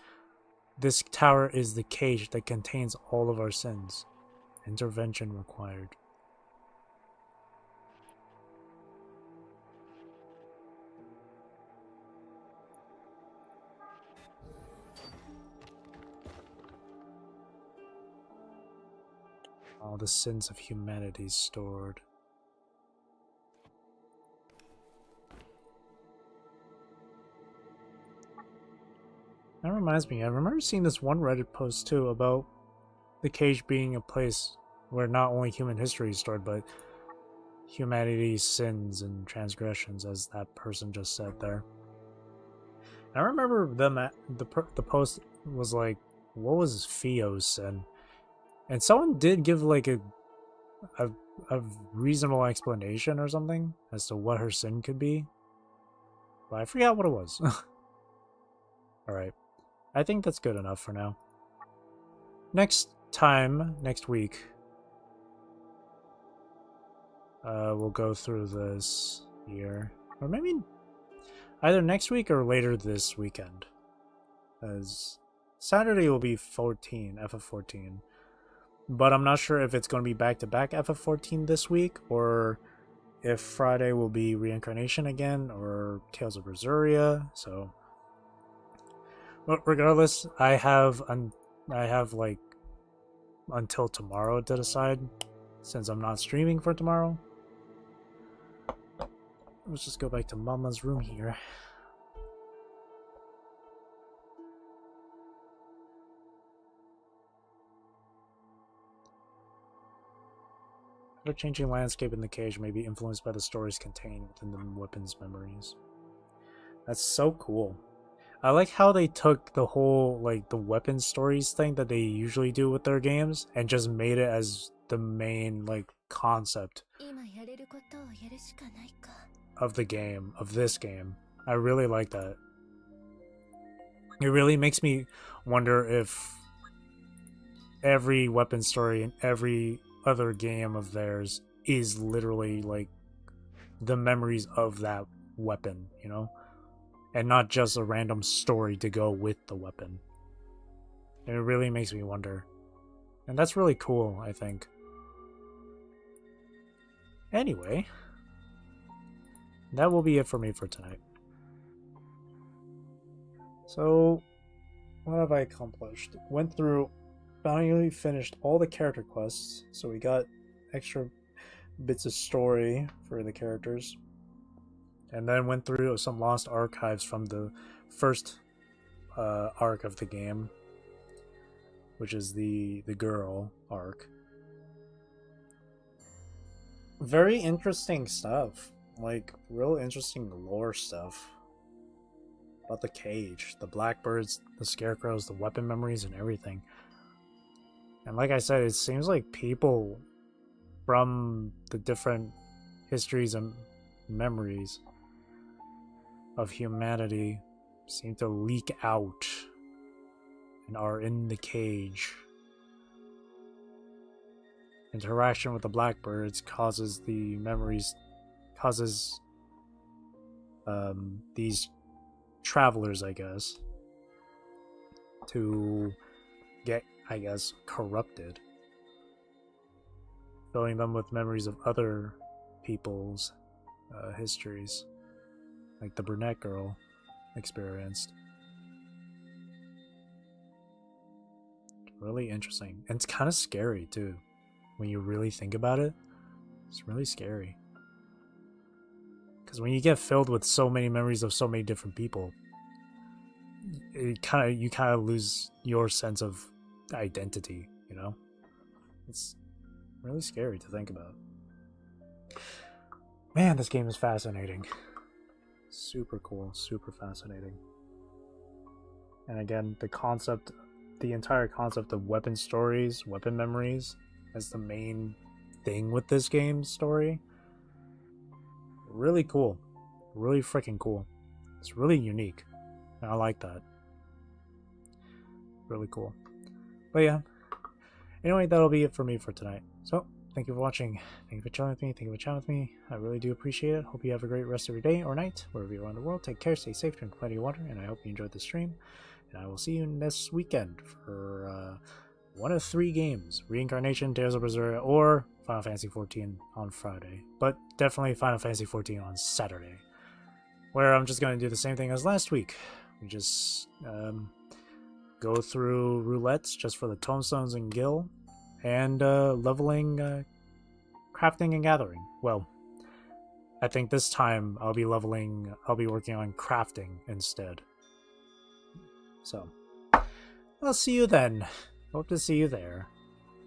This tower is the cage that contains all of our sins. Intervention required. All the sins of humanity stored. That reminds me, I remember seeing this one Reddit post too about the cage being a place where not only human history is stored, but humanity's sins and transgressions, as that person just said there. I remember the post was like, what was Theo's sin? And someone did give like a reasonable explanation or something as to what her sin could be. But I forgot what it was. Alright. I think that's good enough for now. Next week, we'll go through this here. Or maybe either next week or later this weekend. As Saturday will be 14, FF14. But I'm not sure if it's going to be back-to-back FF14 this week, or if Friday will be Reincarnation again, or Tales of Berseria, so... But regardless, I have like until tomorrow to decide, since I'm not streaming for tomorrow. Let's just go back to Mama's room here. The changing landscape in the cage may be influenced by the stories contained within the weapon's memories. That's so cool. I like how they took the whole, like, the weapon stories thing that they usually do with their games and just made it as the main, like, concept of the game, of this game. I really like that. It really makes me wonder if every weapon story in every other game of theirs is literally, like, the memories of that weapon, you know? And not just a random story to go with the weapon. It really makes me wonder. And that's really cool, I think. Anyway, that will be it for me for tonight. So, what have I accomplished? Went through, finally finished all the character quests, so we got extra bits of story for the characters. And then went through some lost archives from the first arc of the game, which is the girl arc. Very interesting stuff, like real interesting lore stuff about the cage, the blackbirds, the scarecrows, the weapon memories, and everything. And like I said, it seems like people from the different histories and memories of humanity seem to leak out and are in the cage. Interaction with the blackbirds causes the memories, causes these travelers, I guess, to get, I guess, corrupted, filling them with memories of other people's histories, like the brunette girl experienced. Really interesting. And it's kind of scary too. When you really think about it, it's really scary. Because when you get filled with so many memories of so many different people, you kind of lose your sense of identity, you know? It's really scary to think about. Man, this game is fascinating. Super cool, super fascinating. And again, the entire concept of weapon stories, weapon memories, as the main thing with this game's story. Really cool. Really freaking cool. It's really unique. And I like that. Really cool. But yeah. Anyway, that'll be it for me for tonight. So, thank you for watching. Thank you for chilling with me. Thank you for chatting with me. I really do appreciate it. Hope you have a great rest of your day or night, wherever you are in the world. Take care, stay safe, drink plenty of water, and I hope you enjoyed the stream. And I will see you next weekend for one of 3 games: Reincarnation, Tales of Berseria, or Final Fantasy XIV on Friday. But definitely Final Fantasy XIV on Saturday, where I'm just going to do the same thing as last week. We just go through roulettes just for the tomestones and gil, and leveling, crafting and gathering. Well, I think this time I'll be working on crafting instead. So, I'll see you then. Hope to see you there.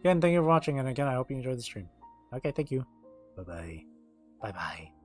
Again, thank you for watching, and again, I hope you enjoyed the stream. Okay, thank you. Bye-bye. Bye-bye.